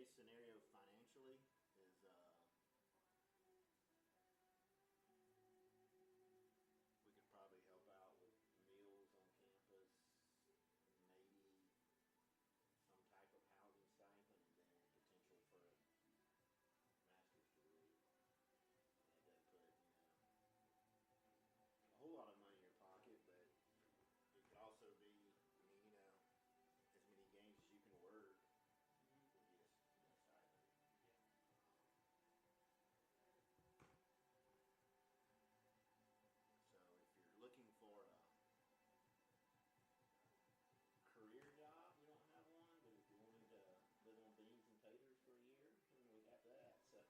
case scenario financially is we could probably help out with meals on campus, maybe some type of housing stipend, and then potential for a master's degree. And that put, a whole lot of money in your pocket, but it could also be, as many games as you can work. Will get a stipend. So if you're looking for a career job, we don't have one, but if you wanted to live on beans and taters for a year, then we got that. So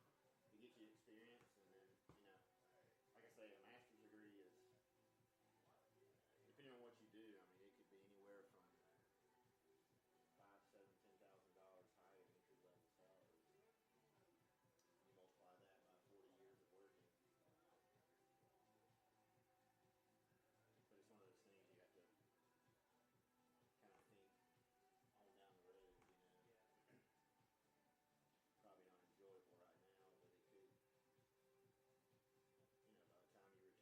we get you experience, and then, like I say, a master's degree is, depending on what you do, it could be anywhere from $5,000, $7,000, $10,000 higher than entry level salaries. You multiply that by 40 years of working. But it's one of those things you have to kind of think on down the road, Probably not enjoyable right now, but it could, by the time you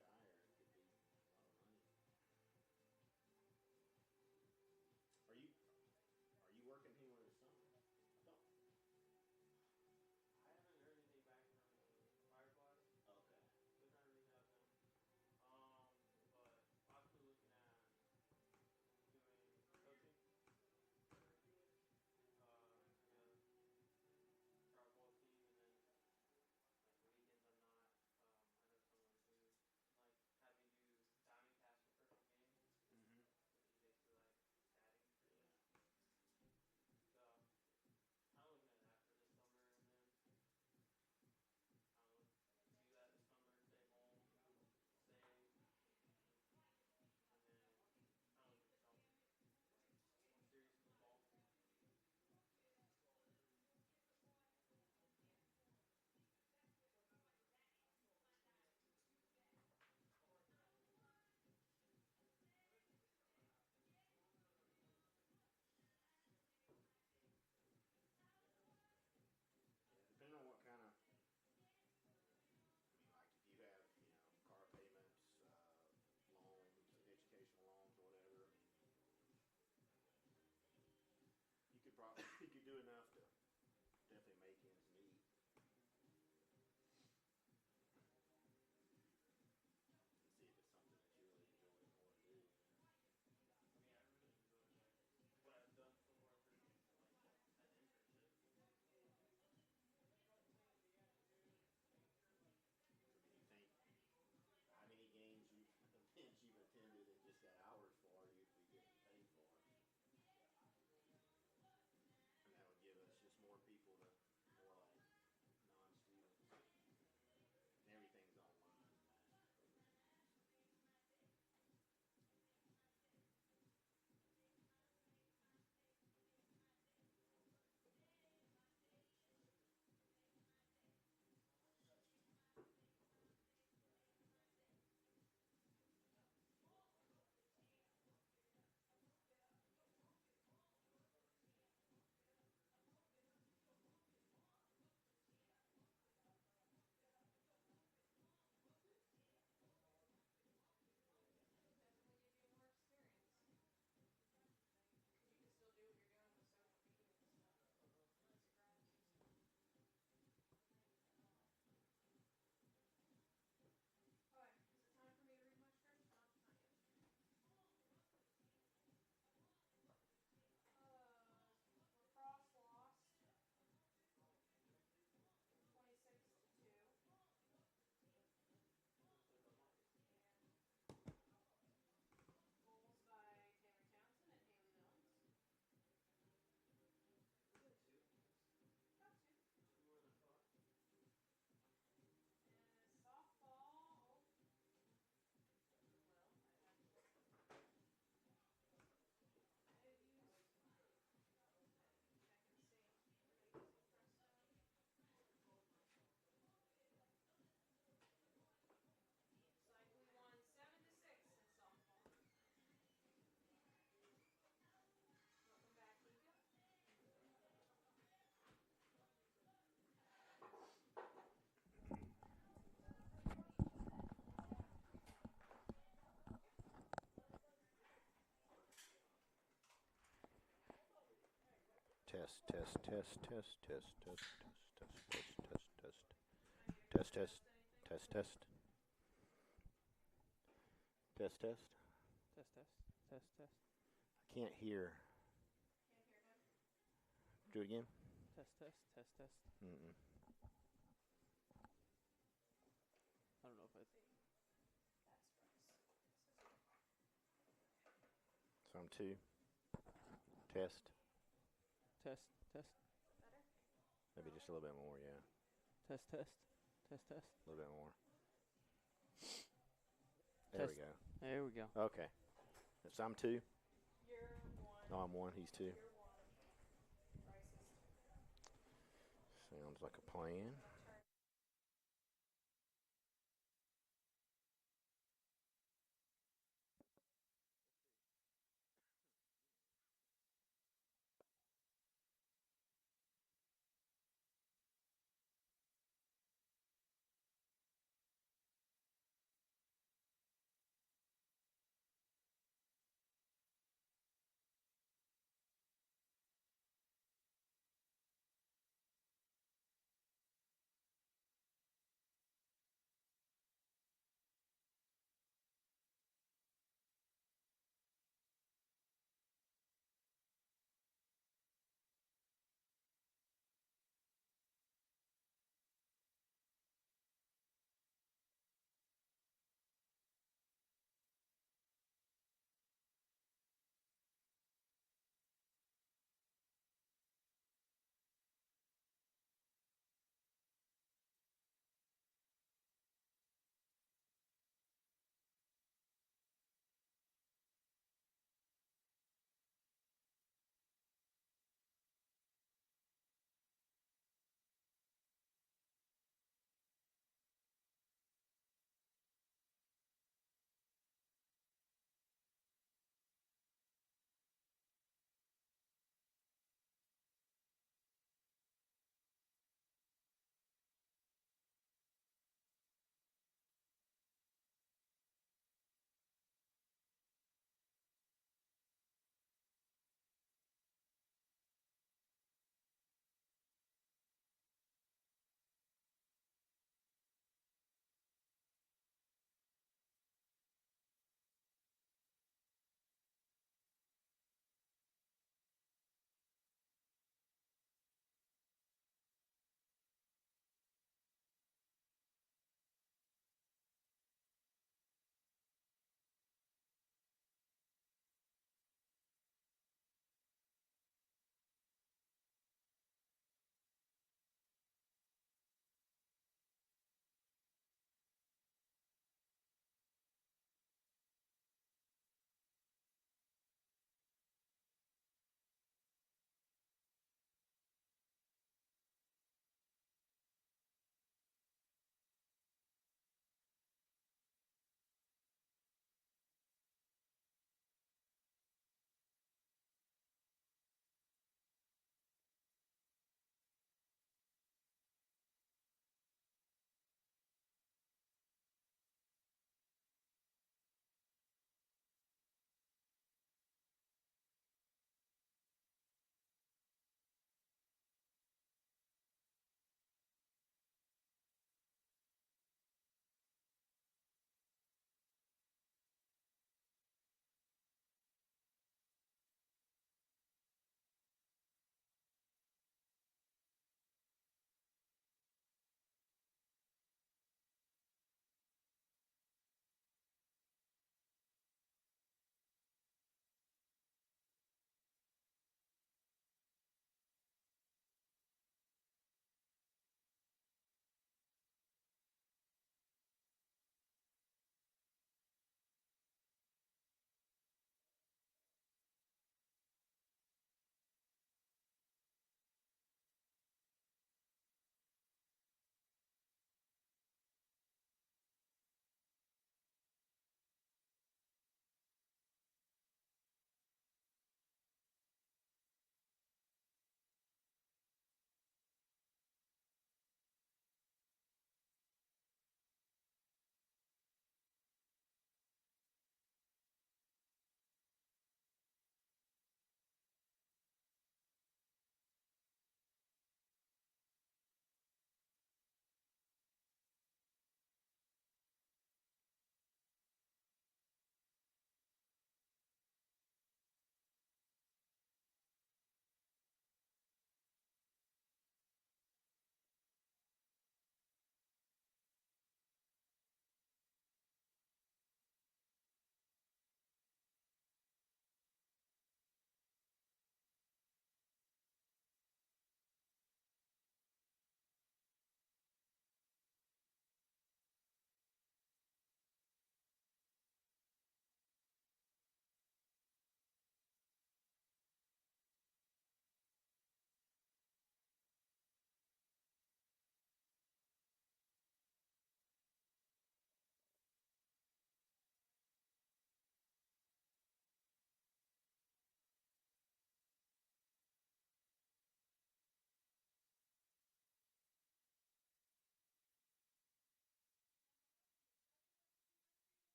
Test, test, test, test, test, test, test, test, test, test, test, test, test, test, test, test, test. Test, test, test, test. I can't hear. Do it again. Test, test, test, test. Mm-mm. I don't know if I. So I'm 2. Test. Test, test, Maybe just a little bit more, yeah. test, test, test, test. A little bit more. There Test. we go. There we go. Okay. So I'm 2. You're 1. Oh, I'm 1. He's 2. You're 1. Bryce is 2. Sounds like a plan.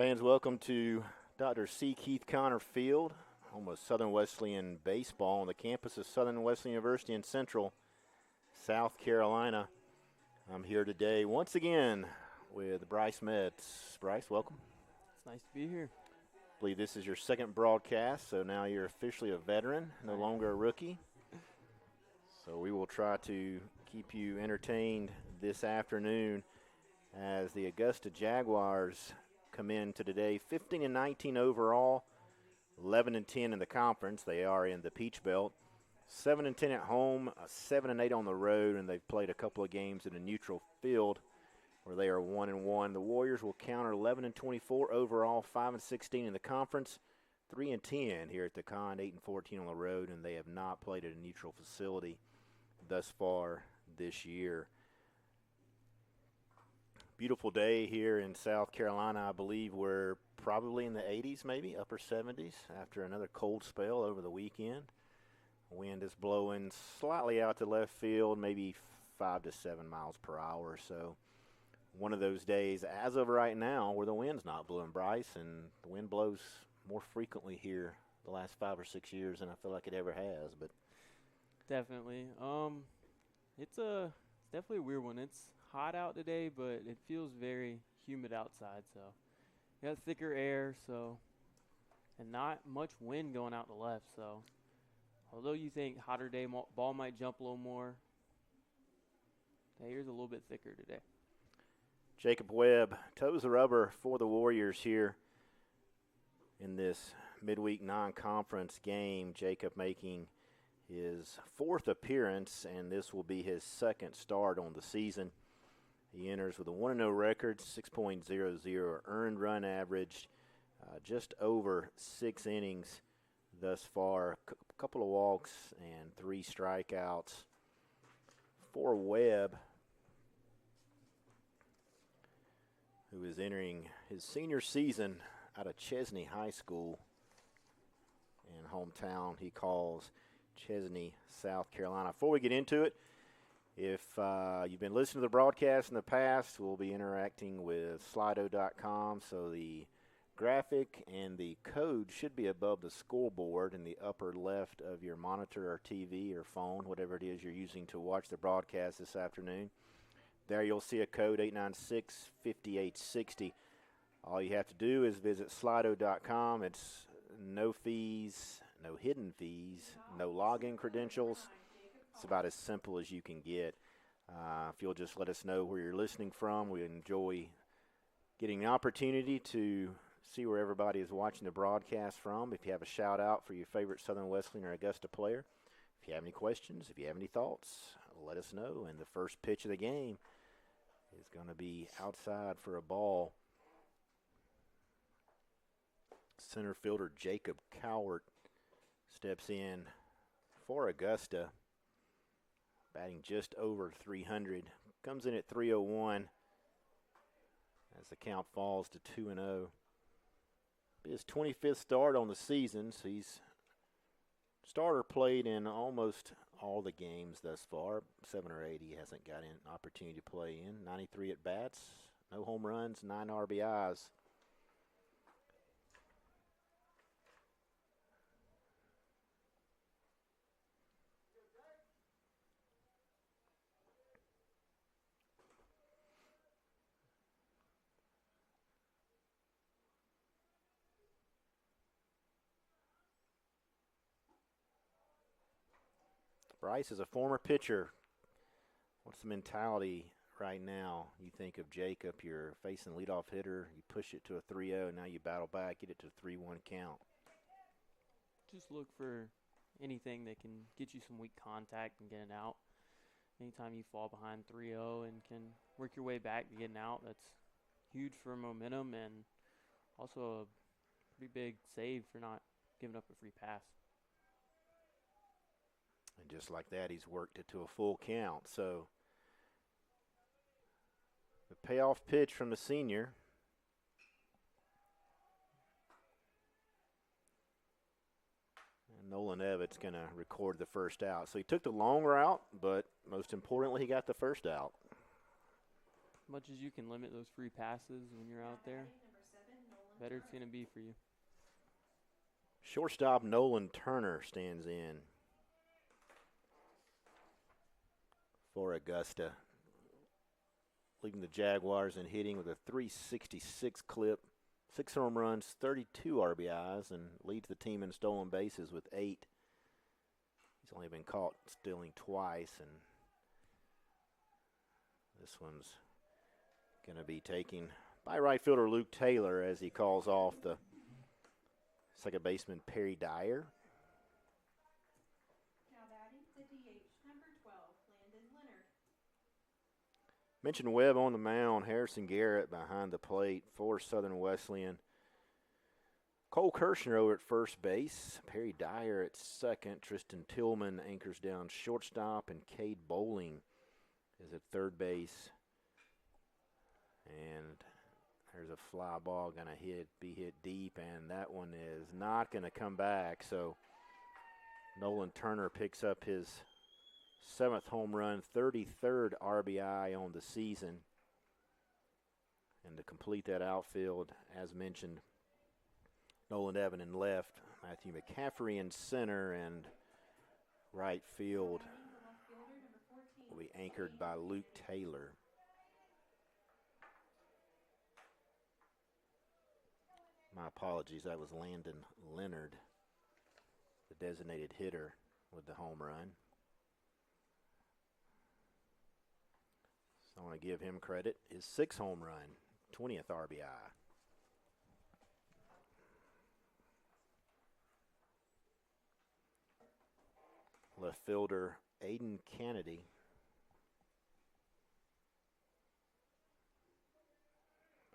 Fans, welcome to Dr. C. Keith Connor Field, home of Southern Wesleyan Baseball on the campus of Southern Wesleyan University in Central, South Carolina. I'm here today once again with Bryce Metz. Bryce, welcome. It's nice to be here. I believe this is your second broadcast, so now you're officially a veteran, no longer a rookie. So we will try to keep you entertained this afternoon as the Augusta Jaguars come into today 15-19 overall, 11-10 in the conference. They are in the Peach Belt. 7-10 at home, 7-8 on the road, and they've played a couple of games in a neutral field where they are 1-1. The Warriors will counter 11-24 overall, 5-16 in the conference, 3-10 here at the Con, 8-14 on the road, and they have not played at a neutral facility thus far this year. Beautiful day here in South Carolina. I believe we're probably in the 80s, maybe upper 70s after another cold spell over the weekend. Wind is blowing slightly out to left field, maybe 5 to 7 miles per hour. So one of those days, as of right now, where the wind's not blowing, Bryce, and the wind blows more frequently here the last 5 or 6 years than I feel like it ever has. But Definitely. It's definitely a weird one. It's hot out today, but it feels very humid outside. So you got thicker air, and not much wind going out to left. So although you think hotter day, ball might jump a little more, the air's a little bit thicker today. Jacob Webb toes the rubber for the Warriors here in this midweek non-conference game. Jacob making his fourth appearance, and this will be his second start on the season. He enters with a 1-0 record, 6.00 earned run average, just over 6 innings thus far. A couple of walks and 3 strikeouts for Webb, who is entering his senior season out of Chesney High School in hometown he calls Chesney, South Carolina. Before we get into it, if you've been listening to the broadcast in the past, we'll be interacting with Slido.com, so the graphic and the code should be above the scoreboard in the upper left of your monitor or TV or phone, whatever it is you're using to watch the broadcast this afternoon. There you'll see a code 896-5860. All you have to do is visit Slido.com. It's no fees, no hidden fees, no login credentials. It's about as simple as you can get. If you'll just let us know where you're listening from, we enjoy getting the opportunity to see where everybody is watching the broadcast from. If you have a shout out for your favorite Southern Wesleyan or Augusta player, if you have any questions, if you have any thoughts, let us know. And the first pitch of the game is going to be outside for a ball. Center fielder Jacob Cowart steps in for Augusta, batting just over 300. Comes in at 301 as the count falls to 2-0. His 25th start on the season, so he's starter played in almost all the games thus far. 7 or 8 he hasn't got an opportunity to play in. 93 at bats, no home runs, 9 RBIs. Bryce is a former pitcher. What's the mentality right now? You think of Jacob, you're facing leadoff hitter, you push it to a 3-0, now you battle back, get it to a 3-1 count. Just look for anything that can get you some weak contact and get an out. Anytime you fall behind 3-0 and can work your way back to get an out, that's huge for momentum and also a pretty big save for not giving up a free pass. And just like that, he's worked it to a full count. So the payoff pitch from the senior. And Nolan Evans going to record the first out. So he took the long route, but most importantly, he got the first out. As much as you can limit those free passes when you're out there, better it's going to be for you. Shortstop Nolan Turner stands in for Augusta, leading the Jaguars in hitting with a .366 clip, 6 home runs, 32 RBIs, and leads the team in stolen bases with 8. He's only been caught stealing twice, and this one's going to be taken by right fielder Luke Taylor as he calls off the second baseman Perry Dyer. Now batting the DH, number 12, Landon Leonard. Mentioned Webb on the mound, Harrison Garrett behind the plate for Southern Wesleyan. Cole Kirshner over at first base, Perry Dyer at second, Tristan Tillman anchors down shortstop, and Cade Bowling is at third base. And there's a fly ball going to be hit deep, and that one is not going to come back. So Nolan Turner picks up his 7th home run, 33rd RBI on the season. And to complete that outfield, as mentioned, Nolan Evan in left, Matthew McCaffrey in center, and right field will be anchored by Luke Taylor. My apologies, that was Landon Leonard, the designated hitter with the home run. So I want to give him credit. His 6th home run, 20th RBI. Left fielder Aiden Kennedy.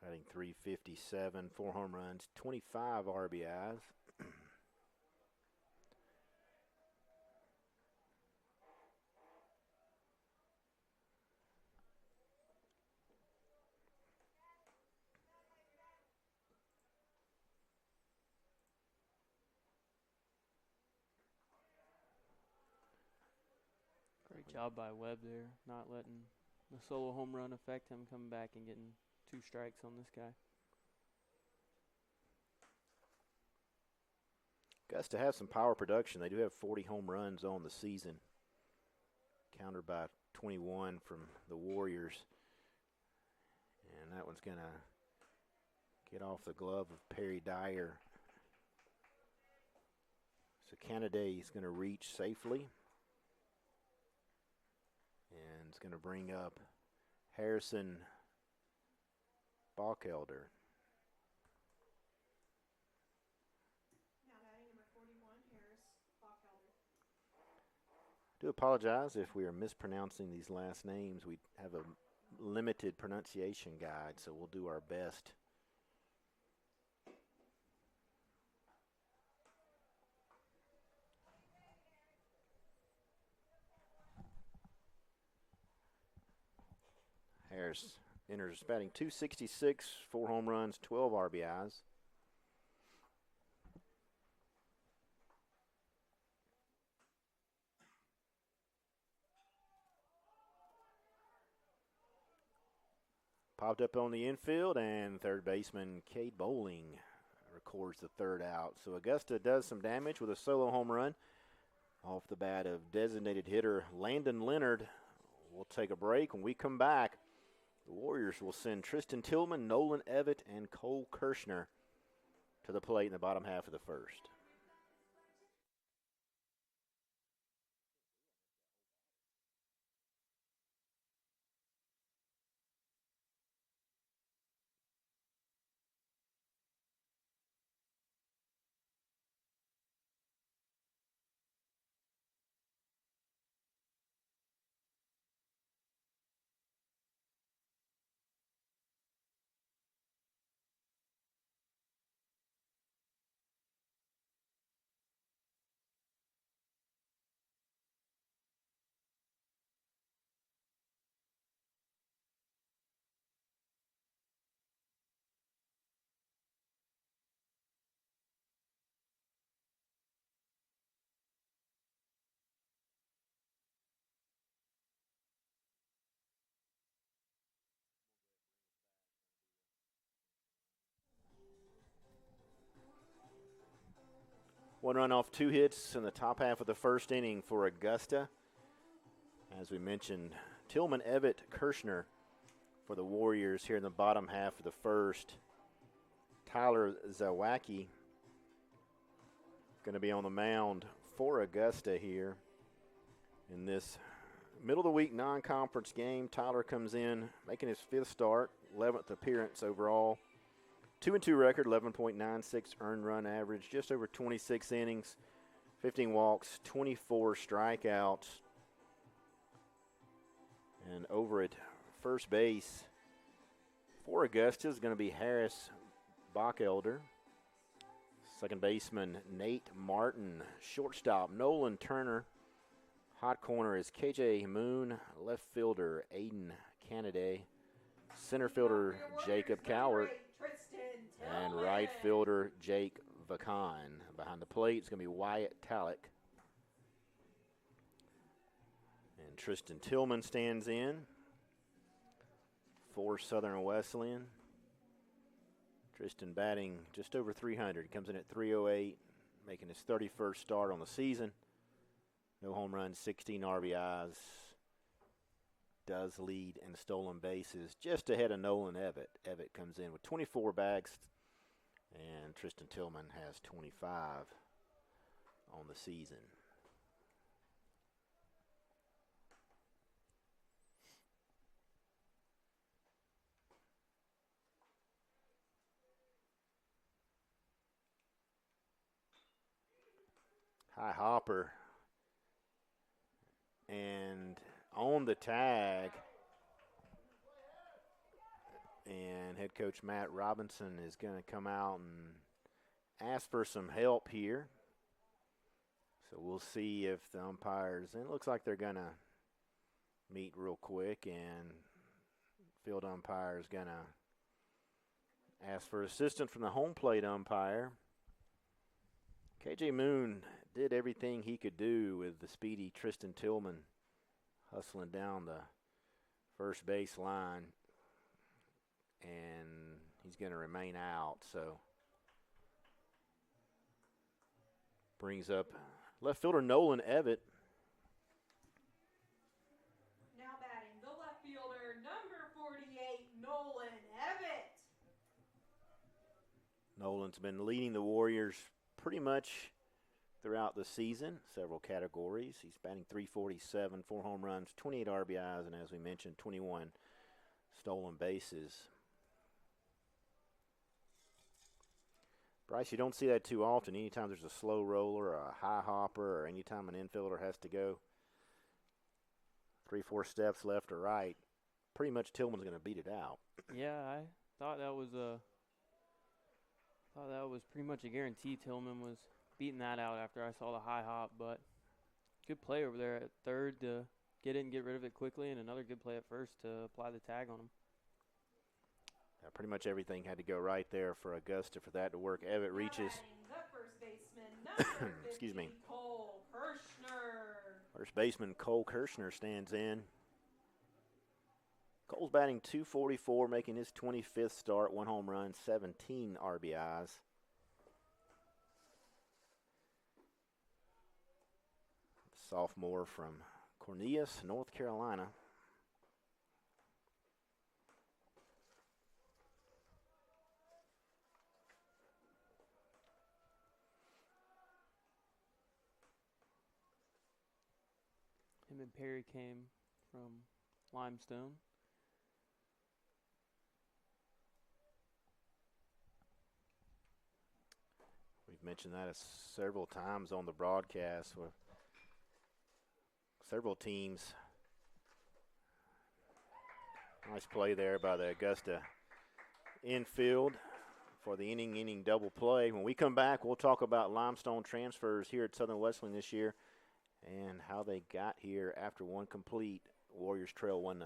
Batting .357, 4 home runs, 25 RBIs. Great job by Webb there, not letting the solo home run affect him coming back and getting 2 strikes on this guy. Augusta has some power production. They do have 40 home runs on the season, countered by 21 from the Warriors. And that one's going to get off the glove of Perry Dyer. So Kennedy is going to reach safely. And it's going to bring up Harrison Bachelder. Now batting number 41, Harris Bachelder. Do apologize if we are mispronouncing these last names. We have a limited pronunciation guide, so we'll do our best. Harris enters batting .266, 4 home runs, 12 RBIs. Popped up on the infield, and third baseman Cade Bowling records the 3rd out. So Augusta does some damage with a solo home run off the bat of designated hitter Landon Leonard. We'll take a break. When we come back, the Warriors will send Tristan Tillman, Nolan Evett, and Cole Kirshner to the plate in the bottom half of the 1st. 1 run off 2 hits in the top half of the first inning for Augusta. As we mentioned, Tillman, Evett, Kirshner for the Warriors here in the bottom half of the first. Tyler Zawacki going to be on the mound for Augusta here in this middle of the week non-conference game. Tyler comes in making his 5th start, 11th appearance overall. 2-2 record, 11.96 earned run average, just over 26 innings, 15 walks, 24 strikeouts. And over at first base for Augusta is going to be Harris Bachelder. Second baseman Nate Martin. Shortstop Nolan Turner. Hot corner is KJ Moon. Left fielder Aiden Canaday. Center fielder Jacob Cowart. And right fielder Jake Vacon. Behind the plate is going to be Wyatt Tallick. And Tristan Tillman stands in for Southern Wesleyan. Tristan batting just over 300. Comes in at 308, making his 31st start on the season. No home runs, 16 RBIs. Does lead in stolen bases, just ahead of Nolan Evett. Evett comes in with 24 bags, and Tristan Tillman has 25 on the season. High hopper. And on the tag, and head coach Matt Robinson is going to come out and ask for some help here. So we'll see if the umpires, and it looks like they're going to meet real quick, and field umpire is going to ask for assistance from the home plate umpire. KJ Moon did everything he could do with the speedy Tristan Tillman hustling down the first base line, and he's going to remain out. So brings up left fielder Nolan Evett. Now batting the left fielder, number 48, Nolan Evett. Nolan's been leading the Warriors pretty much throughout the season, several categories. He's batting .347, 4 home runs, 28 RBIs, and as we mentioned, 21 stolen bases. Bryce, you don't see that too often. Anytime there's a slow roller or a high hopper or anytime an infielder has to go 3-4 steps left or right, pretty much Tillman's going to beat it out. Yeah, I thought that was pretty much a guarantee. Tillman was beating that out after I saw the high hop, but good play over there at third to get it and get rid of it quickly, and another good play at first to apply the tag on him. Yeah, pretty much everything had to go right there for Augusta for that to work. Evett reaches. The first baseman, number Excuse me. 50, Cole Kirshner. First baseman Cole Kirshner stands in. Cole's batting .244, making his 25th start, 1 home run, 17 RBIs. Sophomore from Cornelius, North Carolina. Him and Perry came from Limestone. We've mentioned that several times on the broadcast with several teams. Nice play there by the Augusta infield for the inning double play. When we come back, we'll talk about Limestone transfers here at Southern Wesleyan this year and how they got here after one complete. Warriors trail 1-0.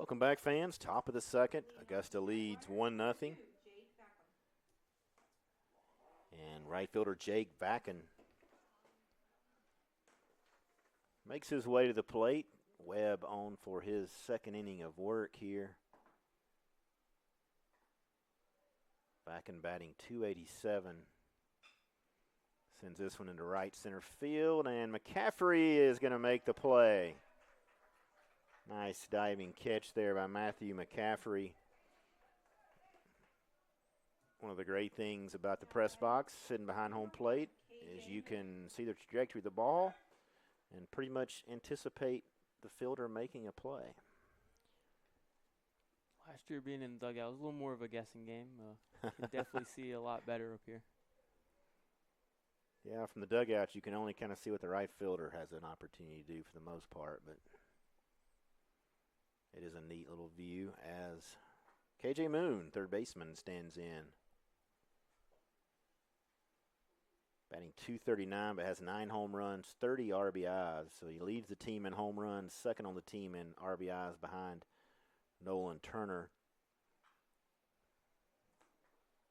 Welcome back, fans. Top of the second. Augusta leads 1-0. And right fielder Jake Vacken makes his way to the plate. Webb on for his second inning of work here. Vacken batting .287. Sends this one into right center field, and McCaffrey is going to make the play. Nice diving catch there by Matthew McCaffrey. One of the great things about the press box sitting behind home plate is you can see the trajectory of the ball and pretty much anticipate the fielder making a play. Last year being in the dugout was a little more of a guessing game. You can definitely see a lot better up here. Yeah, from the dugout you can only kind of see what the right fielder has an opportunity to do for the most part, but it is a neat little view as KJ Moon, third baseman, stands in. Batting .239, but has 9 home runs, 30 RBIs. So he leads the team in home runs, second on the team in RBIs behind Nolan Turner.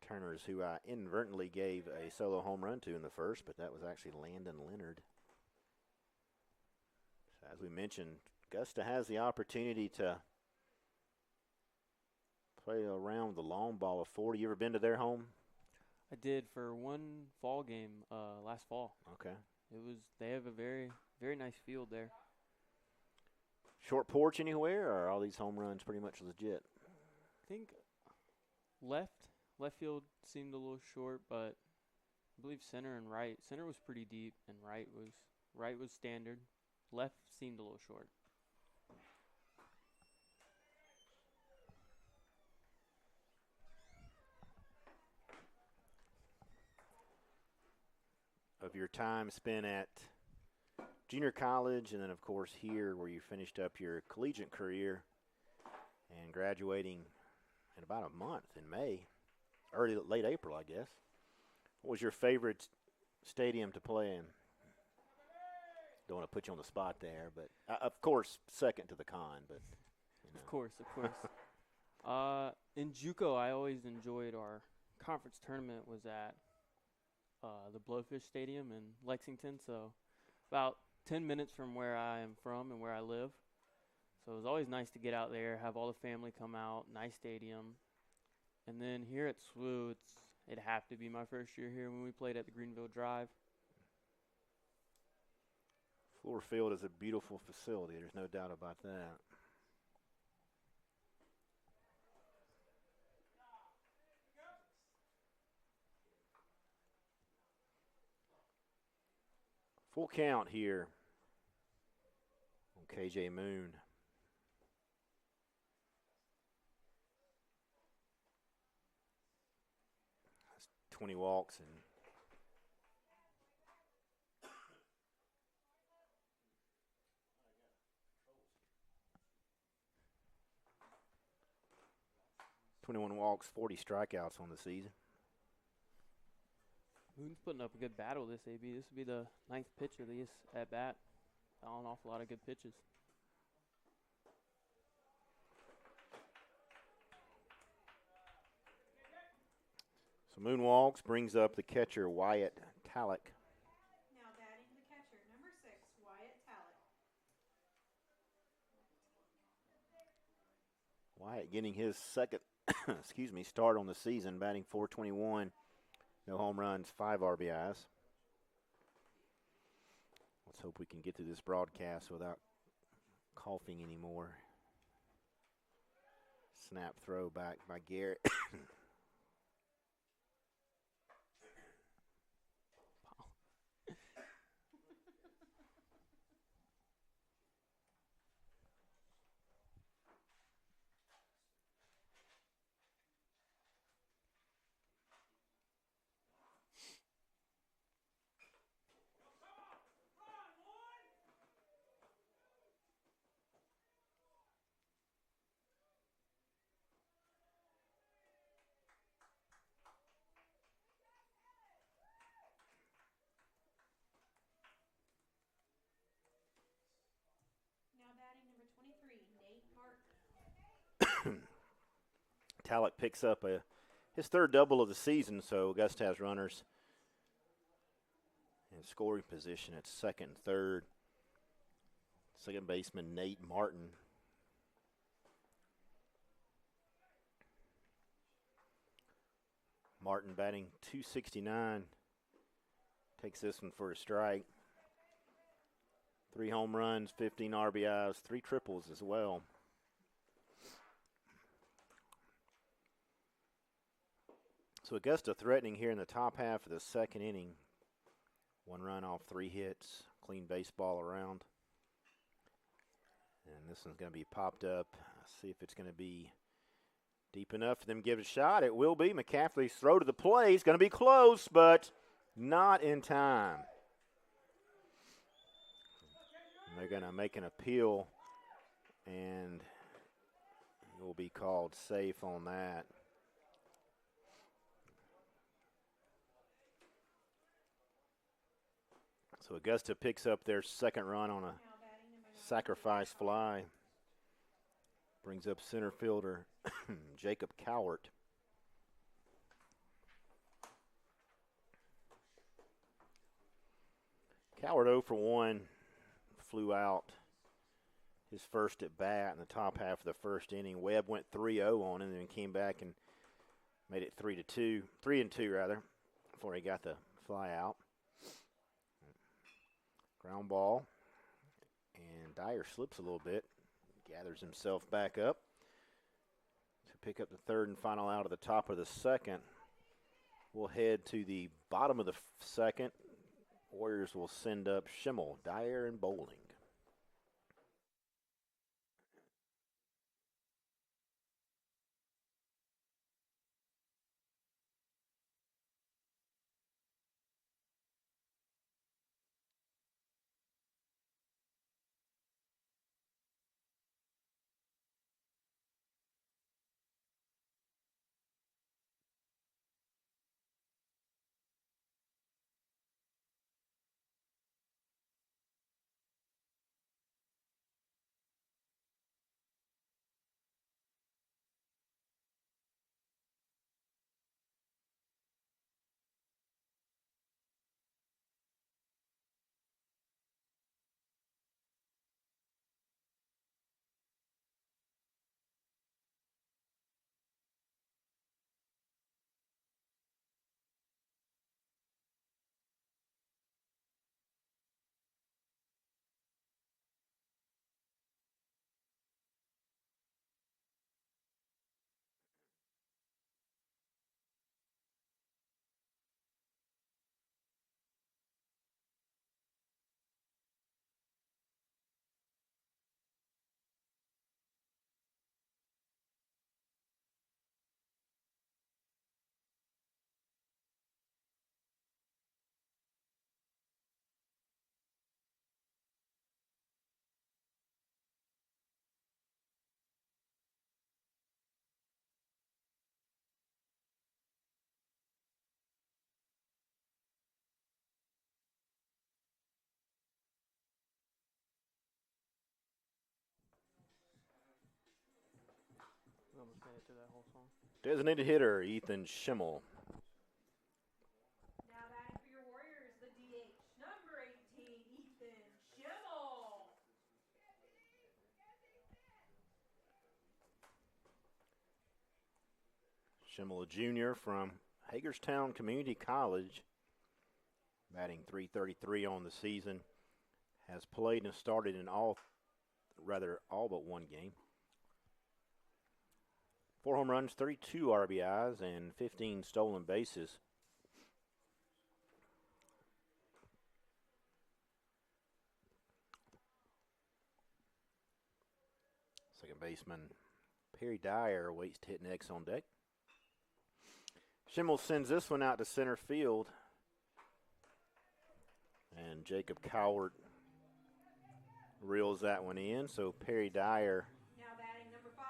Turner's who I inadvertently gave a solo home run to in the first, but that was actually Landon Leonard. So as we mentioned, Augusta has the opportunity to play around with the long ball of 40. You ever been to their home? I did for one fall game last fall. Okay. They have a very, very nice field there. Short porch anywhere, or are all these home runs pretty much legit? I think left field seemed a little short, but I believe center and right. Center was pretty deep, and right was standard. Left seemed a little short. Of your time spent at junior college and then, of course, here where you finished up your collegiate career and graduating in about a month in May, late April, I guess. What was your favorite stadium to play in? Don't want to put you on the spot there, but of course, second to the con. But you know. Of course. In JUCO, I always enjoyed our conference tournament was at the Blowfish Stadium in Lexington, so about 10 minutes from where I am from and where I live. So it was always nice to get out there, have all the family come out, nice stadium. And then here at SWU, it'd have to be my first year here when we played at the Greenville Drive. Fluor Field is a beautiful facility. There's no doubt about that. Full count here on KJ Moon. That's 20 walks and .21 walks, 40 strikeouts on the season. Moon's putting up a good battle this AB. This will be the 9th pitch of this at bat. An awful lot of good pitches. So Moon walks, brings up the catcher Wyatt Tallick. Now batting the catcher, number 6, Wyatt Tallick. Wyatt getting his second start on the season, batting .421. No home runs, 5 RBIs. Let's hope we can get through this broadcast without coughing anymore. Snap throw back by Garrett. Talek picks up his third double of the season, so Augusta has runners in scoring position at second and third. Second baseman Nate Martin. Martin batting .269. Takes this one for a strike. 3 home runs, 15 RBIs, 3 triples as well. So Augusta threatening here in the top half of the second inning. 1 run off 3 hits. Clean baseball around. And this one's going to be popped up. See if it's going to be deep enough for them to give it a shot. It will be. McCaffrey's throw to the plate is going to be close, but not in time. And they're going to make an appeal, and it will be called safe on that. So Augusta picks up their second run on a sacrifice fly. Brings up center fielder Jacob Cowart. Cowart 0 for 1, flew out his first at bat in the top half of the first inning. Webb went 3-0 on him and then came back and made it 3-2 rather, before he got the fly out. Ground ball, and Dyer slips a little bit, gathers himself back up to pick up the third and final out of the top of the second. We'll head to the bottom of the second. Warriors will send up Schimmel, Dyer, and Bowling. Almost made it to that whole song. Designated hitter Ethan Schimmel. Now batting for your Warriors, the DH, number 18, Ethan Schimmel. Schimmel, a junior from Hagerstown Community College, batting .333 on the season. Has played and started in all but one game. 4 home runs, 32 RBIs, and 15 stolen bases. Second baseman Perry Dyer waits to hit next on deck. Schimmel sends this one out to center field. And Jacob Cowart reels that one in. So Perry Dyer Now batting number 5,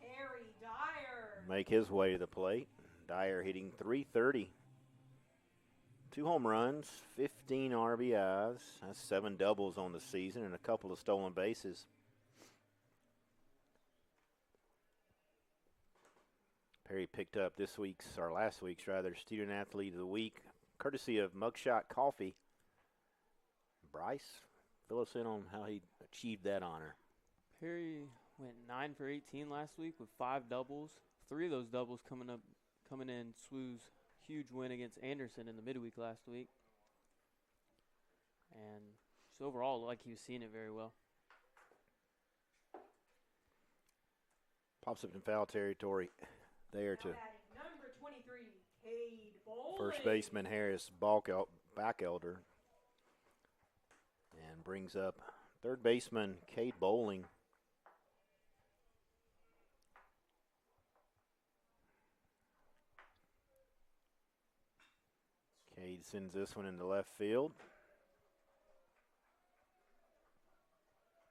Perry Dyer. make his way to the plate. Dyer hitting .330. 2 home runs, 15 RBIs. That's 7 doubles on the season and a couple of stolen bases. Harry picked up last week's Student Athlete of the Week, courtesy of Mugshot Coffee. Bryce, fill us in on how he achieved that honor. Perry went 9 for 18 last week with 5 doubles. 3 of those doubles coming in SWU's huge win against Anderson in the midweek last week. And just overall, like he was seeing it very well. Pops up in foul territory there to number 23, Cade Bowling. first baseman Harris Backelder. And brings up third baseman Cade Bowling. Cade sends this one into left field.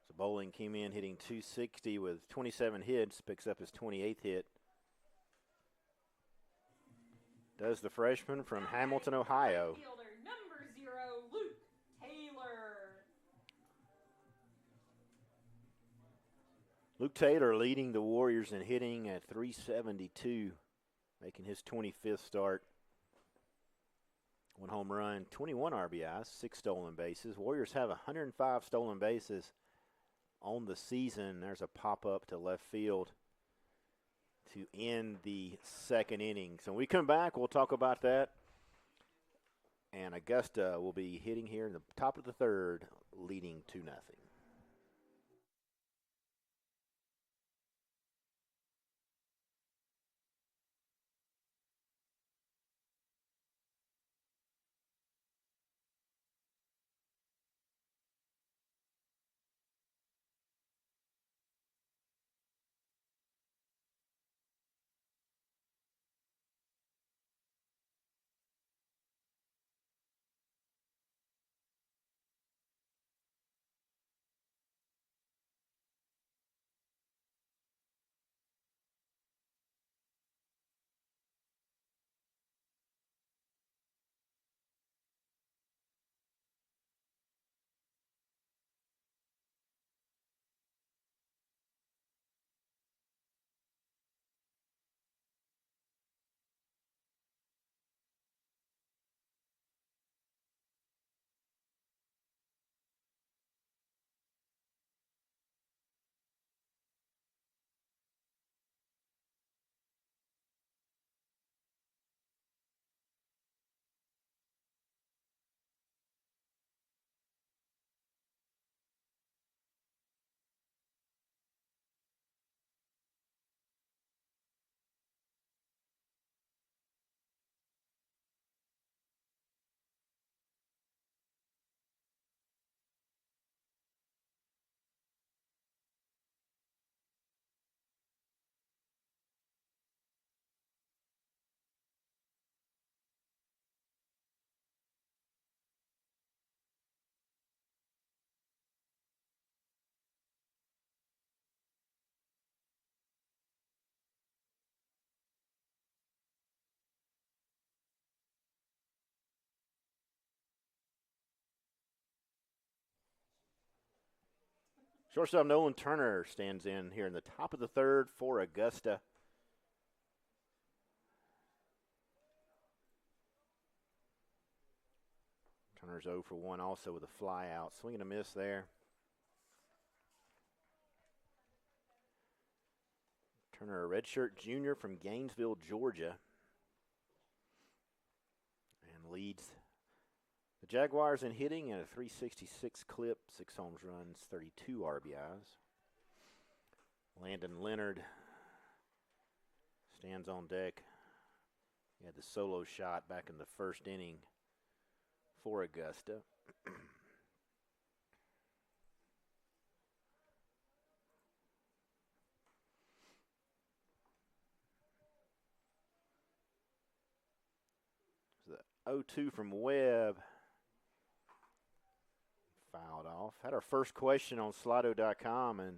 So Bowling came in hitting .260 with 27 hits, picks up his 28th hit. Does the freshman from Hamilton, Ohio. Fielder number 0, Luke Taylor. Luke Taylor leading the Warriors in hitting at .372, making his 25th start. 1 home run, 21 RBIs, 6 stolen bases. Warriors have 105 stolen bases on the season. There's a pop-up to left field to end the second inning. So when we come back, we'll talk about that. And Augusta will be hitting here in the top of the third, leading 2-0. Shortstop Nolan Turner stands in here in the top of the third for Augusta. Turner's 0 for 1 also with a fly out. Swing and a miss there. Turner, a redshirt junior from Gainesville, Georgia. And leads the Jaguars in hitting at a .366 clip, 6 home runs, 32 RBIs. Landon Leonard stands on deck. He had the solo shot back in the first inning for Augusta. The 0-2 from Webb. Fouled off. Had our first question on Slido.com and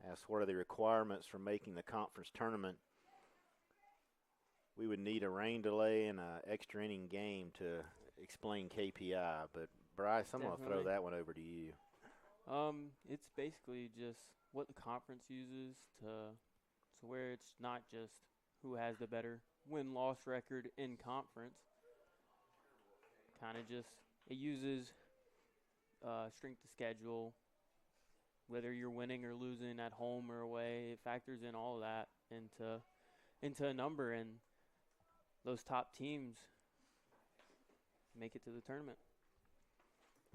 asked what are the requirements for making the conference tournament. We would need a rain delay and an extra inning game to explain KPI. But, Bryce, I'm going to throw that one over to you. It's basically just what the conference uses to where it's not just who has the better win-loss record in conference. Kind of just, it uses strength of schedule, whether you're winning or losing at home or away. It factors in all of that into a number, and those top teams make it to the tournament.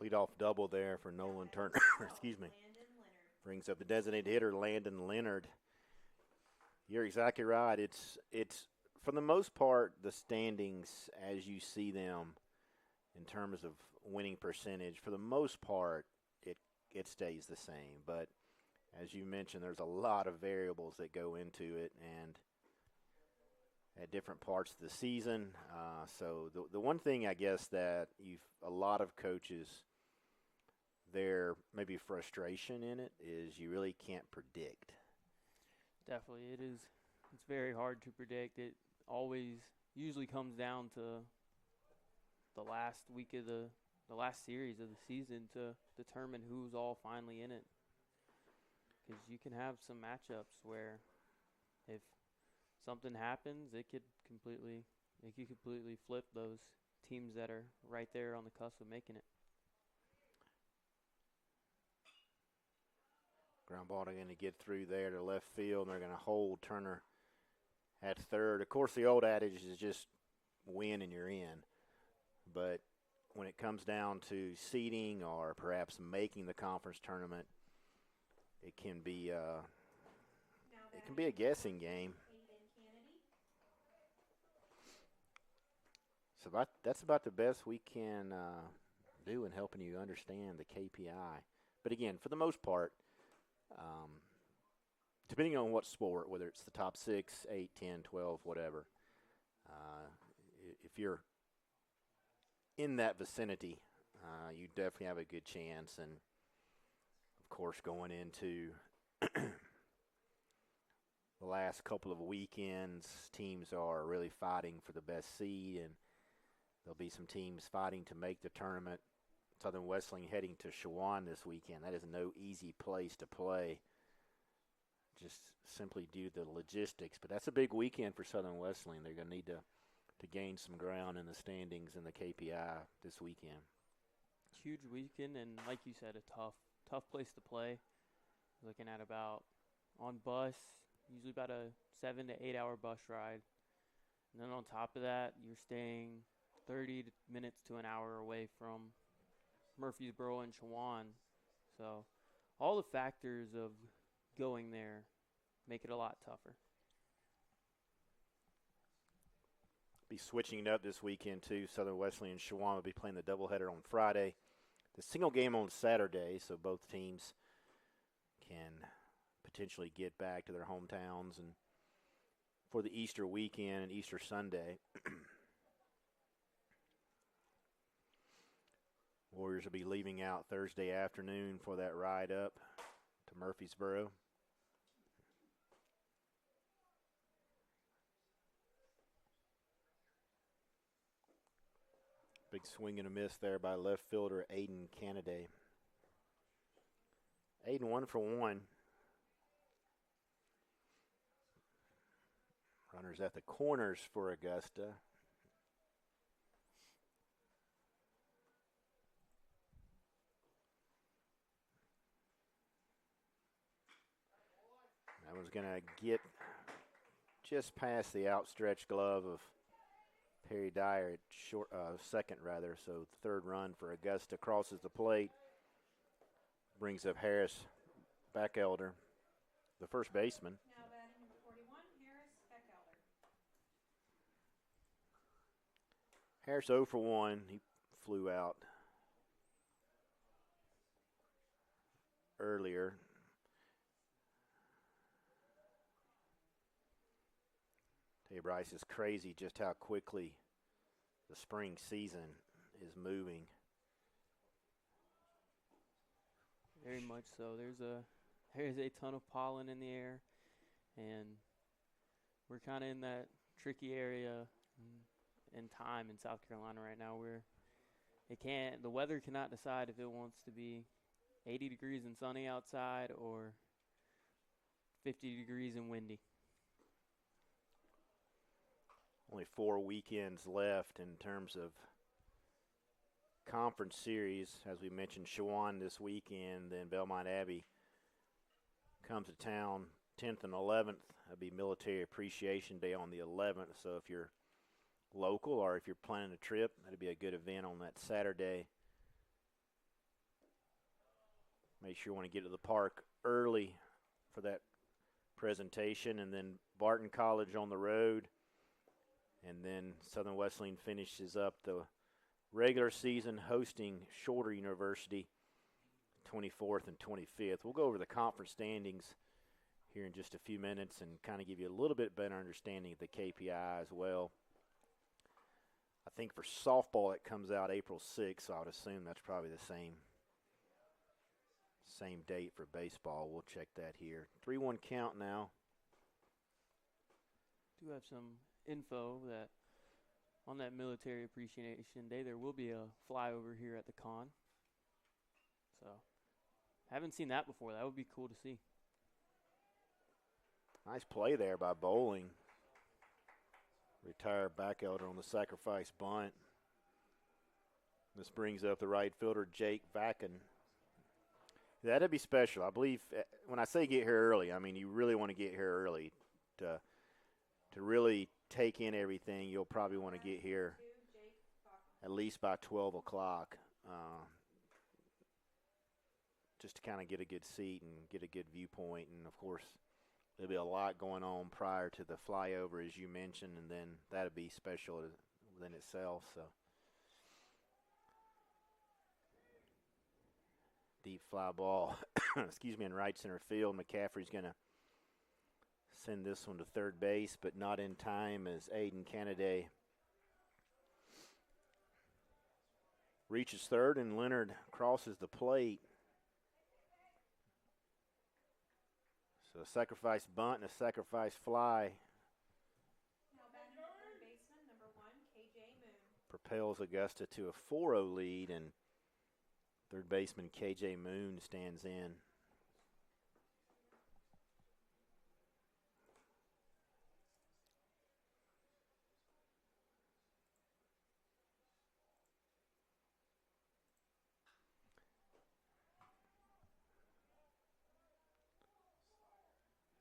Leadoff double there for Nolan Turner. Excuse me. Brings up the designated hitter, Landon Leonard. You're exactly right. It's for the most part, the standings as you see them in terms of winning percentage, for the most part, it stays the same. But as you mentioned, there's a lot of variables that go into it, and at different parts of the season. So the one thing I guess that a lot of coaches, their maybe frustration in it is you really can't predict. Definitely, it is. It's very hard to predict. It always usually comes down to the last week of the last series of the season to determine who's all finally in it. Because you can have some matchups where if something happens, it could completely flip those teams that are right there on the cusp of making it. Ground ball, they're going to get through there to left field, and they're going to hold Turner at third. Of course, the old adage is just win and you're in. But when it comes down to seeding or perhaps making the conference tournament, it can be a guessing game. So that's about the best we can do in helping you understand the KPI. But again, for the most part, depending on what sport, whether it's the top 6, 8, 10, 12, whatever, if you're in that vicinity, you definitely have a good chance. And, of course, going into the last couple of weekends, teams are really fighting for the best seed, and there'll be some teams fighting to make the tournament. Southern Wesleyan heading to Shawan this weekend. That is no easy place to play, just simply due to the logistics. But that's a big weekend for Southern Wesleyan. They're going to need to gain some ground in the standings and the KPI this weekend. Huge weekend, and like you said, a tough place to play. Looking at about, on bus, usually about a 7 to 8 hour bus ride. And then on top of that, you're staying 30 minutes to an hour away from Murfreesboro and Shawan. So all the factors of going there make it a lot tougher. Be switching it up this weekend too. Southern Wesleyan and Shawan will be playing the doubleheader on Friday. The single game on Saturday, so both teams can potentially get back to their hometowns and for the Easter weekend and Easter Sunday. Warriors will be leaving out Thursday afternoon for that ride up to Murfreesboro. Big swing and a miss there by left fielder Aiden Canaday. Aiden 1 for 1. Runners at the corners for Augusta. That one's going to get just past the outstretched glove of Perry Dyer at second rather. So third run for Augusta crosses the plate. Brings up Harris Backelder, the first baseman. Now batting number 41, Harris Backelder. Harris 0 for 1. He flew out earlier. Tell you, Bryce, it's crazy just how quickly the spring season is moving. Very much so. There's a ton of pollen in the air, and we're kind of in that tricky area in time in South Carolina right now where the weather cannot decide if it wants to be 80 degrees and sunny outside or 50 degrees and windy. only 4 weekends left in terms of conference series. As we mentioned, Shawan this weekend, then Belmont Abbey comes to town 10th and 11th. That'll be Military Appreciation Day on the 11th. So if you're local or if you're planning a trip, that'll be a good event on that Saturday. Make sure you want to get to the park early for that presentation. And then Barton College on the road. And then Southern Wesleyan finishes up the regular season hosting Shorter University 24th and 25th. We'll go over the conference standings here in just a few minutes and kind of give you a little bit better understanding of the KPI as well. I think for softball it comes out April 6th, so I would assume that's probably the same date for baseball. We'll check that here. 3-1 count now. Do have some info that on that Military Appreciation Day there will be a flyover here at the con. So haven't seen that before. That would be cool to see. Nice play there by Bowling. Retired back elder on the sacrifice bunt. This brings up the right fielder, Jake Vacken. That'd be special. I believe when I say get here early, I mean you really want to get here early to really take in everything. You'll probably want to get here at least by 12 o'clock just to kind of get a good seat and get a good viewpoint. And, of course, there'll be a lot going on prior to the flyover, as you mentioned, and then that'll be special within itself. So deep fly ball, excuse me, in right center field. McCaffrey's going to send this one to third base, but not in time as Aiden Canaday reaches third and Leonard crosses the plate. So a sacrifice bunt and a sacrifice fly. Now batting the third baseman, number 1, KJ Moon. Propels Augusta to a 4-0 lead, and third baseman KJ Moon stands in.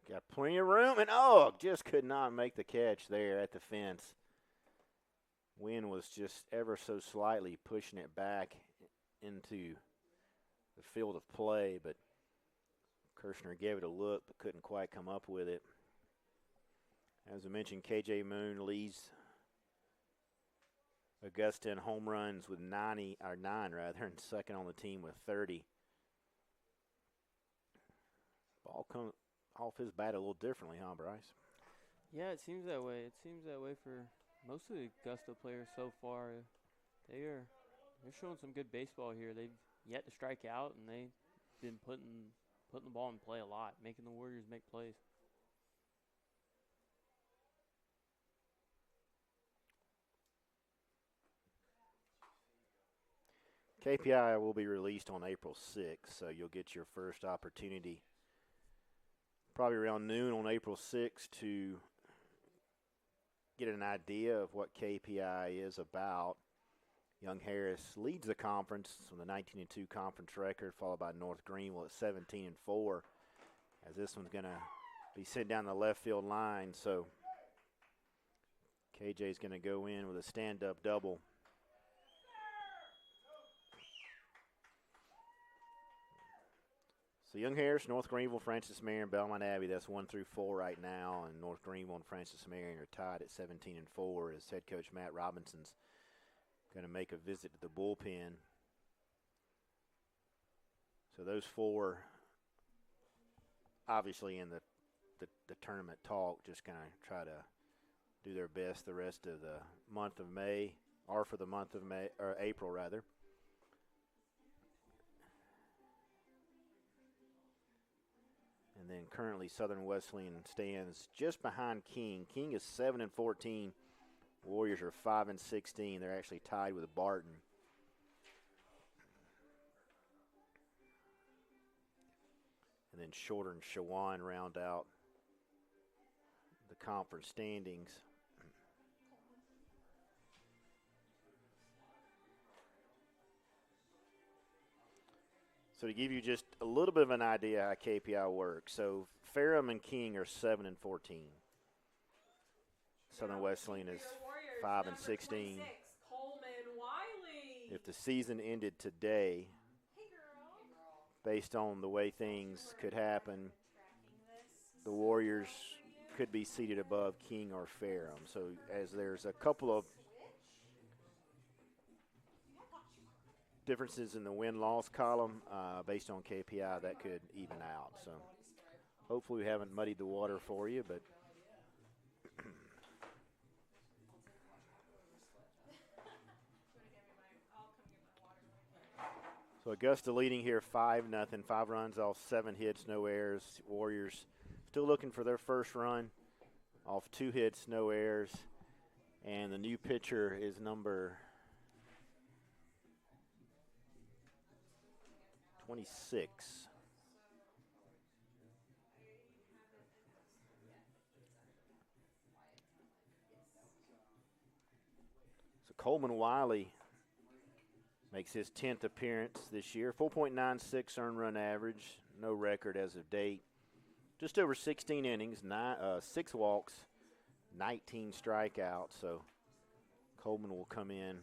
Got plenty of room, and just could not make the catch there at the fence. Wind was just ever so slightly pushing it back into the field of play, but Kirshner gave it a look but couldn't quite come up with it. As I mentioned, KJ Moon leads Augusta in home runs with 9 and second on the team with 30. Ball comes off his bat a little differently, huh, Bryce? Yeah, it seems that way. It seems that way for most of the Augusta players so far. They're showing some good baseball here. They've yet to strike out, and they've been putting the ball in play a lot, making the Warriors make plays. KPI will be released on April 6th, so you'll get your first opportunity probably around noon on April 6th to get an idea of what KPI is about. Young Harris leads the conference with a 19-2 conference record, followed by North Greenville at 17-4, as this one's going to be sent down the left field line. So KJ's going to go in with a stand-up double. So Young Harris, North Greenville, Francis Marion, Belmont Abbey, that's 1 through 4 right now, and North Greenville and Francis Marion are tied at 17-4 as head coach Matt Robinson's going to make a visit to the bullpen. So those 4, obviously in the tournament talk, just going to try to do their best the rest of the month of May, or for the month of May, or April rather. And then currently Southern Wesleyan stands just behind King. King is 7-14. Warriors are 5-16. They're actually tied with Barton. And then Shorter and Shawan round out the conference standings. So to give you just a little bit of an idea how KPI works, so Ferrum and King are 7 and 14. Southern Wesleyan is 5 and 16. If the season ended today, based on the way things could happen, the Warriors could be seated above King or Ferrum. So as there's a couple of differences in the win-loss column based on KPI, that could even out. So hopefully we haven't muddied the water for you, but so Augusta leading here 5-0, 5 runs off 7 hits, no errors. Warriors still looking for their first run off 2 hits, no errors. And the new pitcher is number 26. So Coleman Wiley makes his 10th appearance this year. 4.96 earned run average, no record as of date. Just over 16 innings, 6 walks, 19 strikeouts. So Coleman will come in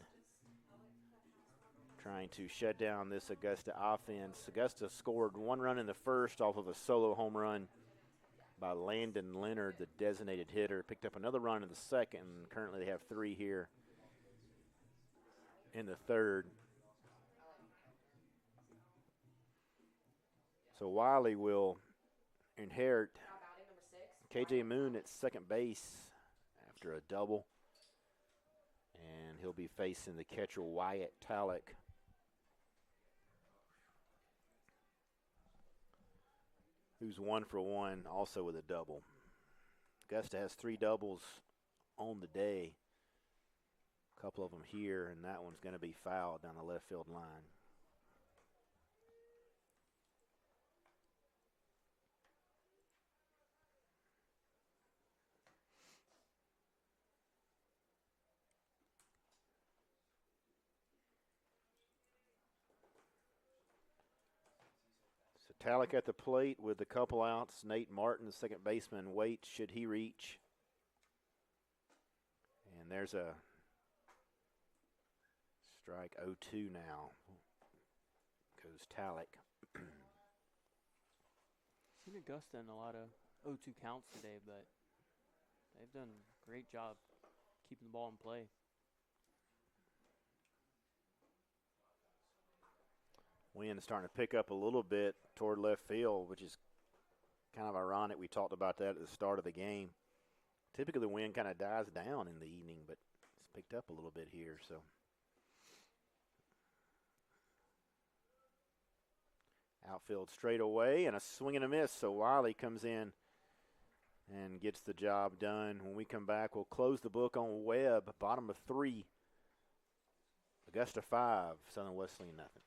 trying to shut down this Augusta offense. Augusta scored 1 run in the first off of a solo home run by Landon Leonard, the designated hitter. Picked up another run in the second, and currently they have 3 here in the third. So Wiley will inherit KJ Moon at second base after a double. And he'll be facing the catcher Wyatt Talek. Who's 1 for 1 also with a double. Augusta has 3 doubles on the day. A couple of them here, and that one's going to be fouled down the left field line. So Talek at the plate with a couple outs. Nate Martin, the second baseman, waits should he reach. And there's a strike 0-2 now. Goes Talek. Seen Augusta in a lot of 0-2 counts today, but they've done a great job keeping the ball in play. Wind starting to pick up a little bit toward left field, which is kind of ironic. We talked about that at the start of the game. Typically the wind kind of dies down in the evening, but it's picked up a little bit here. So outfield straight away and a swing and a miss. So Wiley comes in and gets the job done. When we come back, we'll close the book on Webb, bottom of 3. Augusta 5, Southern Wesleyan nothing.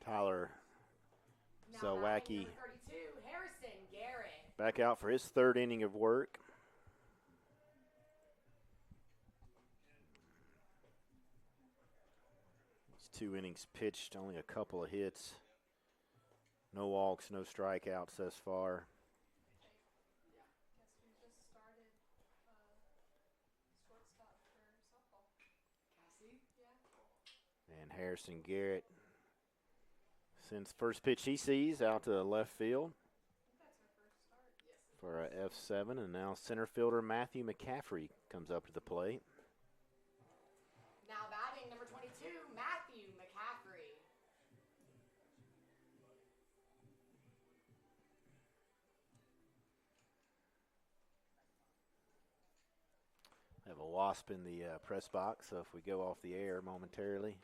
Tyler Now So batting Wacky number 32, Harrison Garrett. back out for his third inning of work. These 2 innings pitched, only a couple of hits. No walks, no strikeouts thus far. Guess we just started shortstop for softball. Cassie? Yeah. And Harrison Garrett sends first pitch he sees out to left field I think that's her first start. Yes. for a F7. And now center fielder Matthew McCaffrey comes up to the plate. Now batting number 22, Matthew McCaffrey. I have a wasp in the press box, so if we go off the air momentarily.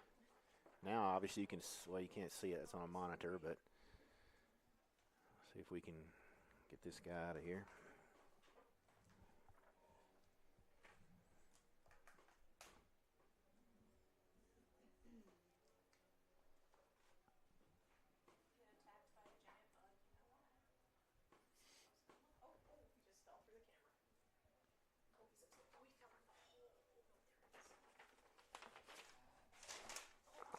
Now, obviously, you can, well, you can't see it. It's on a monitor, but see if we can get this guy out of here. Get attacked by a giant bug, you know why. Oh, he just fell through the camera. Oh, he's upset. Oh, he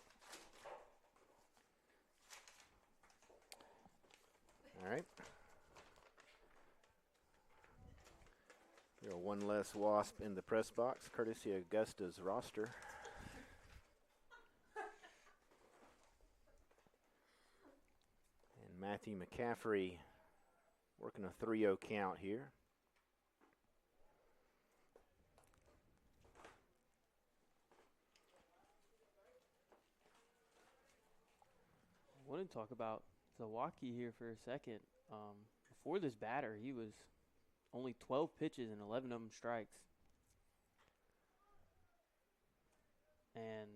fell in the hole. Oh, there it is. All right. There are one less wasp in the press box, courtesy of Augusta's roster. And Matthew McCaffrey working a 3-0 count here. I want to talk about Zawaki here for a second. Before this batter, he was only 12 pitches and 11 of them strikes. And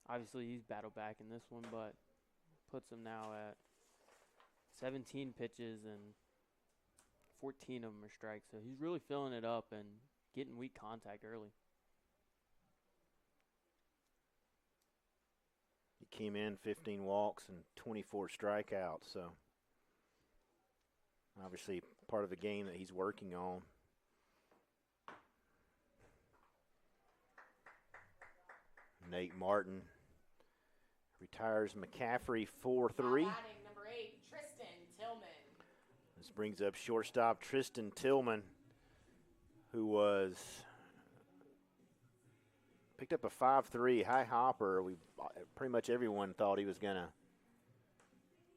obviously he's battled back in this one, but puts him now at 17 pitches and 14 of them are strikes. So he's really filling it up and getting weak contact early. He came in 15 walks and 24 strikeouts, so obviously part of the game that he's working on. Nate Martin retires McCaffrey 4-3. Batting number 8, Tristan Tillman. This brings up shortstop Tristan Tillman, who was picked up a 5-3 high hopper. Pretty much everyone thought he was going to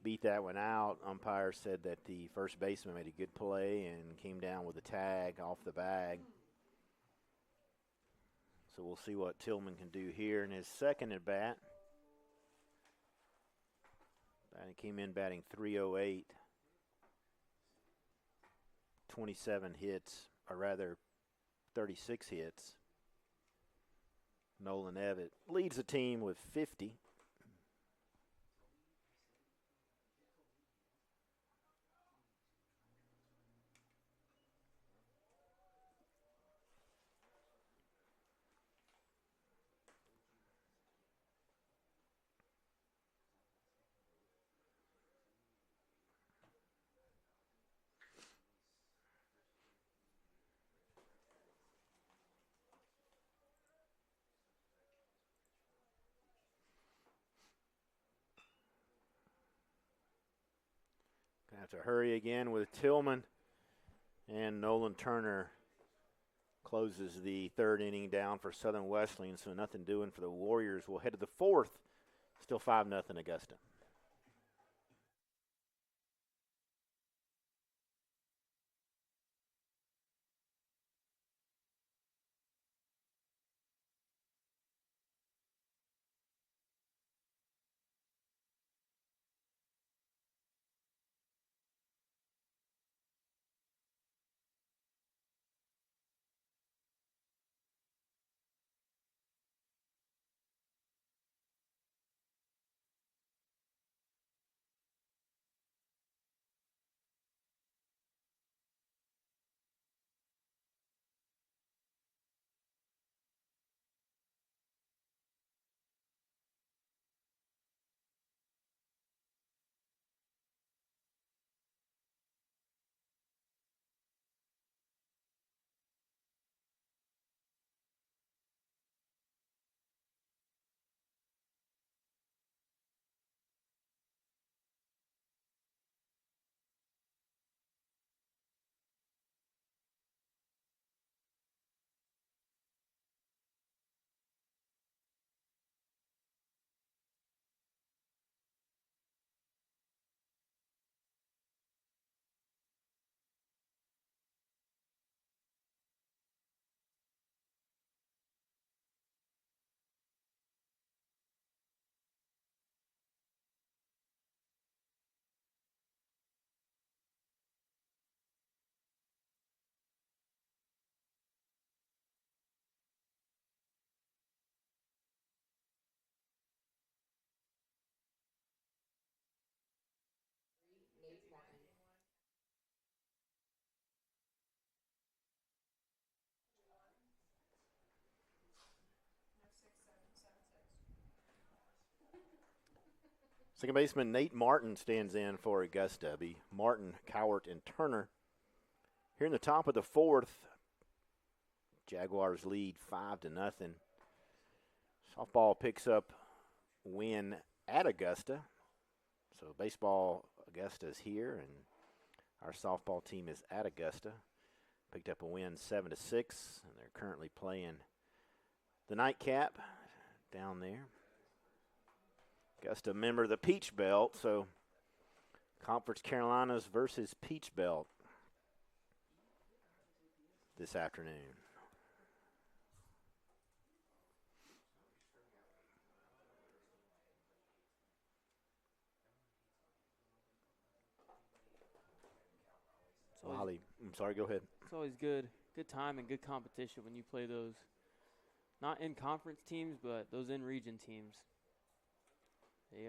beat that one out. Umpire said that the first baseman made a good play and came down with a tag off the bag. So we'll see what Tillman can do here in his second at bat. He came in batting .308. 27 hits, or rather 36 hits. Nolan Evett leads the team with 50. Gonna have to hurry again with Tillman, and Nolan Turner closes the third inning down for Southern Wesleyan, so nothing doing for the Warriors. We'll head to the fourth, still 5-0 Augusta. Second baseman Nate Martin stands in for Augusta. Be Martin, Cowart, and Turner. Here in the top of the fourth, Jaguars lead 5-0. Softball picks up win at Augusta. So baseball, Augusta is here, and our softball team is at Augusta. Picked up a win 7-6, and they're currently playing the nightcap down there. Augusta, member of the Peach Belt, so Conference Carolinas versus Peach Belt this afternoon. Wally, I'm sorry, go ahead. It's always good time and good competition when you play those, not in conference teams, but those in region teams. They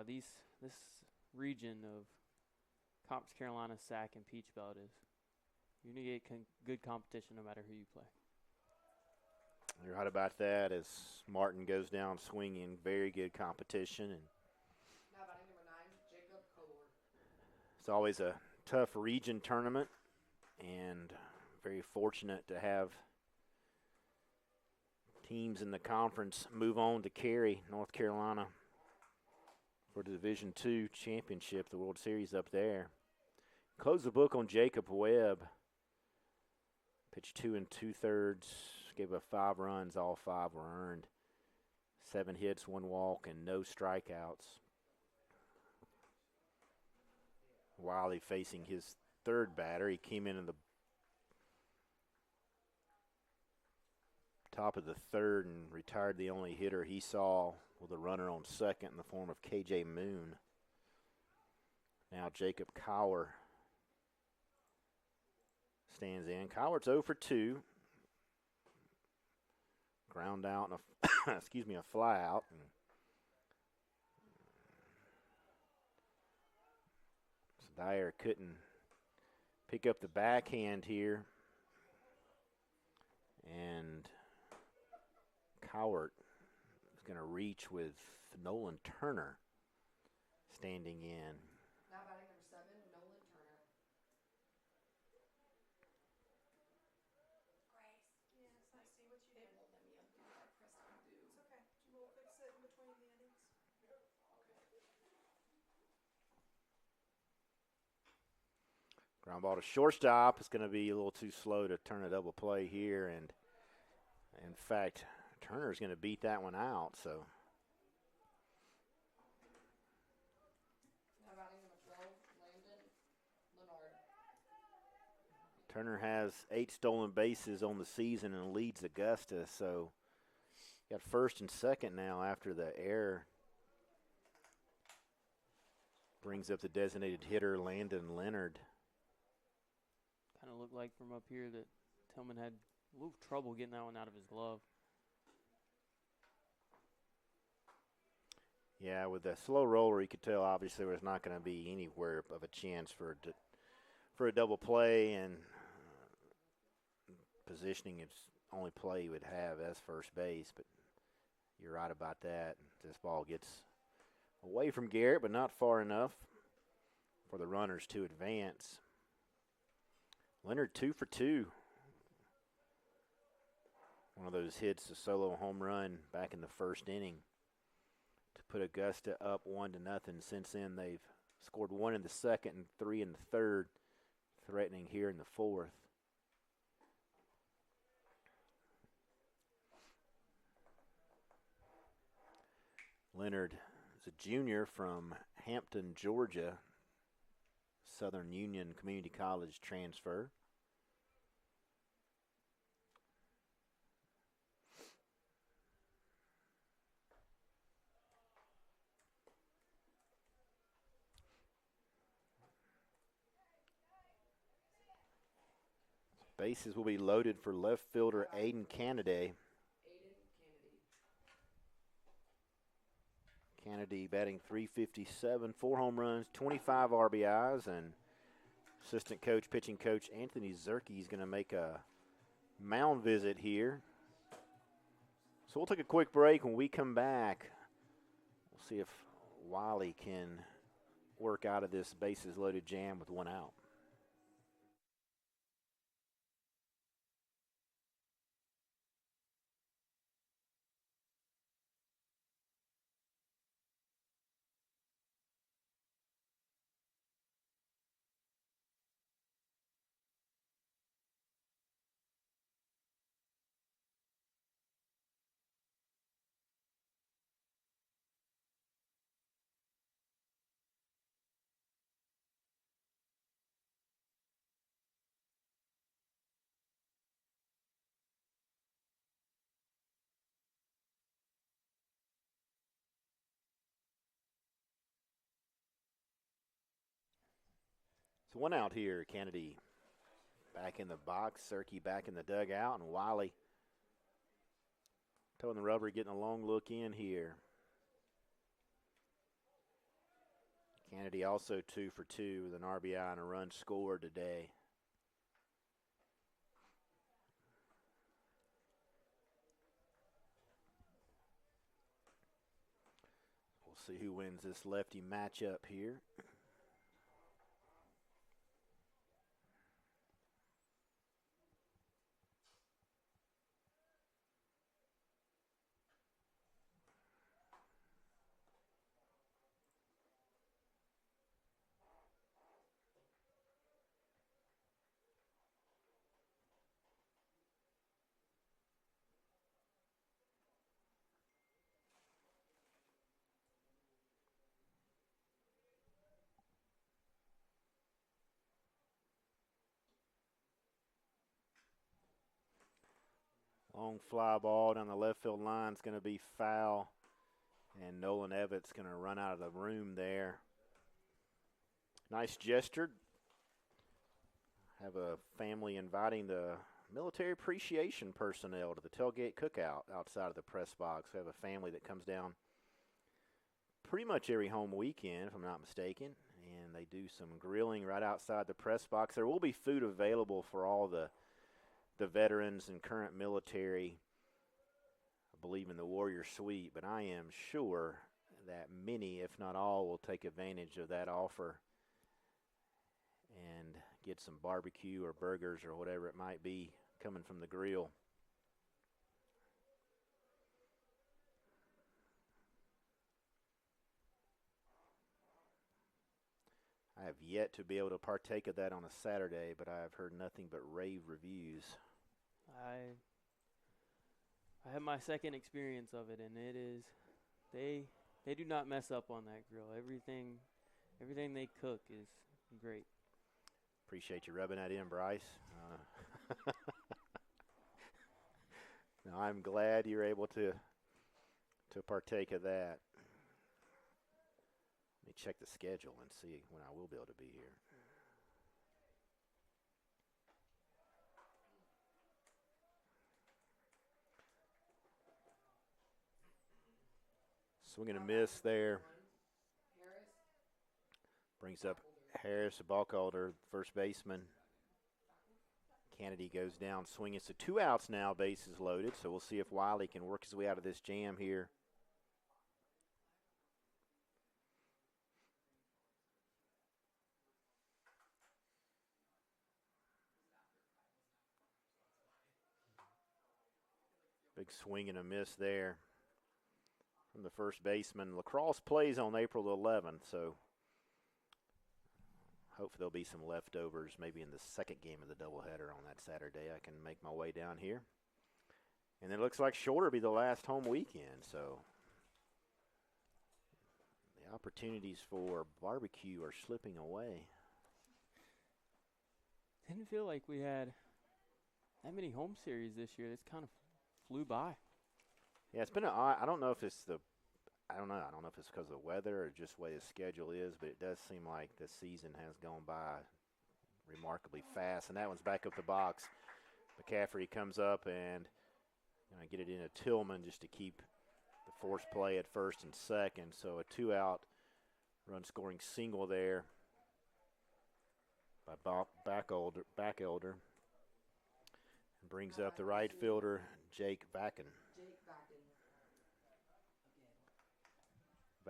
this region of Conference Carolina, SAC, and Peach Belt is you're gonna get good competition no matter who you play. You're right about that. As Martin goes down swinging, very good competition, and Now batting number 9, Jacob Kohler. it's always a tough region tournament, and very fortunate to have teams in the conference move on to carry North Carolina for the Division II championship, the World Series up there. Close the book on Jacob Webb. Pitched 2 2/3, gave up 5 runs, all 5 were earned. 7 hits, 1 walk, and no strikeouts. Wiley facing his third batter. He came in the top of the third and retired the only hitter he saw with a runner on second in the form of KJ Moon. Now Jacob Cower stands in. Cowart's 0 for 2. Ground out and a fly out. And so Dyer couldn't pick up the backhand here. And Cowart is going to reach with Nolan Turner standing in. Now batting number 7, Nolan Turner. Grace. Yes, I see what you It did. won't let me undo what I pressed undo. It's okay. We'll fix it in between the innings. Ground ball to shortstop. It's going to be a little too slow to turn a double play here. And in fact, Turner's going to beat that one out. So Now batting number 12, Landon Leonard. Turner has 8 stolen bases on the season and leads Augusta. So got first and second now after the error. Brings up the designated hitter, Landon Leonard. Kind of looked like from up here that Tillman had a little trouble getting that one out of his glove. Yeah, with the slow roller, you could tell obviously there was not going to be anywhere of a chance for a double play, and positioning is only play you would have as first base. But you're right about that. This ball gets away from Garrett, but not far enough for the runners to advance. Leonard 2 for 2. One of those hits, a solo home run back in the first inning to put Augusta up 1-0. Since then, they've scored 1 in the second and 3 in the third, threatening here in the fourth. Leonard is a junior from Hampton, Georgia, Southern Union Community College transfer. Bases will be loaded for left fielder Aiden Kennedy. Kennedy batting .357, 4 home runs, 25 RBIs, and assistant coach, pitching coach Anthony Zerke is going to make a mound visit here. So we'll take a quick break. When we come back, See if Wiley can work out of this bases loaded jam with one out. So one out here. Kennedy back in the box. Serkey back in the dugout. And Wiley towing the rubber, getting a long look in here. Kennedy also 2 for 2 with an RBI and a run scored today. We'll see who wins this lefty matchup here. Long fly ball down the left field line is going to be foul. And Nolan Evans going to run out of the room there. Nice gesture. Have a family inviting the military appreciation personnel to the tailgate cookout outside of the press box. We have a family that comes down pretty much every home weekend, if I'm not mistaken. And they do some grilling right outside the press box. There will be food available for all the veterans and current military, I believe, in the Warrior Suite, but I am sure that many, if not all, will take advantage of that offer and get some barbecue or burgers or whatever it might be coming from the grill. I have yet to be able to partake of that on a Saturday, but I have heard nothing but rave reviews. I had my second experience of it, and it is they do not mess up on that grill. Everything they cook is great. Appreciate you rubbing that in, Bryce. No, I'm glad you're able to partake of that. Let me check the schedule and see when I will be able to be here. Swinging a miss there. Brings up Harris, the Balkholder, first baseman. Kennedy goes down swinging. So 2 outs now, bases loaded. So we'll see if Wiley can work his way out of this jam here. Big swing and a miss there from the first baseman. Lacrosse plays on April the 11th, so hopefully there'll be some leftovers maybe in the second game of the doubleheader on that Saturday. I can make my way down here. And it looks like Shorter will be the last home weekend, so the opportunities for barbecue are slipping away. Didn't feel like we had that many home series this year. It's kind of flew by. Yeah, it's been I don't know if it's I don't know if it's because of the weather or just the way the schedule is, but it does seem like the season has gone by remarkably fast. And that one's back up the box. McCaffrey comes up and get it into Tillman just to keep the force play at first and second. So a 2-out run scoring single there by Backelder. And brings up the right fielder, Jake Vacken.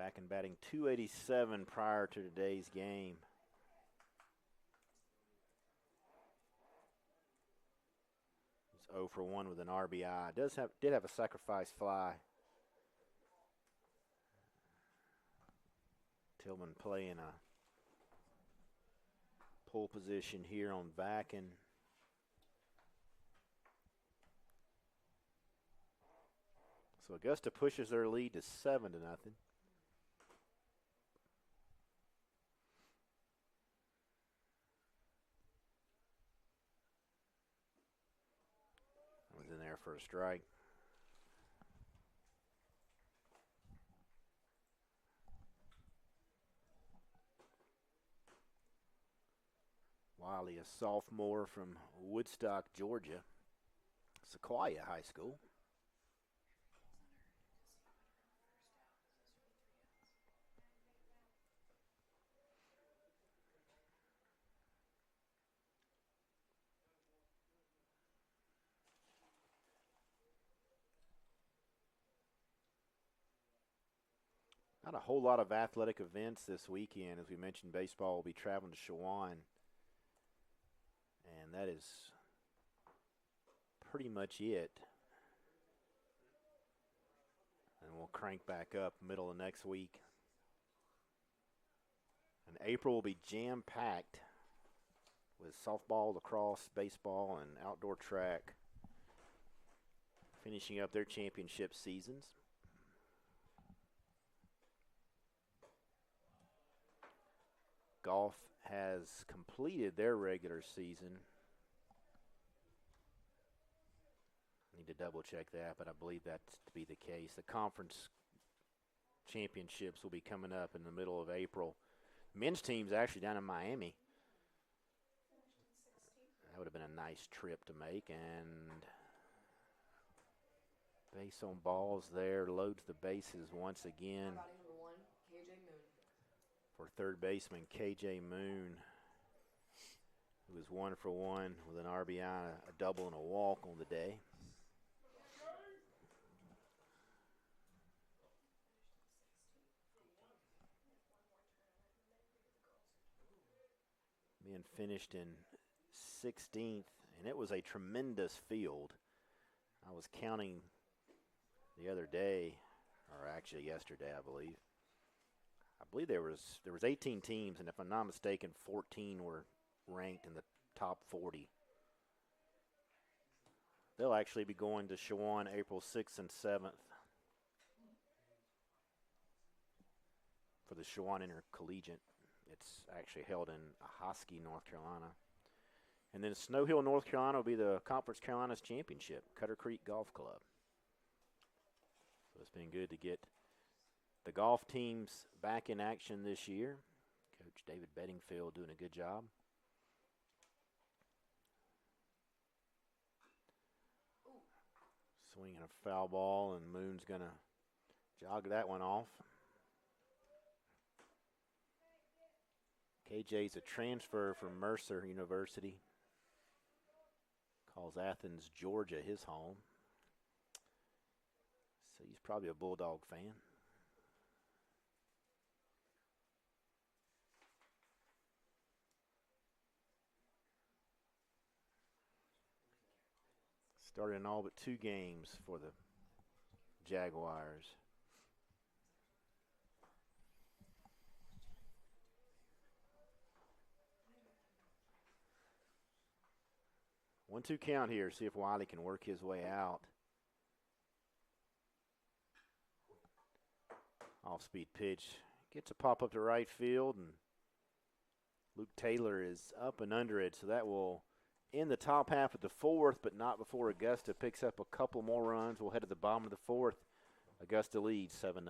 back in batting .287 prior to today's game. He's 0 for 1 with an RBI. Did have a sacrifice fly. Tillman playing a pull position here on Vacken. So Augusta pushes their lead to 7-0. Was in there for a strike. Wiley, a sophomore from Woodstock, Georgia, Sequoia High School. Not a whole lot of athletic events this weekend. As we mentioned, baseball will be traveling to Shawan. And that is pretty much it. And we'll crank back up middle of next week. And April will be jam-packed with softball, lacrosse, baseball, and outdoor track finishing up their championship seasons. Golf has completed their regular season. Need to double check that, but I believe that to be the case. The conference championships will be coming up in the middle of April. Men's team's actually down in Miami. That would have been a nice trip to make. And base on balls there, loads the bases once again. Number 1, KJ Moon. For third baseman KJ Moon, who was 1 for 1 with an RBI, a double, and a walk on the day. Being finished in 16th, and it was a tremendous field. I was counting the other day, or actually yesterday, I believe. I believe there was 18 teams, and if I'm not mistaken, 14 were ranked in the top 40. They'll actually be going to Shawan April 6th and 7th for the Shawan Intercollegiate. It's actually held in Ahoskie, North Carolina. And then Snow Hill, North Carolina will be the Conference Carolinas Championship, Cutter Creek Golf Club. So it's been good to get the golf teams back in action this year. Coach David Bedingfield doing a good job. Swinging a foul ball, and Moon's going to jog that one off. KJ's a transfer from Mercer University. Calls Athens, Georgia his home. So he's probably a Bulldog fan. Started in all but 2 games for the Jaguars. One-two count here. See if Wiley can work his way out. Off-speed pitch. Gets a pop up to right field, and Luke Taylor is up and under it, so that will end the top half of the 4th, but not before Augusta picks up a couple more runs. We'll head to the bottom of the 4th. Augusta leads 7-0.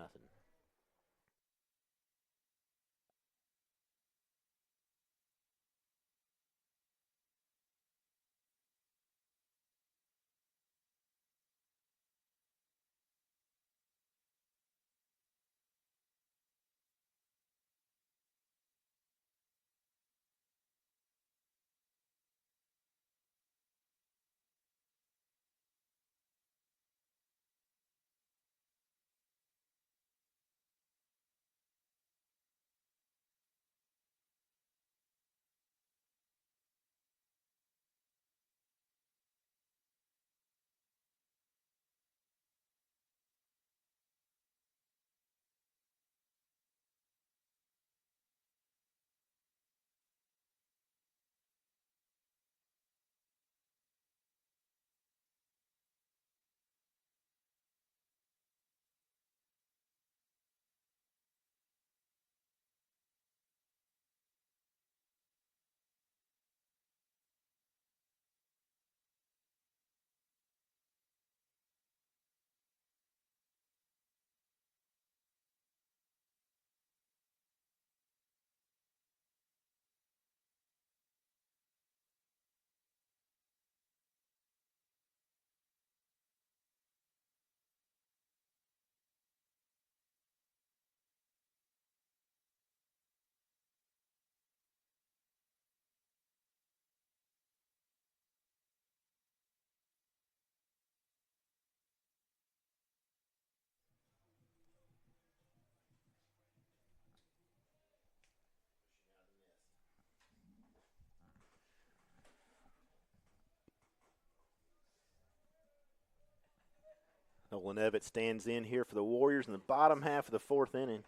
Nolan Evett stands in here for the Warriors in the bottom half of the fourth inning.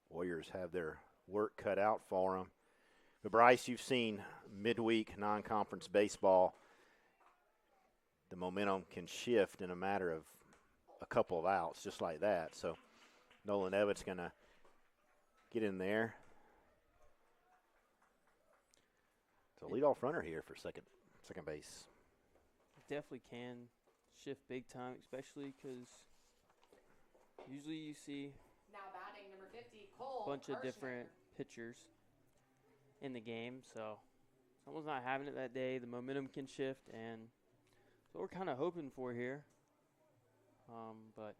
Warriors have their work cut out for them. But Bryce, you've seen midweek non-conference baseball. The momentum can shift in a matter of a couple of outs, just like that. So Nolan Evett's going to get in there. It's a leadoff runner here for second base. Definitely can shift big time, especially because usually you see Now batting number 50, Cole a bunch of Kirshner. different pitchers in the game. So someone's not having it that day. The momentum can shift, and so we're kind of hoping for here. But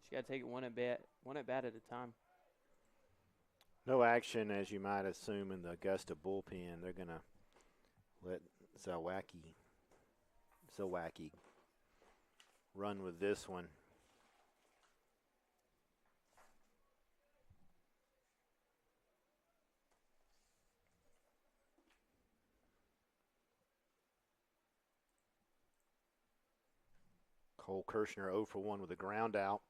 you got to take it one at bat at a time. No action, as you might assume, in the Augusta bullpen. They're going to let Zawacki run with this one. Cole Kirshner 0 for 1 with a ground out.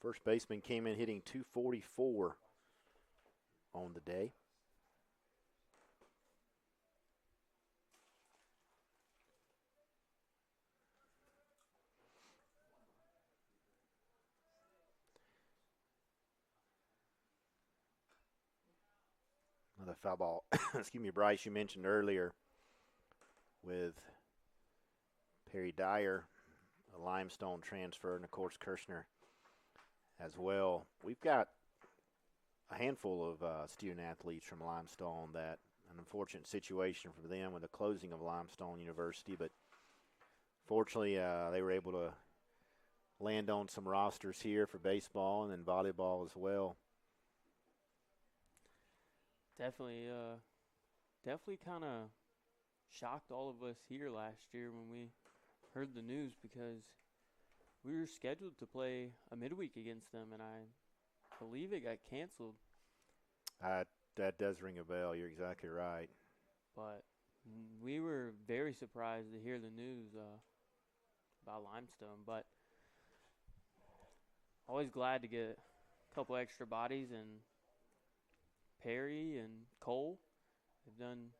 First baseman came in hitting .244 on the day. Another foul ball. Excuse me, Bryce, you mentioned earlier with Perry Dyer, a Limestone transfer, and of course Kirshner as well. We've got a handful of student athletes from Limestone. That an unfortunate situation for them with the closing of Limestone University, but fortunately they were able to land on some rosters here for baseball and then volleyball as well. Definitely kind of shocked all of us here last year when we heard the news, because we were scheduled to play a midweek against them, and I believe it got canceled. That does ring a bell. You're exactly right. But we were very surprised to hear the news about Limestone. But always glad to get a couple extra bodies, and Perry and Cole have done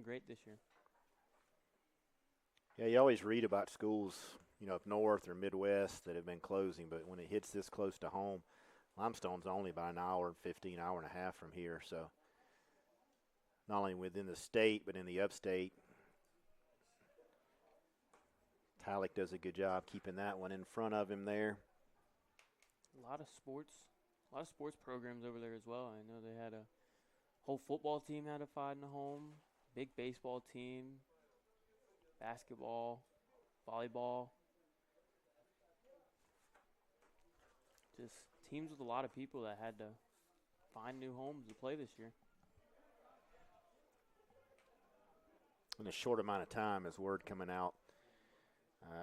great this year. Yeah, you always read about schools, up north or Midwest that have been closing, but when it hits this close to home, Limestone's only about an hour and a half from here. So not only within the state, but in the upstate. Talek does a good job keeping that one in front of him there. A lot of sports programs over there as well. I know they had a whole football team had a fight in the home, big baseball team, basketball, volleyball. Just teams with a lot of people that had to find new homes to play this year. In a short amount of time, as word coming out,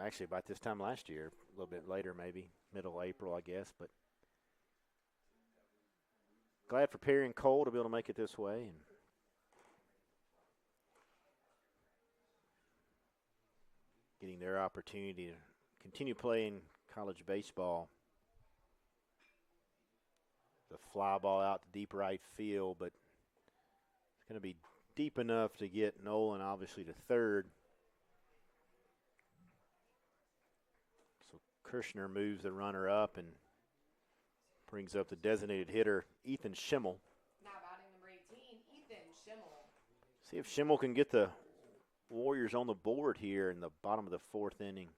actually about this time last year, a little bit later maybe, middle April I guess, but glad for Perry and Cole to be able to make it this way. And getting their opportunity to continue playing college baseball. The fly ball out to deep right field, but it's going to be deep enough to get Nolan obviously to third. So Kirshner moves the runner up and brings up the designated hitter, Ethan Schimmel. Now batting number 18, Ethan Schimmel. See if Schimmel can get the Warriors on the board here in the bottom of the fourth inning.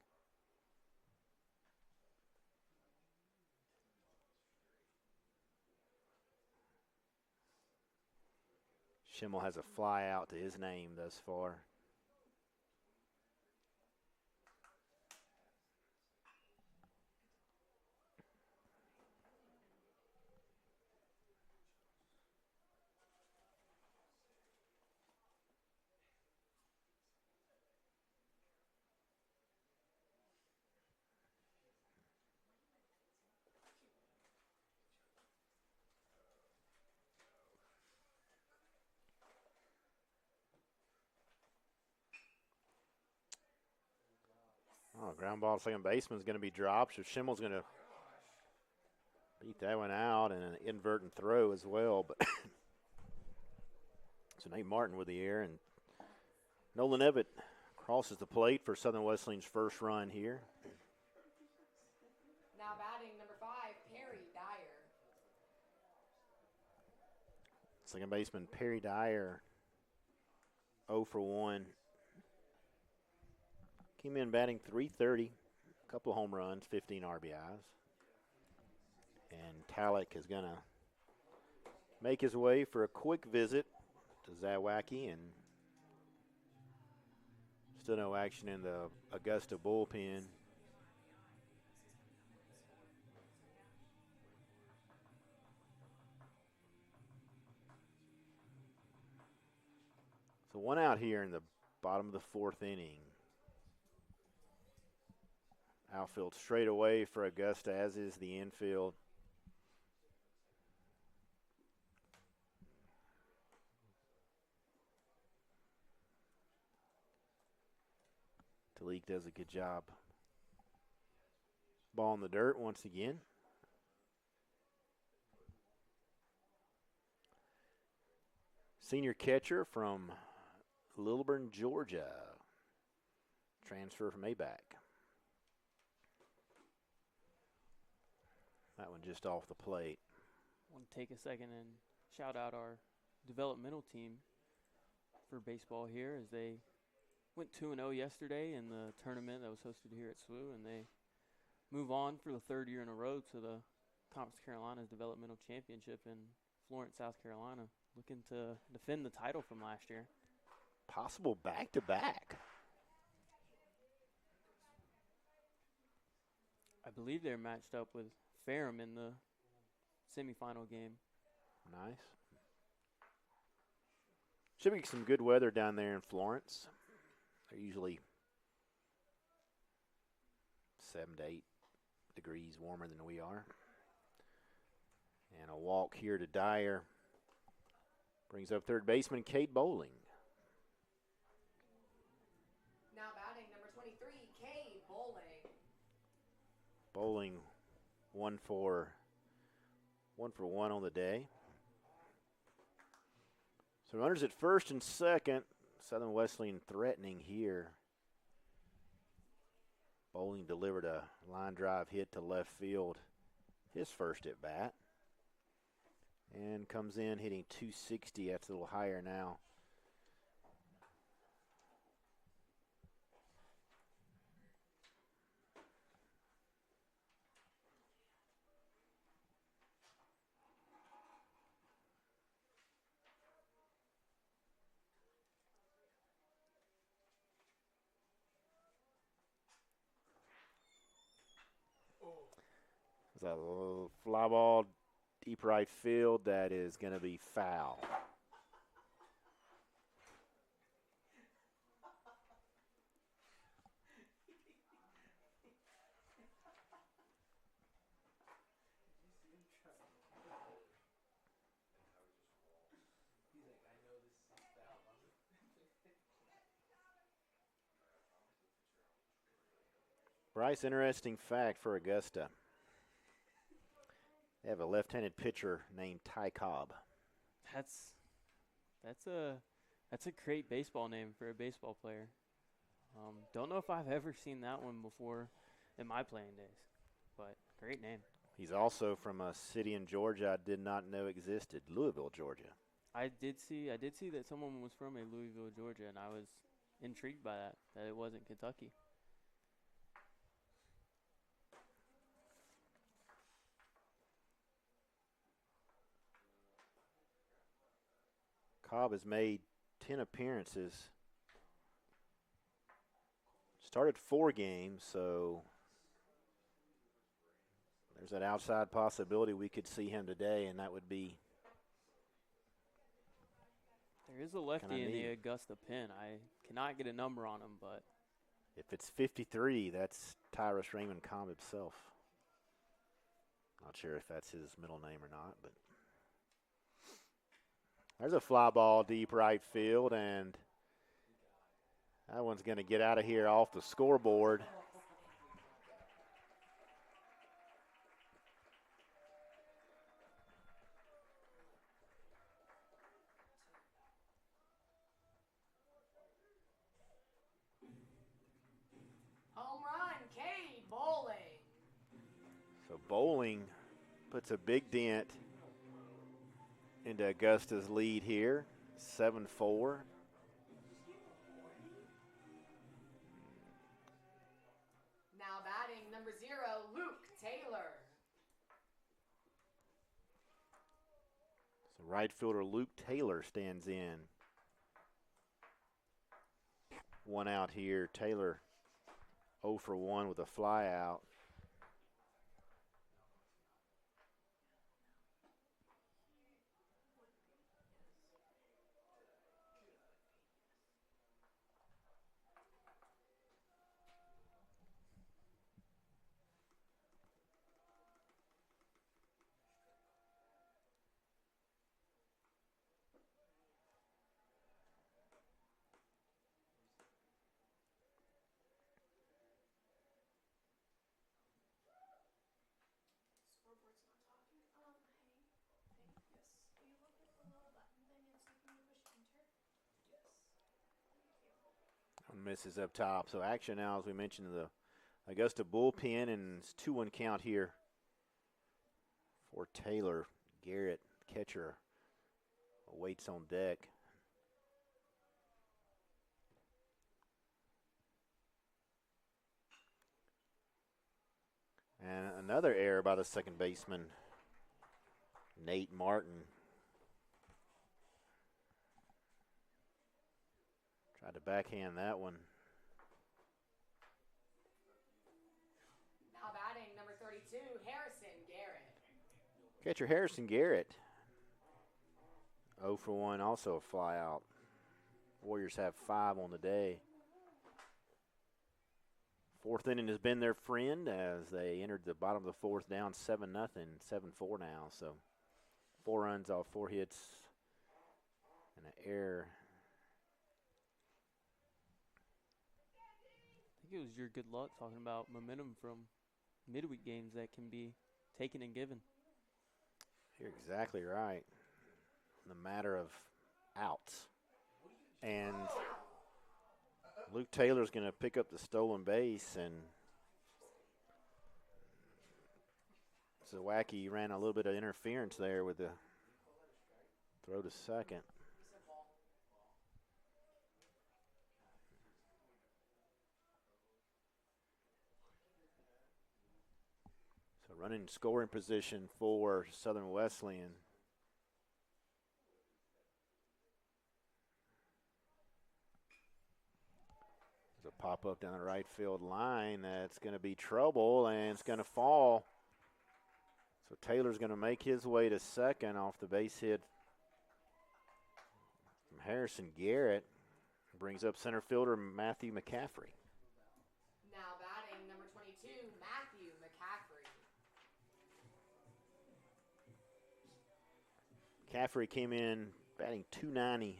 Schimmel has a fly out to his name thus far. Oh, ground ball to second baseman is going to be dropped. So Schimmel's going to beat that one out, and an inadvertent throw as well. But so Nate Martin with the air, and Nolan Evett crosses the plate for Southern Wesleyan's first run here. Now batting number 5, Perry Dyer. Second baseman Perry Dyer, 0 for 1. Came in batting .330, a couple of home runs, 15 RBIs. And Talek is going to make his way for a quick visit to Zawacki, and still no action in the Augusta bullpen. So one out here in the bottom of the 4th inning. Outfield straight away for Augusta, as is the infield. Talik does a good job. Ball in the dirt once again. Senior catcher from Lilburn, Georgia. Transfer from ABAC. That one just off the plate. I want to take a second and shout out our developmental team for baseball here, as they went 2-0 yesterday in the tournament that was hosted here at SWU, and they move on for the 3rd year in a row to the Conference Carolina's Developmental Championship in Florence, South Carolina, looking to defend the title from last year. Possible back-to-back. I believe they're matched up with Ferrum in the semifinal game. Nice. Should be some good weather down there in Florence. They're usually 7 to 8 degrees warmer than we are. And a walk here to Dyer. Brings up third baseman Cade Bowling. Now batting number 23, Cade Bowling. Bowling 1 for 1 on the day. So runners at first and second. Southern Wesleyan threatening here. Bowling delivered a line drive hit to left field, his first at bat. And comes in hitting .260. That's a little higher now. It's a little fly ball deep right field that is going to be foul. Bryce, interesting fact for Augusta. They have a left-handed pitcher named Ty Cobb. That's a great baseball name for a baseball player. Don't know if I've ever seen that one before in my playing days, but great name. He's also from a city in Georgia I did not know existed, Louisville, Georgia. I did see that someone was from a Louisville, Georgia, and I was intrigued by that it wasn't Kentucky. Cobb has made 10 appearances. Started 4 games, so there's that outside possibility we could see him today, and that would be. There is a lefty in the Augusta pen. I cannot get a number on him, but if it's 53, that's Tyrus Raymond Cobb himself. Not sure if that's his middle name or not, but there's a fly ball deep right field, and that one's going to get out of here off the scoreboard. bowling puts a big dent into Augusta's lead here, 7-4. Now batting number 0, Luke Taylor. So right fielder Luke Taylor stands in. 1 out here. Taylor 0 for 1 with a fly out. Scoreboard's not talking. Hey, yes. Will you look at the little button thing and see can you push enter? Yes. Thank you. Misses up top. So action now, as we mentioned, the Augusta bullpen, and it's 2-1 count here for Taylor. Garrett, catcher, awaits on deck. And another error by the second baseman, Nate Martin. Tried to backhand that one. Now batting number 32, Harrison Garrett. Catcher Harrison Garrett, 0 for 1, also a fly out. Warriors have 5 on the day. Fourth inning has been their friend as they entered the bottom of the fourth down 7-0, 7-4 now. So 4 runs off 4 hits and an error. I think it was your good luck talking about momentum from midweek games that can be taken and given. You're exactly right. The matter of outs. And Luke Taylor's going to pick up the stolen base, and Zawacki ran a little bit of interference there with the throw to second. So running scoring position for Southern Wesleyan. There's a pop-up down the right field line that's going to be trouble, and it's going to fall. So Taylor's going to make his way to second off the base hit from Harrison Garrett. Brings up center fielder Matthew McCaffrey. Now batting number 22, Matthew McCaffrey. McCaffrey came in batting .290,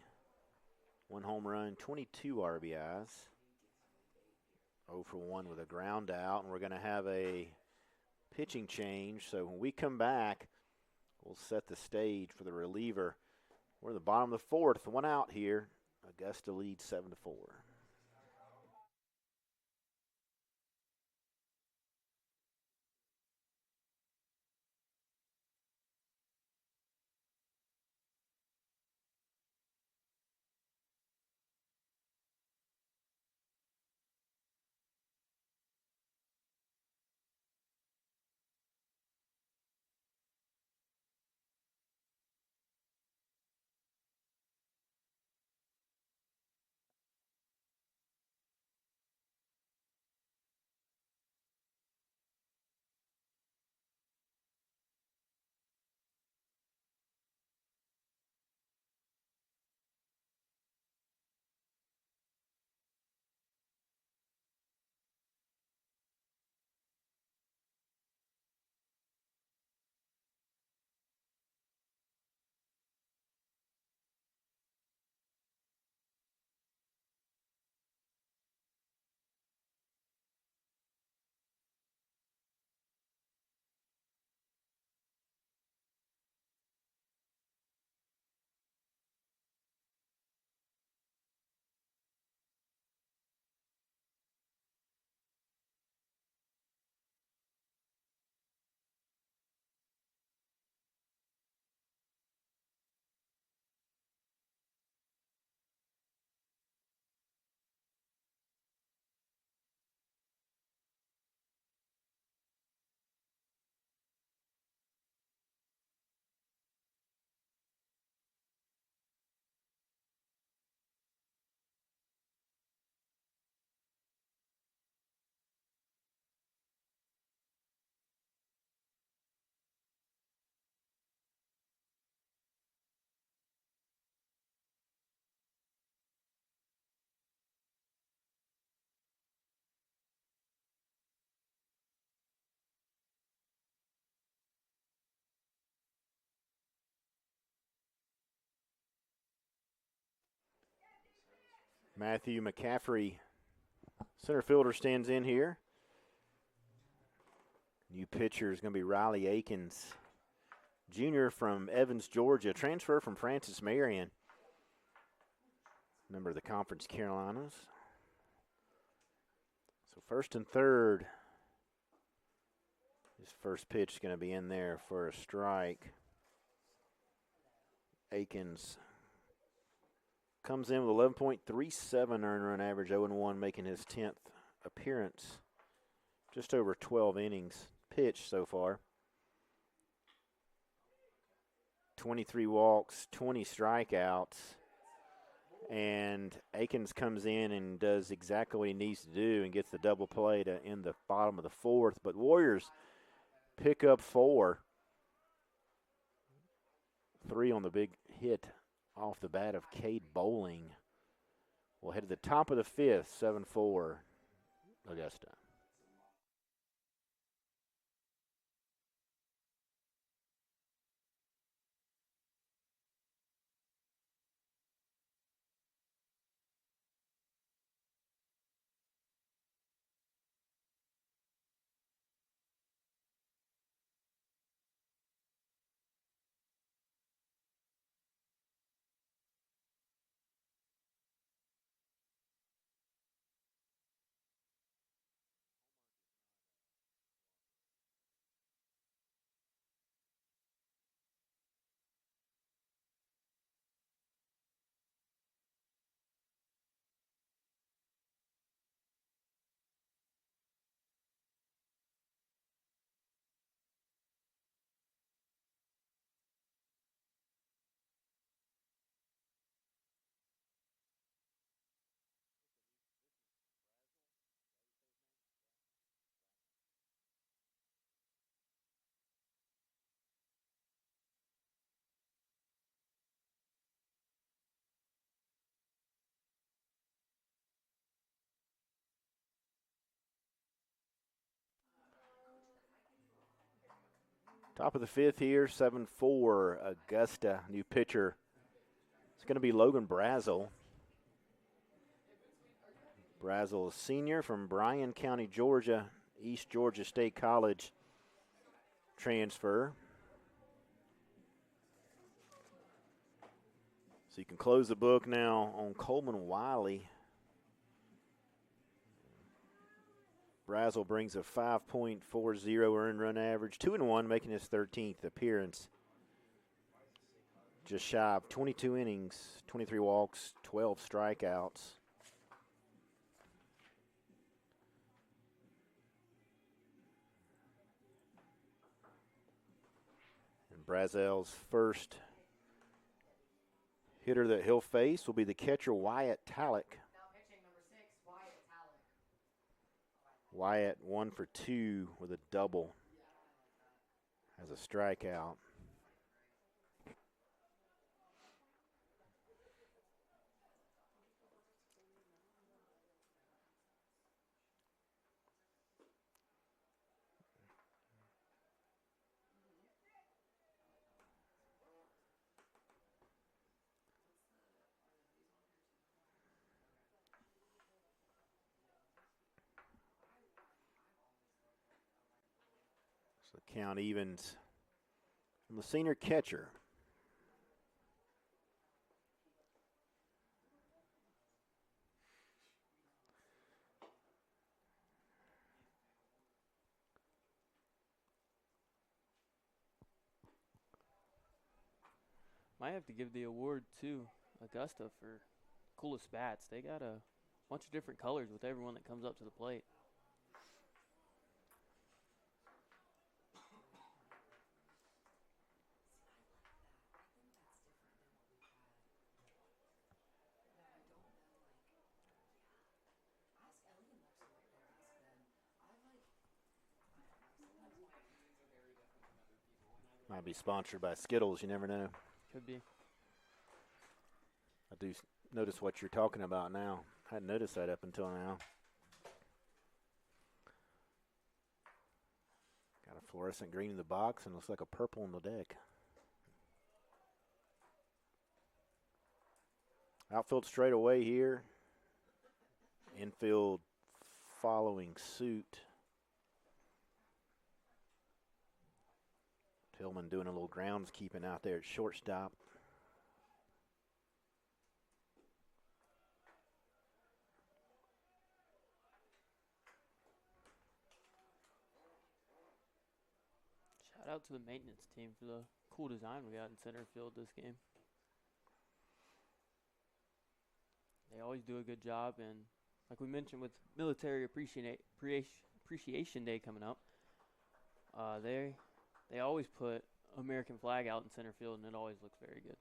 1 home run, 22 RBIs. 0 for 1 with a ground out, and we're going to have a pitching change. So when we come back, we'll set the stage for the reliever. We're in the bottom of the fourth, 1 out here. Augusta leads 7-4. Matthew McCaffrey, center fielder, stands in here. New pitcher is going to be Riley Akins, junior from Evans, Georgia, transfer from Francis Marion, member of the Conference Carolinas. So first and third. His first pitch is going to be in there for a strike. Akins comes in with 11.37 earned run average, 0-1, making his 10th appearance. Just over 12 innings pitched so far. 23 walks, 20 strikeouts. And Akins comes in and does exactly what he needs to do and gets the double play to end the bottom of the fourth. But Warriors pick up 4. 3 on the big hit off the bat of Cade Bowling. We'll head to the top of the 5th, 7-4, Augusta. Top of the 5th here, 7-4, Augusta. New pitcher. It's going to be Logan Brazel. Brazel, senior from Bryan County, Georgia, East Georgia State College transfer. So you can close the book now on Coleman Wiley. Brazel brings a 5.40 earned run average, 2-1, making his 13th appearance. Just shy of 22 innings, 23 walks, 12 strikeouts. And Brazel's first hitter that he'll face will be the catcher Wyatt Tallick. Wyatt 1 for 2 with a double as a strikeout. So the count evens on the senior catcher. Might have to give the award to Augusta for coolest bats. They got a bunch of different colors with everyone that comes up to the plate. Might be sponsored by Skittles, you never know. Could be. I do notice what you're talking about now. I hadn't noticed that up until now. Got a fluorescent green in the box and looks like a purple on the deck. Outfield straight away here. Infield following suit. Tillman doing a little groundskeeping out there at shortstop. Shout out to the maintenance team for the cool design we got in center field this game. They always do a good job, and like we mentioned with Military Appreciation Day coming up, they always put American flag out in center field, and it always looks very good.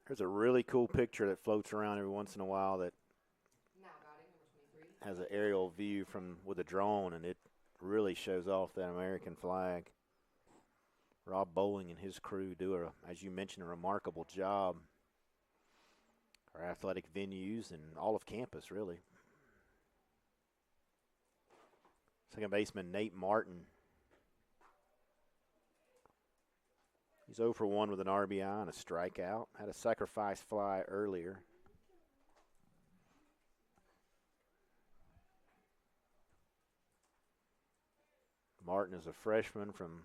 There's a really cool picture that floats around every once in a while that has an aerial view with a drone, and it really shows off that American flag. Rob Bowling and his crew do, as you mentioned, a remarkable job. Our athletic venues and all of campus, really. Second baseman Nate Martin. He's 0 for 1 with an RBI and a strikeout. Had a sacrifice fly earlier. Martin is a freshman from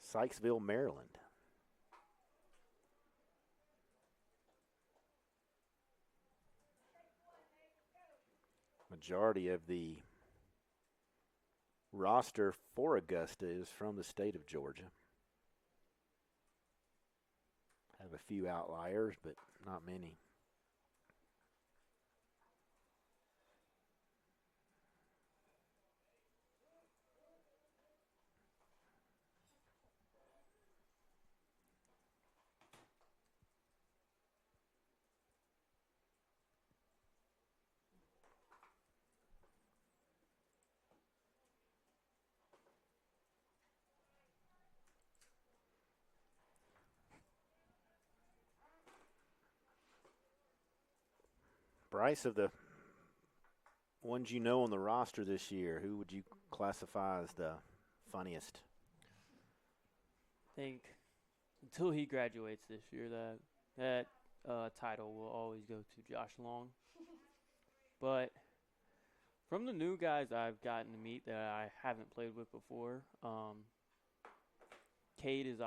Sykesville, Maryland. Majority of the roster for Augusta is from the state of Georgia. Have a few outliers, but not many. Bryce, of the ones you know on the roster this year, who would you classify as the funniest? I think until he graduates this year, that title will always go to Josh Long. But from the new guys I've gotten to meet that I haven't played with before, Cade is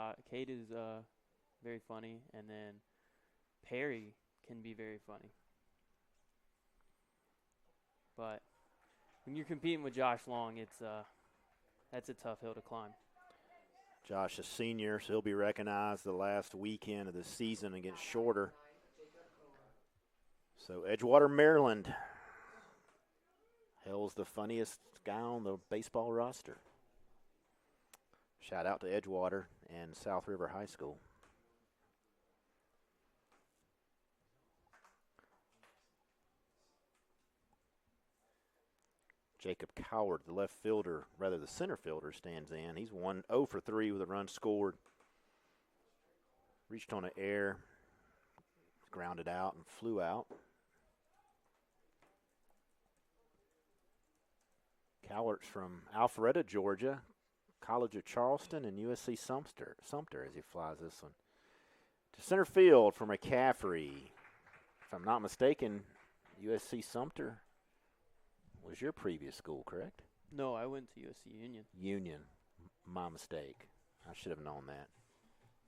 very funny, and then Perry can be very funny. But when you're competing with Josh Long, that's a tough hill to climb. Josh, a senior, so he'll be recognized the last weekend of the season against Shorter. So Edgewater, Maryland, hell's the funniest guy on the baseball roster. Shout out to Edgewater and South River High School. Jacob Coward, the left fielder, rather the center fielder, stands in. He's 0 for 3 with a run scored. Reached on an air, grounded out, and flew out. Coward's from Alpharetta, Georgia, College of Charleston, and USC Sumter as he flies this one. To center field for McCaffrey. If I'm not mistaken, USC Sumter was your previous school, correct? No, I went to USC Union. Union. My mistake. I should have known that.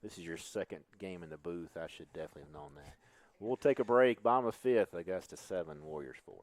This is your second game in the booth. I should definitely have known that. We'll take a break. Bottom of fifth, Augusta 7, Warriors 4.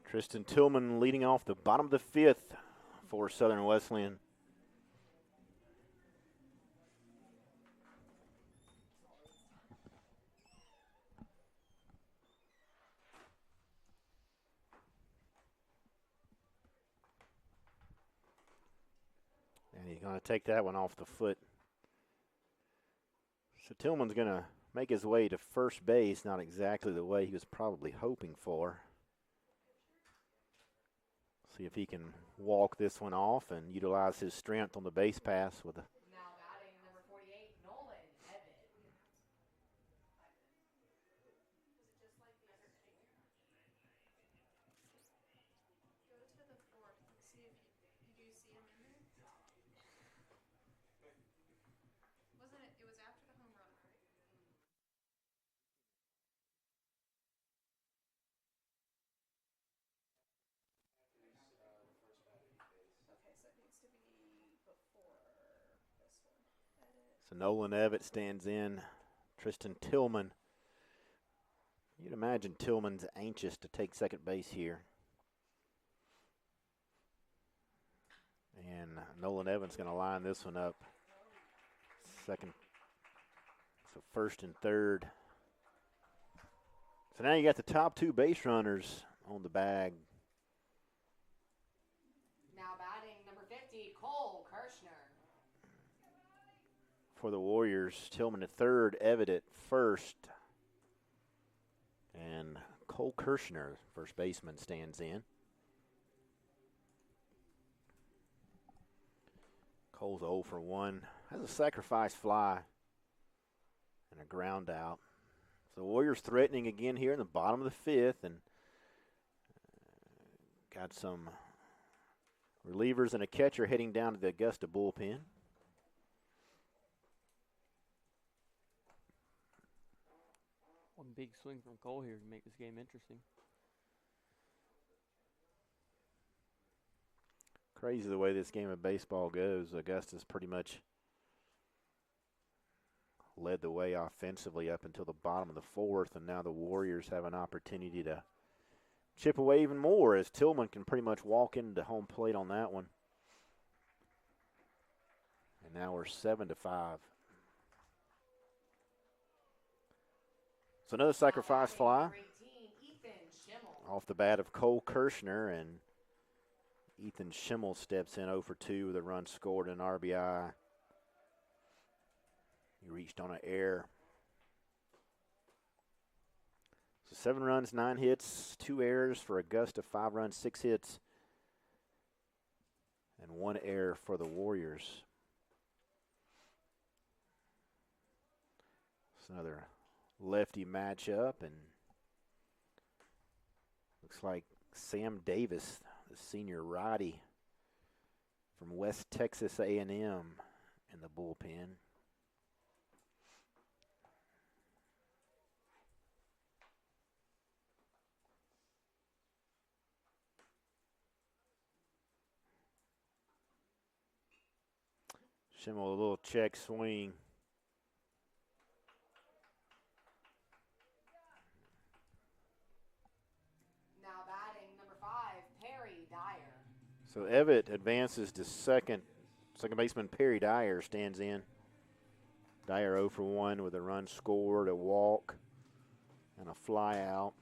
Tristan Tillman leading off the bottom of the fifth for Southern Wesleyan. And he's going to take that one off the foot. So Tillman's going to make his way to first base, not exactly the way he was probably hoping for. See if he can walk this one off and utilize his strength on the base pass with a. Now batting number 48, Nolan Evan. Was it just like the other inning? Go to the fourth and see if you do you see him in there? Wasn't it? It was after the home run, right? Okay, so it needs to be before this one. Edit. So Nolan Evett stands in. Tristan Tillman. You'd imagine Tillman's anxious to take second base here. And Nolan Evans going to line this one up. Second. So first and third. So now you got the top two base runners on the bag. Now batting number 50, Cole Kirshner. For the Warriors, Tillman at third, Evitt at first. And Cole Kirshner, first baseman, stands in. Cole's 0 for 1. Has a sacrifice fly and a ground out. So the Warriors threatening again here in the bottom of the fifth, and got some relievers and a catcher heading down to the Augusta bullpen. One big swing from Cole here to make this game interesting. Crazy the way this game of baseball goes. Augusta's pretty much led the way offensively up until the bottom of the fourth, and now the Warriors have an opportunity to chip away even more as Tillman can pretty much walk into home plate on that one. And now we're 7-5. So another sacrifice fly Number 18, Ethan Schimmel. off the bat of Cole Kirshner, and Ethan Schimmel steps in 0 for 2 with a run scored and an RBI. He reached on an error. So 7 runs, 9 hits, 2 errors for Augusta, 5 runs, 6 hits, and 1 error for the Warriors. It's another lefty matchup, and looks like Sam Davis, the senior righty from West Texas A&M, in the bullpen. Schimmel, a little check swing. Now batting number 5, Perry Dyer. So Evitt advances to second. Second baseman Perry Dyer stands in. Dyer 0 for 1 with a run scored, a walk, and a fly out.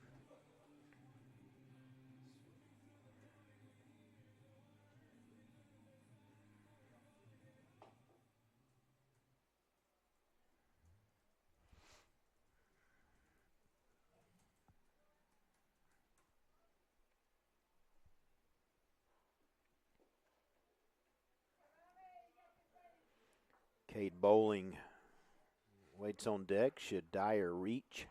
Cade Bowling waits on deck. Should Dyer reach?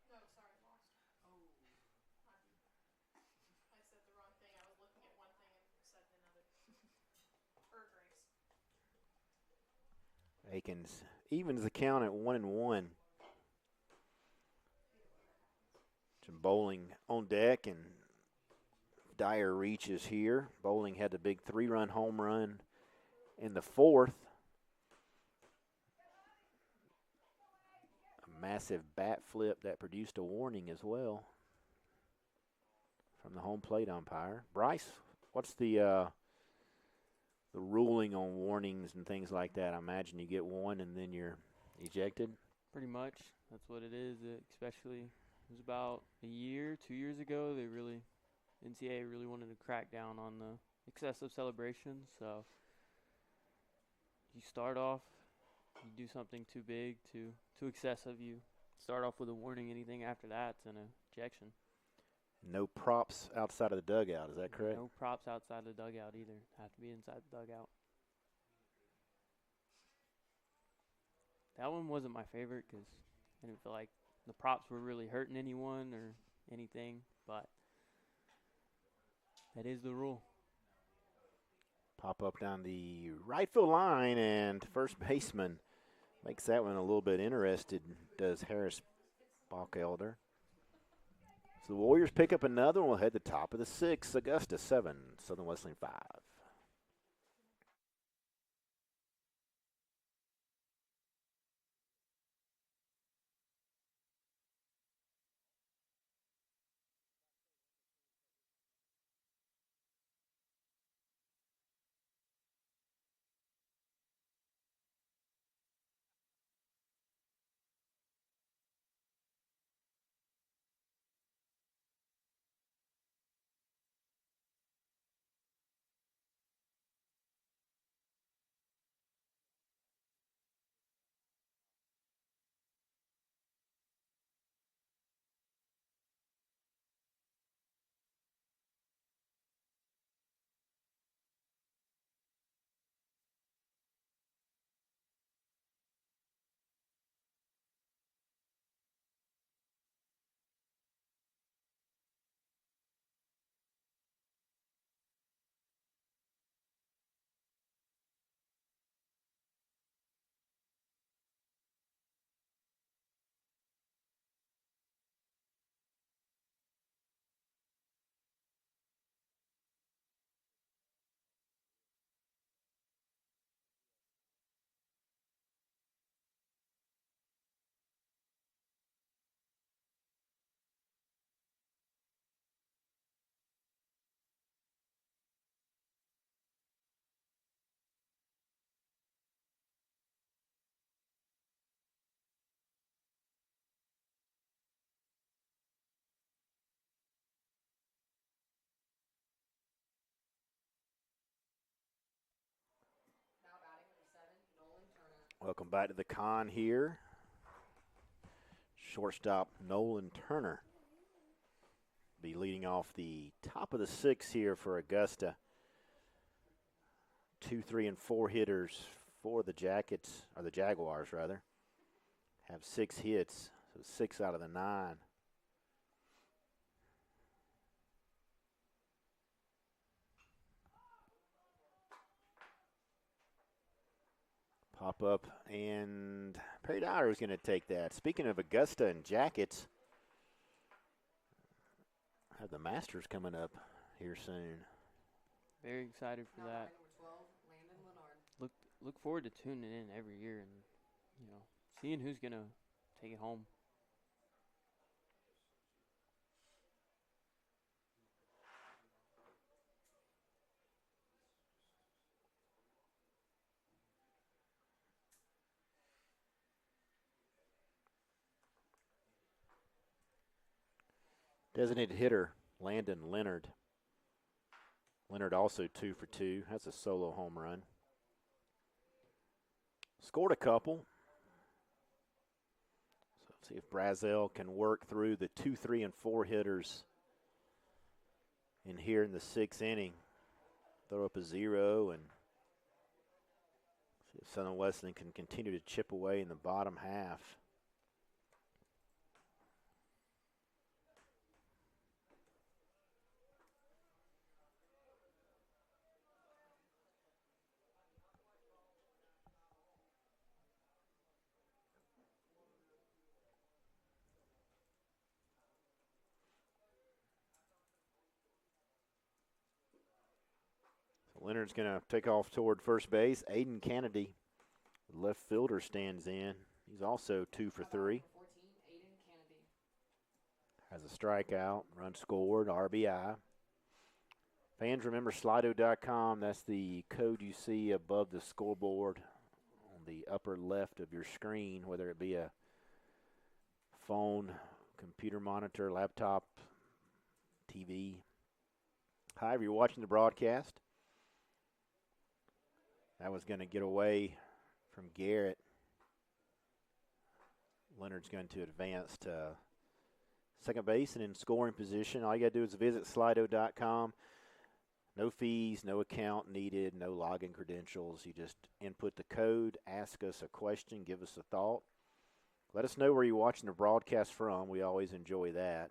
Softball 1-4-0. No, sorry, lost. I said the wrong thing. I was looking at one thing and said another. Grace. Akins evens the count at 1-1. Bowling on deck, and Dyer reaches here. Bowling had the big 3-run home run in the fourth. A massive bat flip that produced a warning as well from the home plate umpire. Bryce, what's the ruling on warnings and things like that? I imagine you get one and then you're ejected. Pretty much, that's what it is. Especially, it was about a year, 2 years ago. NCAA really wanted to crack down on the excessive celebrations. So you start off, you do something too big, too excessive, you start off with a warning. Anything after that's an ejection. No props outside of the dugout, is that correct? No props outside the dugout either. Have to be inside the dugout. That one wasn't my favorite because I didn't feel like the props were really hurting anyone or anything, but that is the rule. Pop up down the right field line, and first baseman makes that one a little bit interested, does Harris Bockelder. So the Warriors pick up another one. We'll head to the top of the sixth. Augusta 7, Southern Wesleyan 5. Now batting number 7, Nolan Turner. Welcome back to the con here. Shortstop Nolan Turner be leading off the top of the sixth here for Augusta. 2, 3, and 4 hitters for the Jaguars rather, have 6 hits, so 6 out of the 9. Pop up, and Perry Dyer is going to take that. Speaking of Augusta and Jackets, have the Masters coming up here soon. Very excited for Now that. batting number 12, Landon Leonard. Look forward to tuning in every year and seeing who's gonna take it home. Designated hitter, Landon Leonard. Leonard also 2 for 2. That's a solo home run. Scored a couple. So let's see if Brazel can work through the 2, 3, and 4 hitters in here in the 6th inning. Throw up a 0 and see if Southern Wesleyan can continue to chip away in the bottom half. Leonard's going to take off toward first base. Aiden Kennedy, left fielder, stands in. He's also 2 for 3. 14, Aiden Kennedy. Has a strikeout, run scored, RBI. Fans, remember Slido.com. That's the code you see above the scoreboard on the upper left of your screen, whether it be a phone, computer monitor, laptop, TV. However, you're watching the broadcast. That was going to get away from Garrett. Leonard's going to advance to second base and in scoring position. All you got to do is visit Slido.com. No fees, no account needed, no login credentials. You just input the code, ask us a question, give us a thought. Let us know where you're watching the broadcast from. We always enjoy that.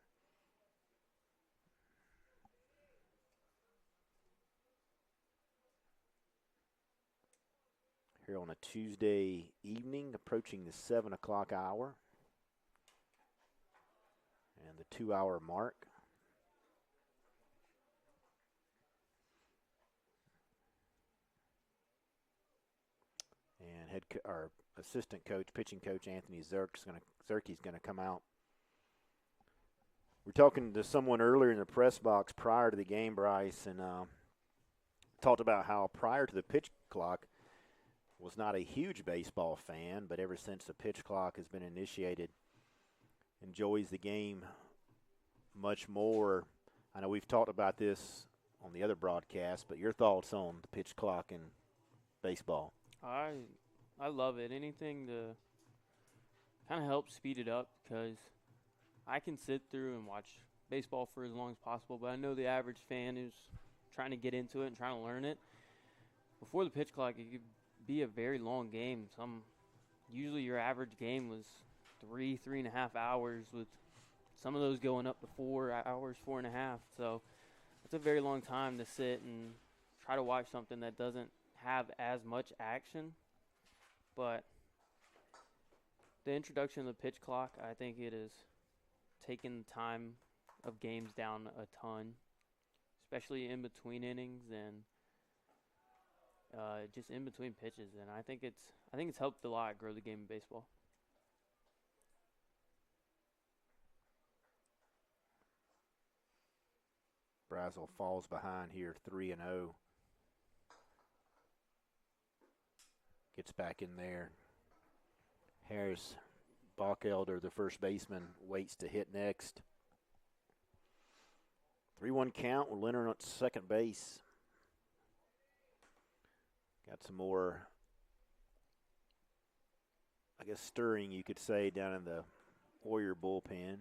Here on a Tuesday evening, approaching the 7 o'clock hour and the 2-hour mark. And our assistant coach, pitching coach Anthony Zerke's going to come out. We're talking to someone earlier in the press box prior to the game, Bryce, and talked about how prior to the pitch clock was not a huge baseball fan, but ever since the pitch clock has been initiated, enjoys the game much more. I know we've talked about this on the other broadcast, but your thoughts on the pitch clock in baseball? I love it. Anything to kind of help speed it up, because I can sit through and watch baseball for as long as possible, but I know the average fan is trying to get into it and trying to learn it. Before the pitch clock, it could be a very long game. Usually your average game was 3.5 hours, with some of those going up to 4 hours, 4.5. So it's a very long time to sit and try to watch something that doesn't have as much action. But the introduction of the pitch clock, I think it has taken the time of games down a ton, especially in between innings and just in between pitches. And I think it's helped a lot grow the game of baseball. Brazel falls behind here 3-0. Gets back in there. Harris Bockelder, the first baseman, waits to hit next. 3-1 count with Leonard on second base. Got some more, I guess, stirring, you could say, down in the Warrior bullpen.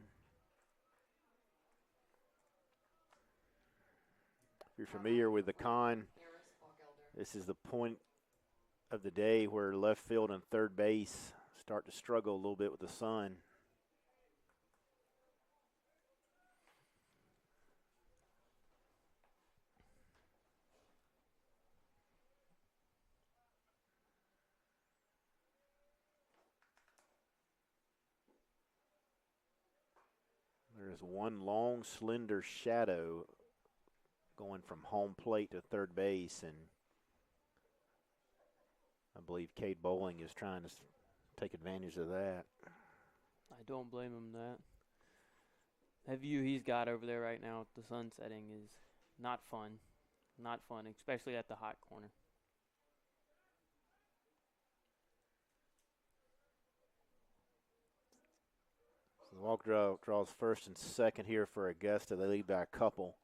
If you're familiar with the con, this is the point of the day where left field and third base start to struggle a little bit with the sun. There's one long, slender shadow going from home plate to third base, and I believe Cade Bowling is trying to take advantage of that. I don't blame him that. That view he's got over there right now with the sun setting is not fun. Not fun, especially at the hot corner. So the walk draws first and second here for Augusta. They lead by a couple.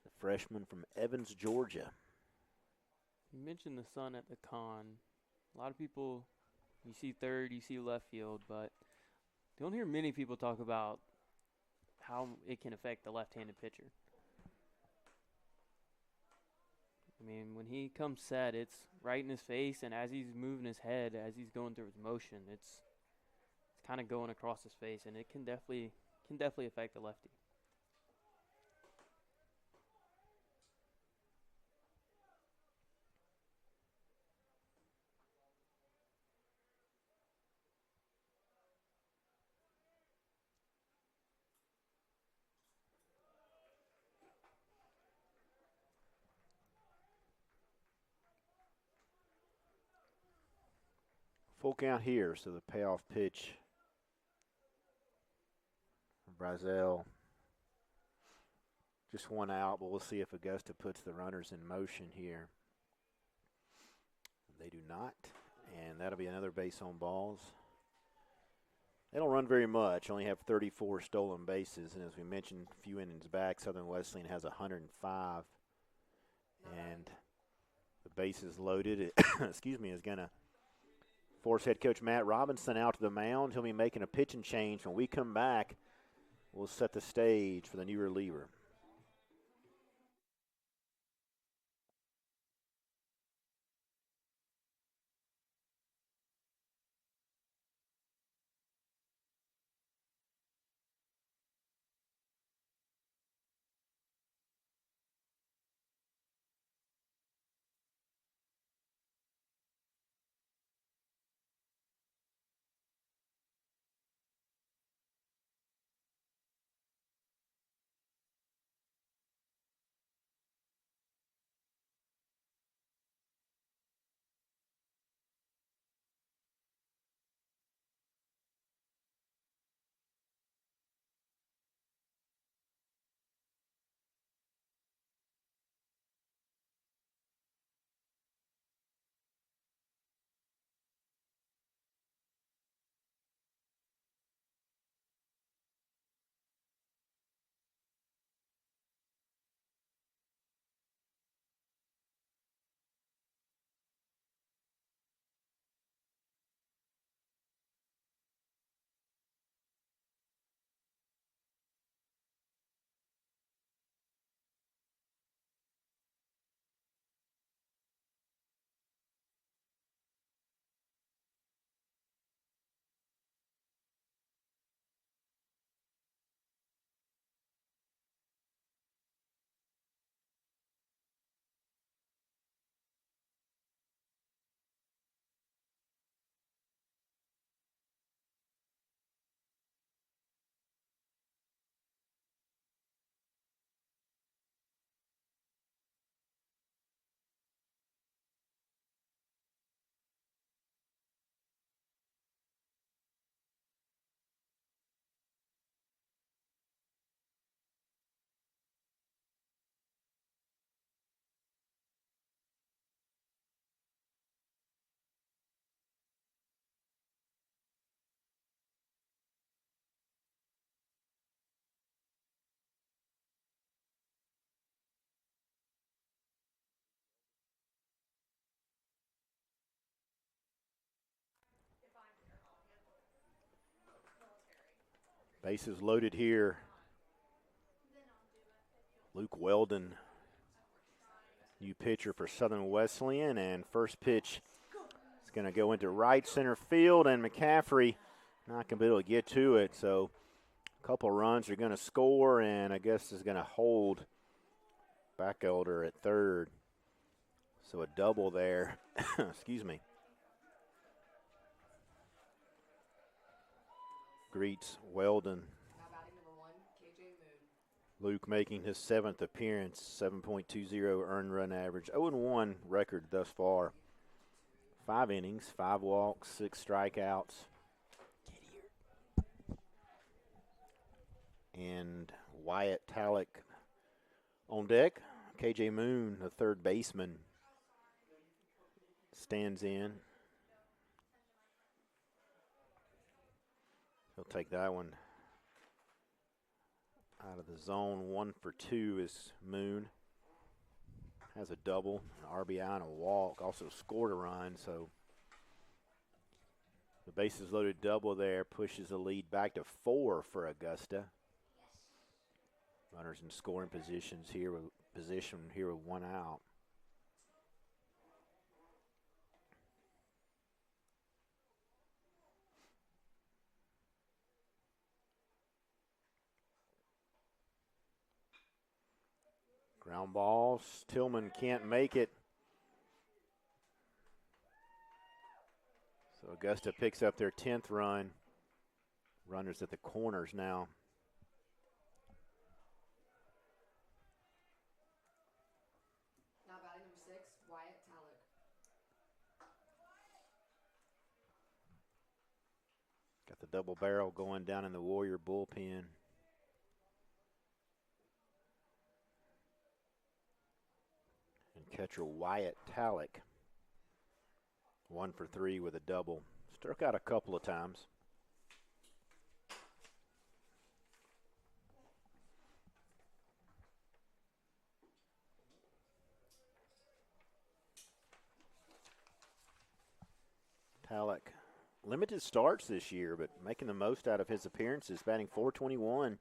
The freshman from Evans, Georgia. You mentioned the sun at the con. A lot of people, you see third, you see left field, but you don't hear many people talk about how it can affect the left-handed pitcher. I mean, when he comes set, it's right in his face, and as he's moving his head, as he's going through his motion, it's kind of going across his face, and it can definitely affect the lefty. Full count here, so the payoff pitch. Brazel. Just one out, but we'll see if Augusta puts the runners in motion here. They do not, and that'll be another base on balls. They don't run very much, only have 34 stolen bases, and as we mentioned a few innings back, Southern Wesleyan has 105. And the bases loaded, excuse me, is going to force head coach Matt Robinson out to the mound. He'll be making a pitching change. When we come back, we'll set the stage for the new reliever. Bases loaded here. Luke Weldon, new pitcher for Southern Wesleyan, and first pitch is going to go into right center field, and McCaffrey not going to be able to get to it. So a couple runs are going to score, and I guess is going to hold Backelder at third. So a double there. Excuse me. Greets Weldon. Now batting number 1, KJ Moon. Luke making his 7th appearance, 7.20 earned run average, 0-1 record thus far. 5 innings, 5 walks, 6 strikeouts. And Wyatt Tallick on deck. KJ Moon, the third baseman, stands in. He'll take that one out of the zone. 1 for 2 is Moon. Has a double, an RBI, and a walk. Also scored a run, so the bases loaded double there pushes the lead back to 4 for Augusta. Runners in scoring positions here with 1 out. Ground balls. Tillman can't make it. So Augusta picks up their 10th run. Runners at the corners now. Now batting number 6, Wyatt Tallick. double barrel going down in the Warrior bullpen. And catcher Wyatt Tallick, 1 for 3 with a double. Struck out a couple of times. Tallick, limited starts this year, but making the most out of his appearances, batting .421.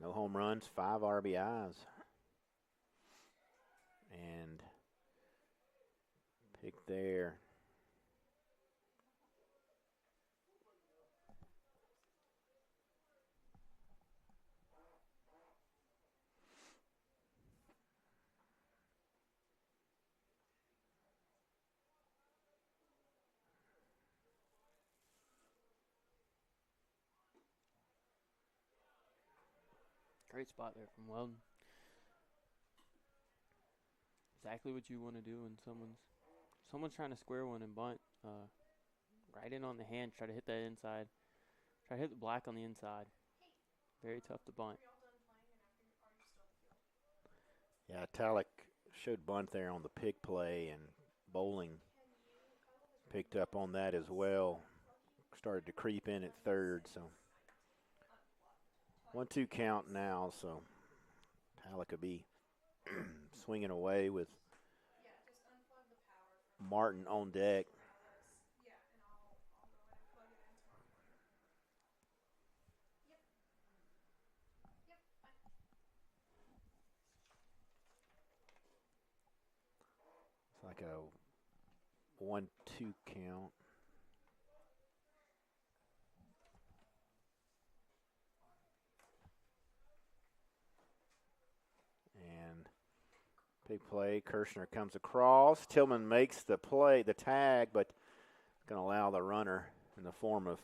No home runs, 5 RBIs. And pick there. Great spot there from Weldon. Exactly what you want to do when someone's trying to square one and bunt. Right in on the hand, try to hit that inside. Try to hit the black on the inside. Very tough to bunt. Yeah, Tallick showed bunt there on the pick play, and Bowling picked up on that as well. Started to creep in at third, so 1-2 count now, so Tallick will be swinging away with Martin on deck. It's like a 1-2 count. And big play. Kirshner comes across. Tillman makes the play, the tag, but going to allow the runner in the form of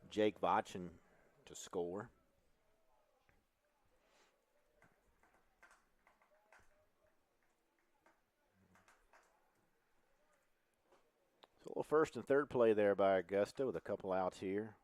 Jake Botchin to score. So a little first and third play there by Augusta with a couple outs here.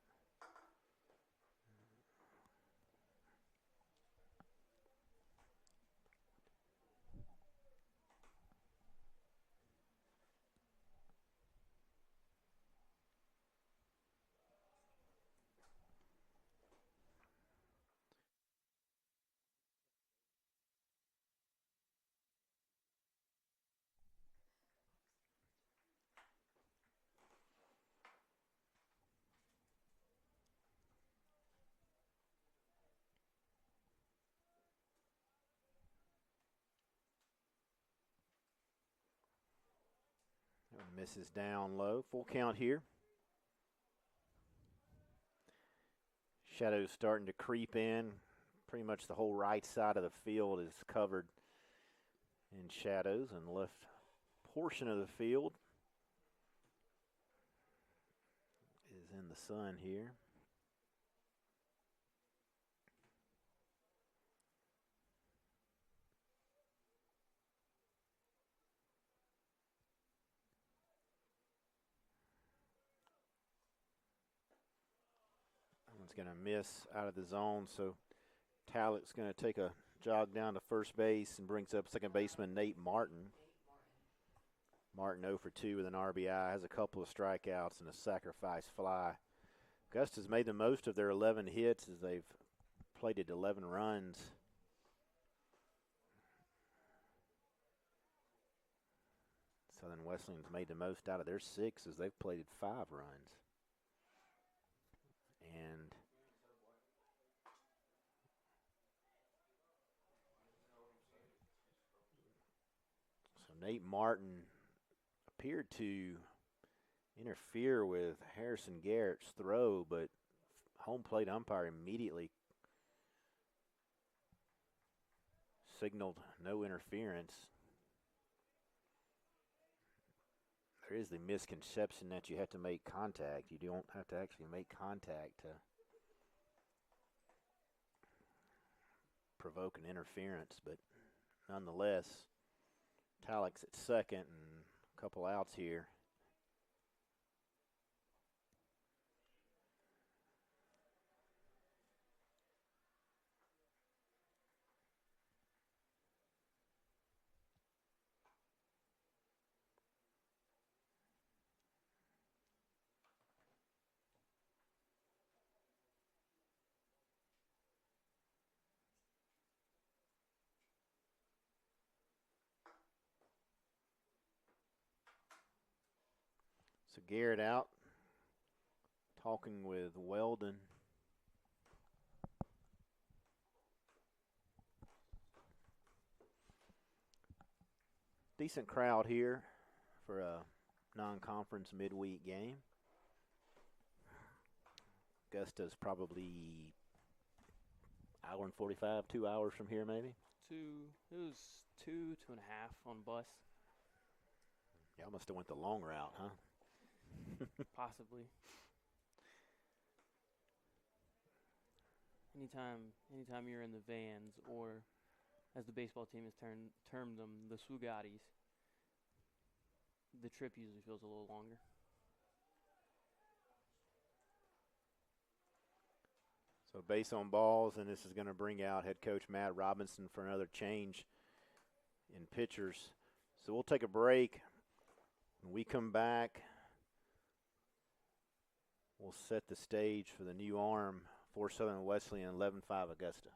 Misses down low. Full count here. Shadows starting to creep in. Pretty much the whole right side of the field is covered in shadows, and the left portion of the field is in the sun here. One's going to miss out of the zone, so Tallick's going to take a jog down to first base and brings up second baseman Nate Martin. Martin 0 for 2 with an RBI, has a couple of strikeouts and a sacrifice fly. Augusta's made the most of their 11 hits as they've plated 11 runs. Southern Wesleyan's made the most out of their 6 as they've plated 5 runs. And so Nate Martin appeared to interfere with Harrison Garrett's throw, but home plate umpire immediately signaled no interference. There is the misconception that you have to make contact. You don't have to actually make contact to provoke an interference, but nonetheless, Tallick's at second and a couple outs here. So Garrett out, talking with Weldon. Decent crowd here for a non-conference midweek game. Augusta's probably hour and 45, 2 hours from here maybe. It was 2.5 on bus. Y'all must have went the long route, huh? Possibly. Anytime you're in the vans, or as the baseball team has termed them, the SWU, the trip usually feels a little longer. So base on balls, and this is going to bring out head coach Matt Robinson for another change in pitchers. So we'll take a break. When we come back, we'll set the stage for the new arm for Southern Wesleyan, 11-5 Augusta.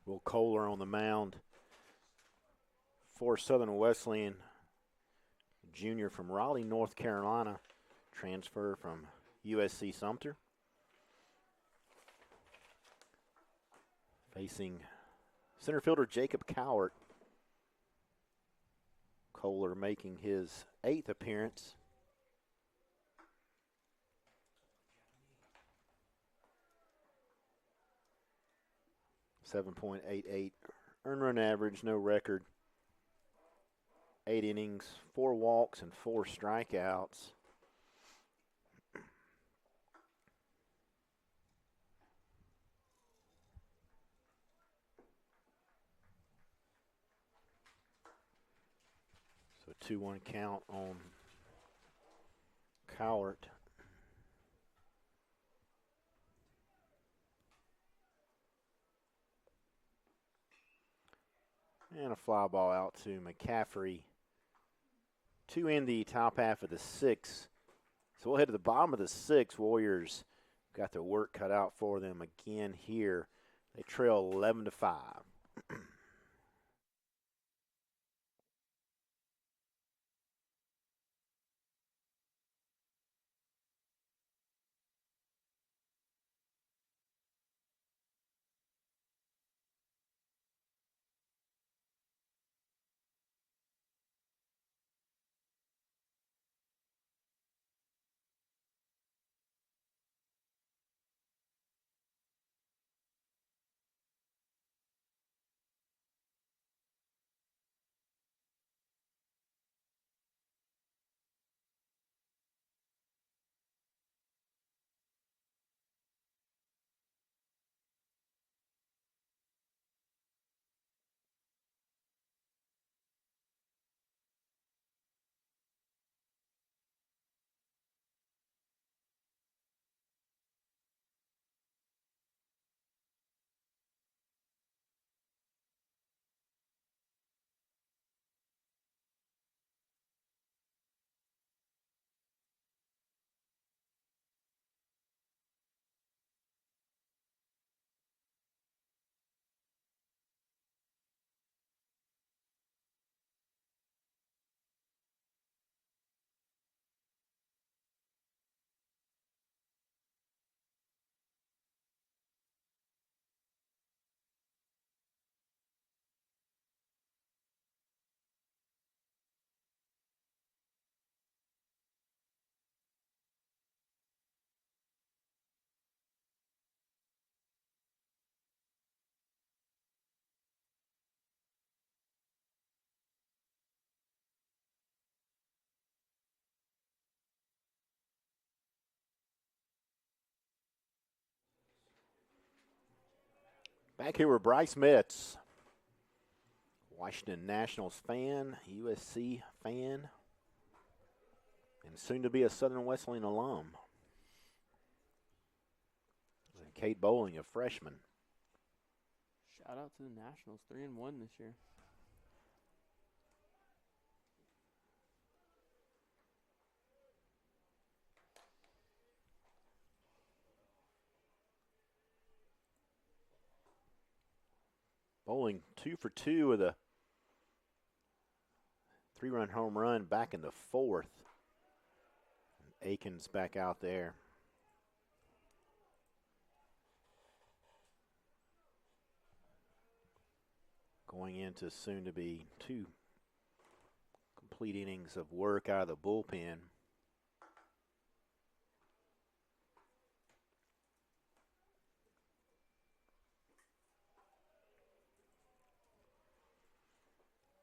Will Kohler on the mound for Southern Wesleyan, junior from Raleigh, North Carolina, transfer from USC Sumter. Facing center fielder Jacob Cowart. Kohler making his 8th appearance. .88 earned run average, no record. 8 innings, 4 walks, and 4 strikeouts. So 2-1 count on Cowart. And a fly ball out to McCaffrey to end the top half of the 6th. So we'll head to the bottom of the 6th. Warriors got their work cut out for them again here. They trail 11-5. Back here with Bryce Metz, Washington Nationals fan, USC fan, and soon to be a Southern Wesleyan alum. And Kate Bowling, a freshman. Shout out to the Nationals, 3-1 this year. Bowling 2 for 2 with a 3-run home run back in the fourth. And Aikens back out there. Going into soon to be 2 complete innings of work out of the bullpen.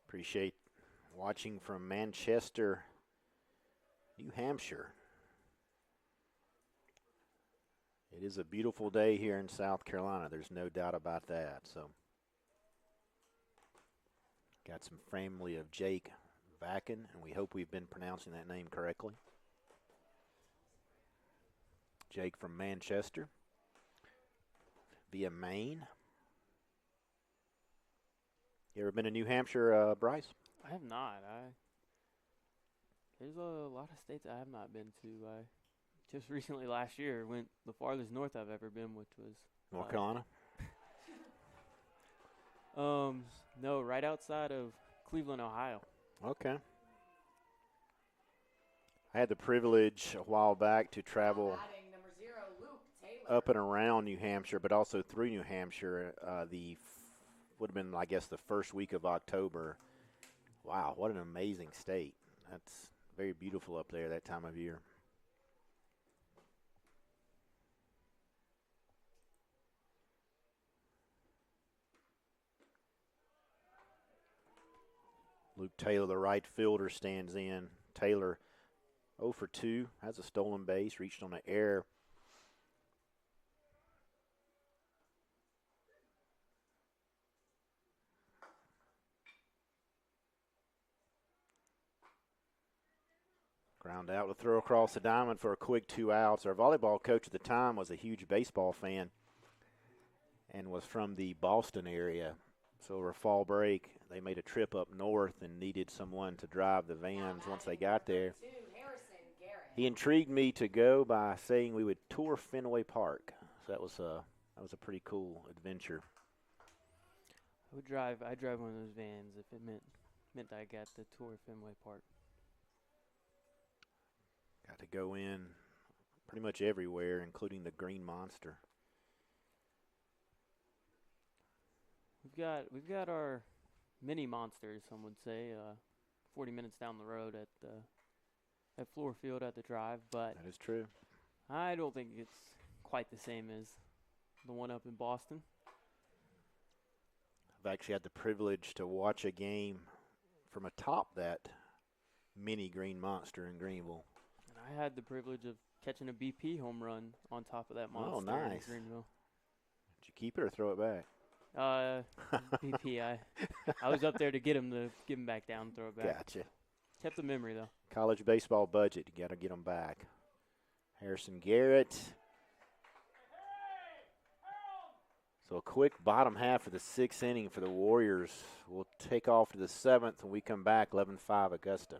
Appreciate watching from Manchester, New Hampshire. It is a beautiful day here in South Carolina. There's no doubt about that. So, got some family of Jake Vacken, and we hope we've been pronouncing that name correctly. Jake from Manchester via Maine. You ever been to New Hampshire, Bryce? I have not. There's a lot of states I have not been to. I just recently last year went the farthest north I've ever been, which was North Carolina? No, right outside of Cleveland, Ohio. Okay. I had the privilege a while back to travel Batting number 0, Luke Taylor. up and around New Hampshire, but also through New Hampshire. Would have been, I guess, the first week of October. Wow, what an amazing state. That's very beautiful up there that time of year. Luke Taylor, the right fielder, stands in. Taylor 0 for 2, has a stolen base, reached on an error. Ground out to throw across the diamond for a quick 2 outs. Our volleyball coach at the time was a huge baseball fan and was from the Boston area. So over fall break, they made a trip up north and needed someone to drive the vans once they got there. He intrigued me to go by saying we would tour Fenway Park. So that was a pretty cool adventure. I'd drive one of those vans if it meant I got the tour of Fenway Park. Got to go in pretty much everywhere, including the Green Monster. We've got our mini monsters, some would say, 40 minutes down the road at Floor Field at the Drive, but That is true. I don't think it's quite the same as the one up in Boston. I've actually had the privilege to watch a game from atop that mini Green Monster in Greenville. And I had the privilege of catching a BP home run on top of that monster in nice. Greenville. Did you keep it or throw it back? BP. I was up there to get him back down and throw it back. Gotcha. Kept the memory though. College baseball budget, you got to get them back. Harrison Garrett. So a quick bottom half of the 6th inning for the Warriors. We'll take off to the 7th when we come back, 11-5 Augusta.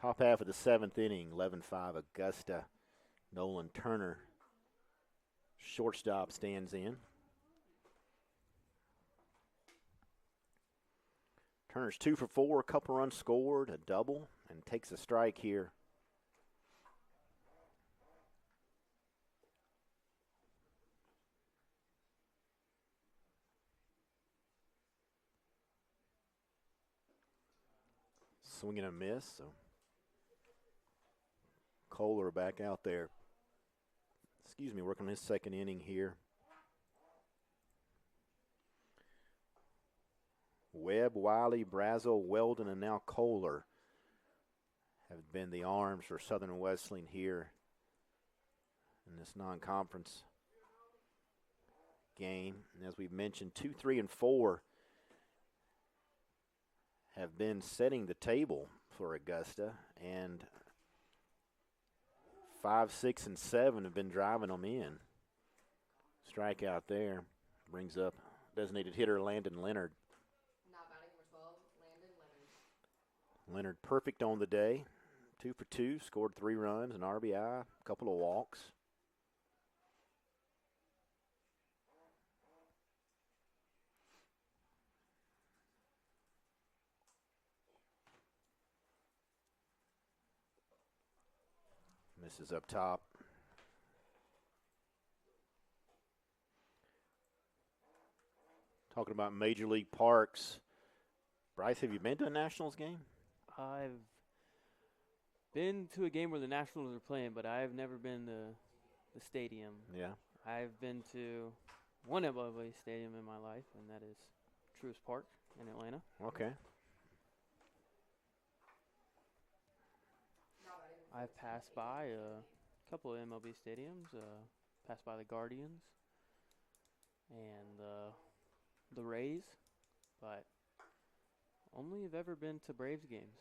Top half of the 7th inning, 11-5 Augusta. Nolan Turner, shortstop, stands in. Turner's 2 for 4, a couple runs scored, a double, and takes a strike here. Swing and a miss, so Kohler back out there. Working on his 2nd inning here. Webb, Wiley, Brazel, Weldon, and now Kohler have been the arms for Southern Wesleyan here in this non-conference game. And as we've mentioned, 2, 3, and 4 have been setting the table for Augusta, and 5, 6, and 7 have been driving them in. Strikeout there brings up designated hitter Landon Leonard. Now batting number 12, Landon Leonard. Leonard perfect on the day. 2 for 2, scored 3 runs, an RBI, a couple of walks. Misses up top. Talking about Major League Parks. Bryce, have you been to a Nationals game? I've been to a game where the Nationals are playing, but I've never been to the stadium. Yeah. I've been to one MLB stadium in my life, and that is Truist Park in Atlanta. Okay. I've passed by a couple of MLB stadiums, passed by the Guardians and the Rays, but only have ever been to Braves games.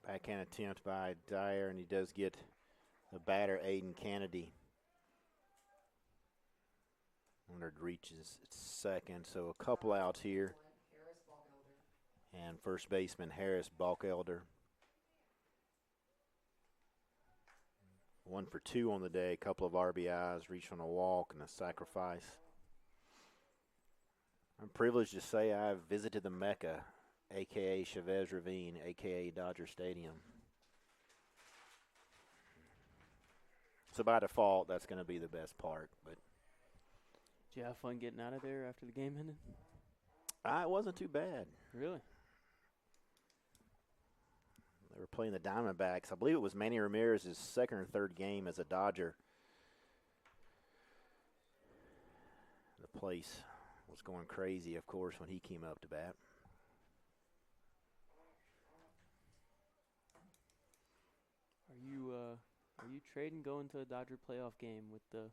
Backhand attempt by Dyer, and he does get the batter, Aiden Kennedy. Leonard reaches 2nd, so a couple outs here. And first baseman Harris Balkelder. 1 for 2 on the day, a couple of RBIs, reached on a walk and a sacrifice. I'm privileged to say I've visited the Mecca, a.k.a. Chavez Ravine, a.k.a. Dodger Stadium. So by default, that's going to be the best part. But did you have fun getting out of there after the game ended? it wasn't too bad. Really? They were playing the Diamondbacks. I believe it was Manny Ramirez's 2nd or 3rd game as a Dodger. The place was going crazy, of course, when he came up to bat. Are you trading going to a Dodger playoff game with the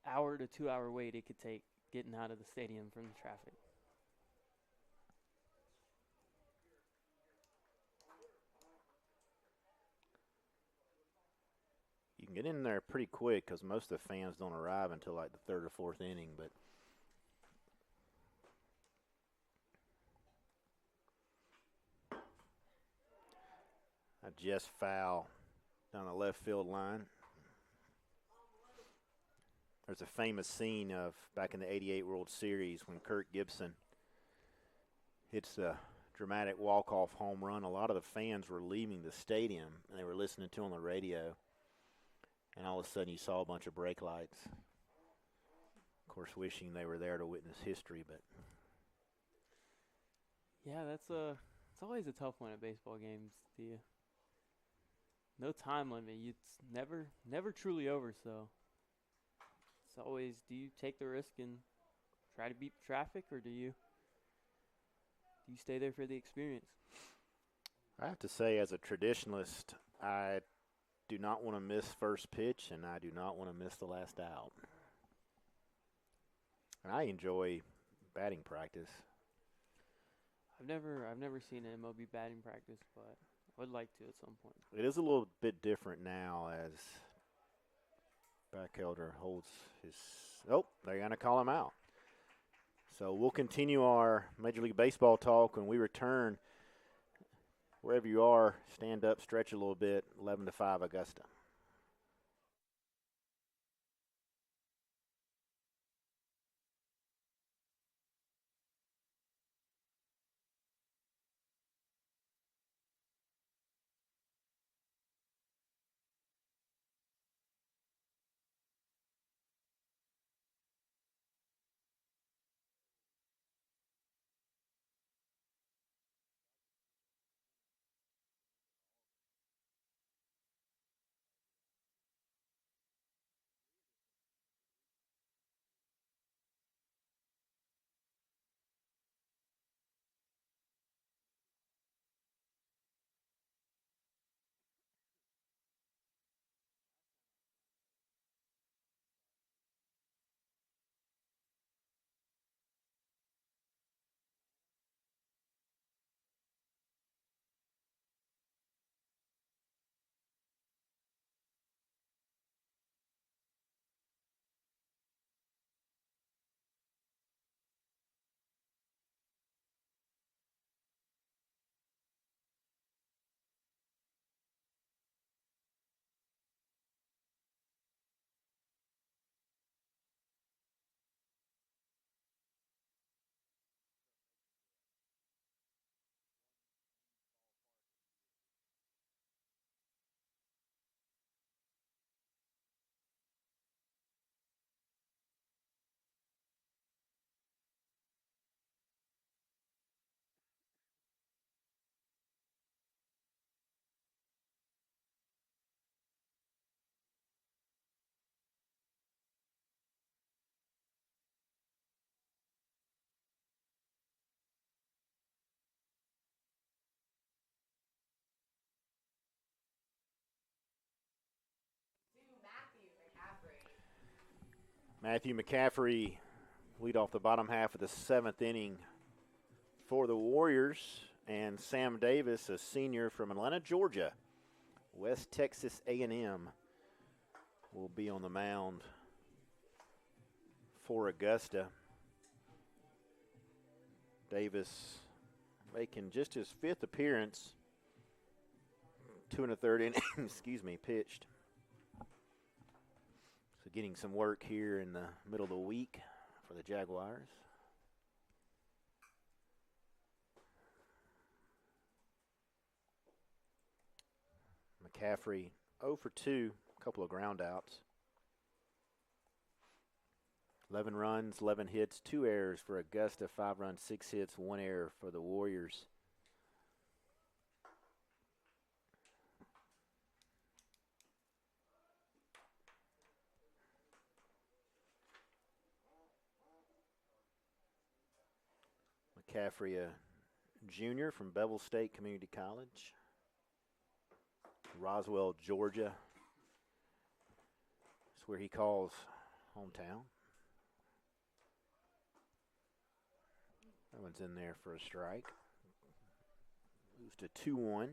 hour to 2 hour wait it could take getting out of the stadium from the traffic? You can get in there pretty quick because most of the fans don't arrive until like the 3rd or 4th inning, but a just foul down the left field line. There's a famous scene of back in the '88 World Series when Kirk Gibson hits a dramatic walk-off home run. A lot of the fans were leaving the stadium, and they were listening to on the radio. And all of a sudden you saw a bunch of brake lights. Of course, wishing they were there to witness history, but Yeah, it's always a tough one at baseball games. No time limit. It's never truly over, so it's always, do you take the risk and try to beat the traffic, or do you stay there for the experience? I have to say, as a traditionalist, I do not want to miss first pitch, and I do not want to miss the last out. And I enjoy batting practice. I've never seen an MLB batting practice, but I would like to at some point. It is a little bit different now, as Backhelder holds his. Oh, they're going to call him out. So we'll continue our Major League Baseball talk when we return. Wherever you are, stand up, stretch a little bit. 11-5 Augusta. Matthew McCaffrey lead off the bottom half of the 7th inning for the Warriors. And Sam Davis, a senior from Atlanta, Georgia, West Texas A&M, will be on the mound for Augusta. Davis making just his 5th appearance. 2 1/3 inning, pitched. So getting some work here in the middle of the week for the Jaguars. McCaffrey 0 for 2, a couple of ground outs. 11 runs, 11 hits, 2 errors for Augusta, 5 runs, 6 hits, 1 error for the Warriors. McCaffrey, a junior from Bevel State Community College, Roswell, Georgia. That's where he calls hometown. That one's in there for a strike. Moves to 2-1.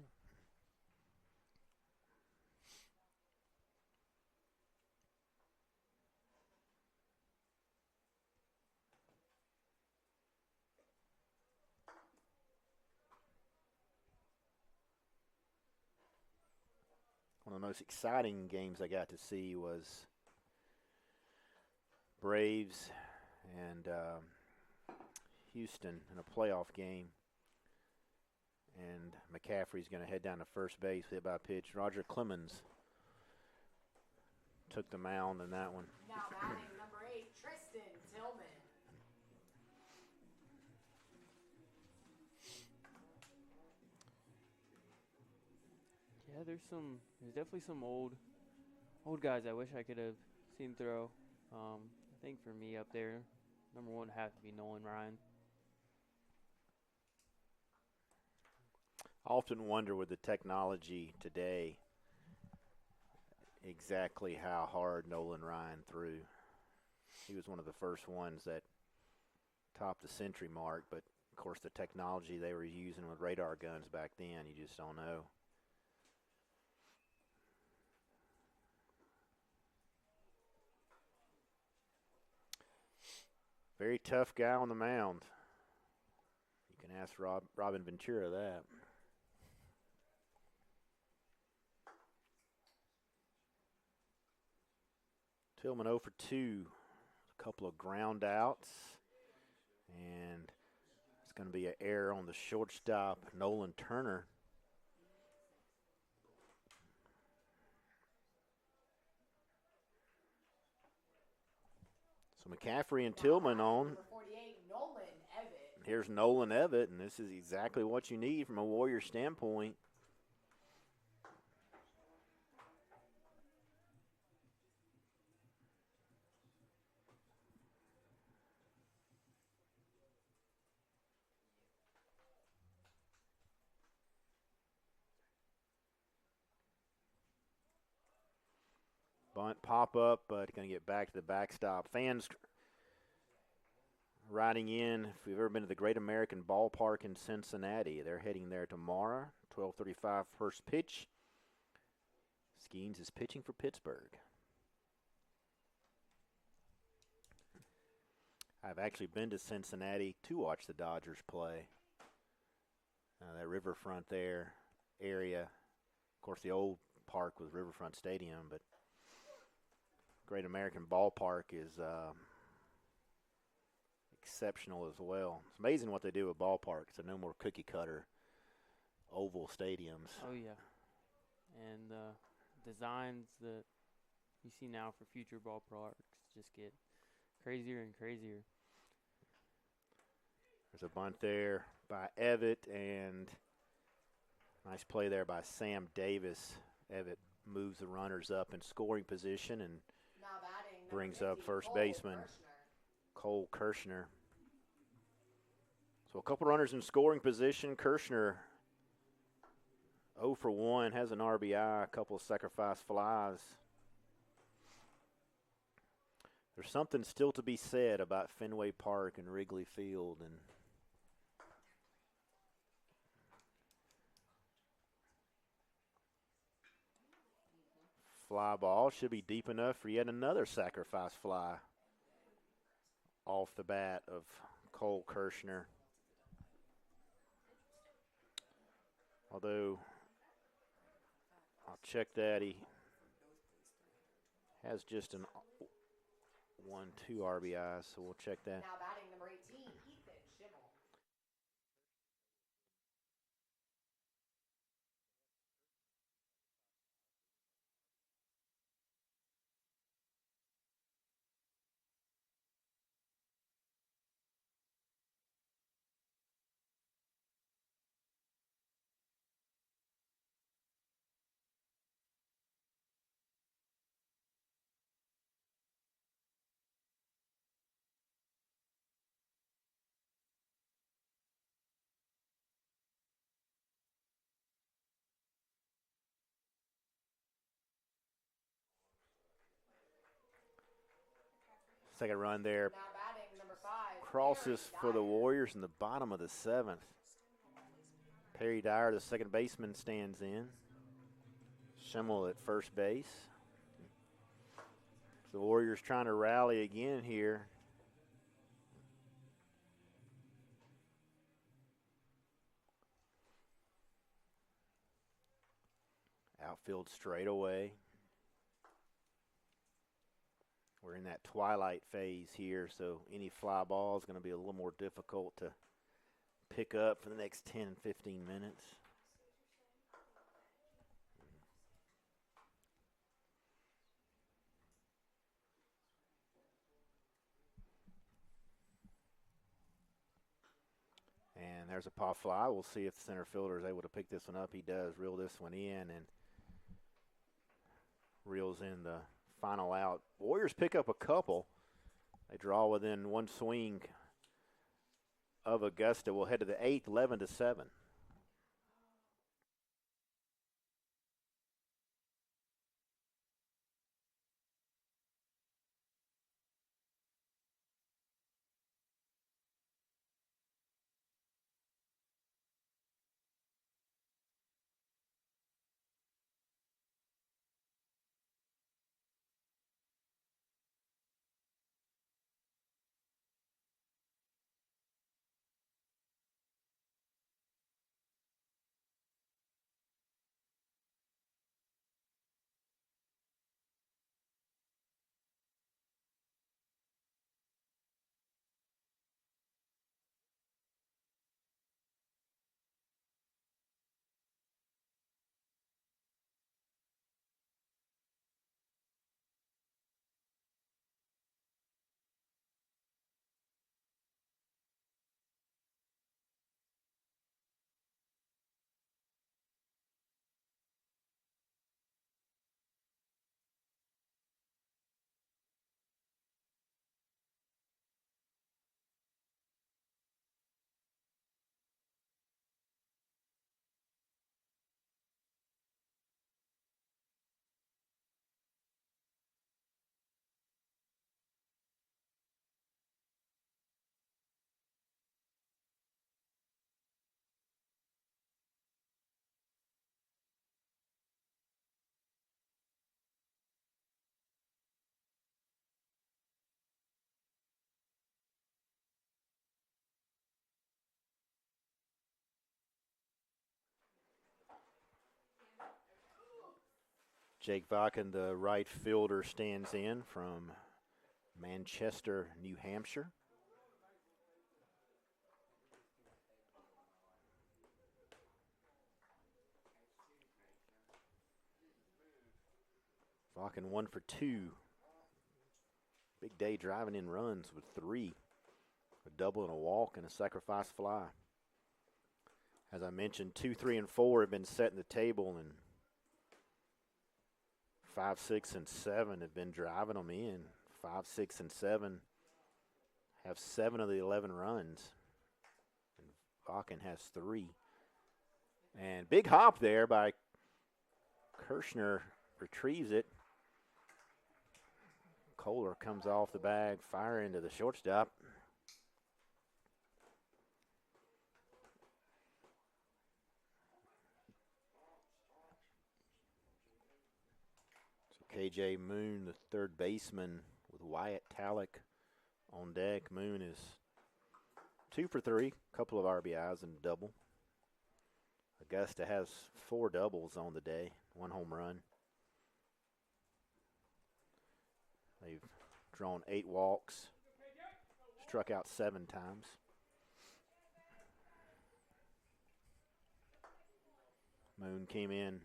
One of the most exciting games I got to see was Braves and Houston in a playoff game. And McCaffrey's going to head down to first base, hit by a pitch. Roger Clemens took the mound in that one. Now batting number 8, Tristan Tillman. Yeah, there's definitely some old guys I wish I could have seen throw. I think for me up there, number 1 would have to be Nolan Ryan. I often wonder with the technology today exactly how hard Nolan Ryan threw. He was one of the first ones that topped the century mark, but of course the technology they were using with radar guns back then, you just don't know. Very tough guy on the mound. You can ask Robin Ventura that. Tillman 0 for 2. A couple of ground outs. And it's going to be an error on the shortstop, Nolan Turner. So McCaffrey and Tillman on. Number 48, Nolan Evett. Here's Nolan Evett, and this is exactly what you need from a Warrior standpoint. Bunt pop up, but going to get back to the backstop. Fans riding in. If you've ever been to the Great American Ballpark in Cincinnati, they're heading there tomorrow. 12:35 first pitch. Skeens is pitching for Pittsburgh. I've actually been to Cincinnati to watch the Dodgers play. That riverfront there area. Of course, the old park was Riverfront Stadium, but Great American Ballpark is exceptional as well. It's amazing what they do with ballparks. There are no more cookie cutter oval stadiums. Oh yeah, and designs that you see now for future ballparks just get crazier and crazier. There's a bunt there by Evett, and nice play there by Sam Davis. Evett moves the runners up in scoring position and Now batting, number brings 50, up first Cole baseman Kirshner. Cole Kirshner. So a couple runners in scoring position. Kirshner 0 for 1, has an RBI, a couple of sacrifice flies. There's something still to be said about Fenway Park and Wrigley Field, and fly ball should be deep enough for yet another sacrifice fly off the bat of Cole Kirshner. Although, I'll check that. He has just an 1-2 RBI, so we'll check that. Now batting, number 18, Ethan Schimmel. Second run there. Now batting, number 5, Crosses Perry for the Dyer. Warriors in the bottom of the 7th. Perry Dyer, the second baseman, stands in. Schimmel at first base. The Warriors trying to rally again here. Outfield straightaway. We're in that twilight phase here, so any fly ball is going to be a little more difficult to pick up for the next 10, 15 minutes. And there's a pop fly. We'll see if the center fielder is able to pick this one up. He does. Reel this one in and reels in the final out. Warriors pick up a couple. They draw within one swing of Augusta. We'll head to the 8th, 11-7. Jake Vachen, the right fielder, stands in from Manchester, New Hampshire. Vachen 1 for 2. Big day driving in runs with 3. A double and a walk and a sacrifice fly. As I mentioned, 2, 3, and 4 have been setting the table, and 5, 6, and 7 have been driving them in. 5, 6, and 7 have 7 of the 11 runs. And Vachen has 3. And big hop there by Kirshner, retrieves it. Kohler comes off the bag, fire into the shortstop. So KJ Moon, the third baseman, with Wyatt Tallick on deck. Moon is 2 for 3, a couple of RBIs and a double. Augusta has 4 doubles on the day, 1 home run. They've drawn 8 walks, struck out 7 times. Moon came in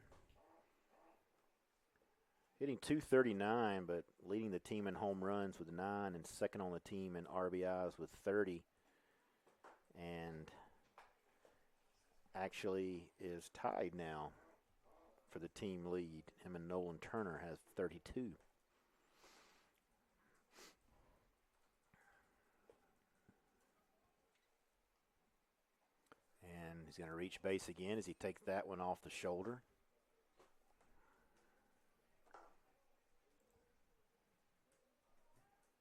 hitting .239, but leading the team in home runs with 9 and second on the team in RBIs with 30. And actually is tied now for the team lead. Him and Nolan Turner has 32. And he's going to reach base again as he takes that one off the shoulder.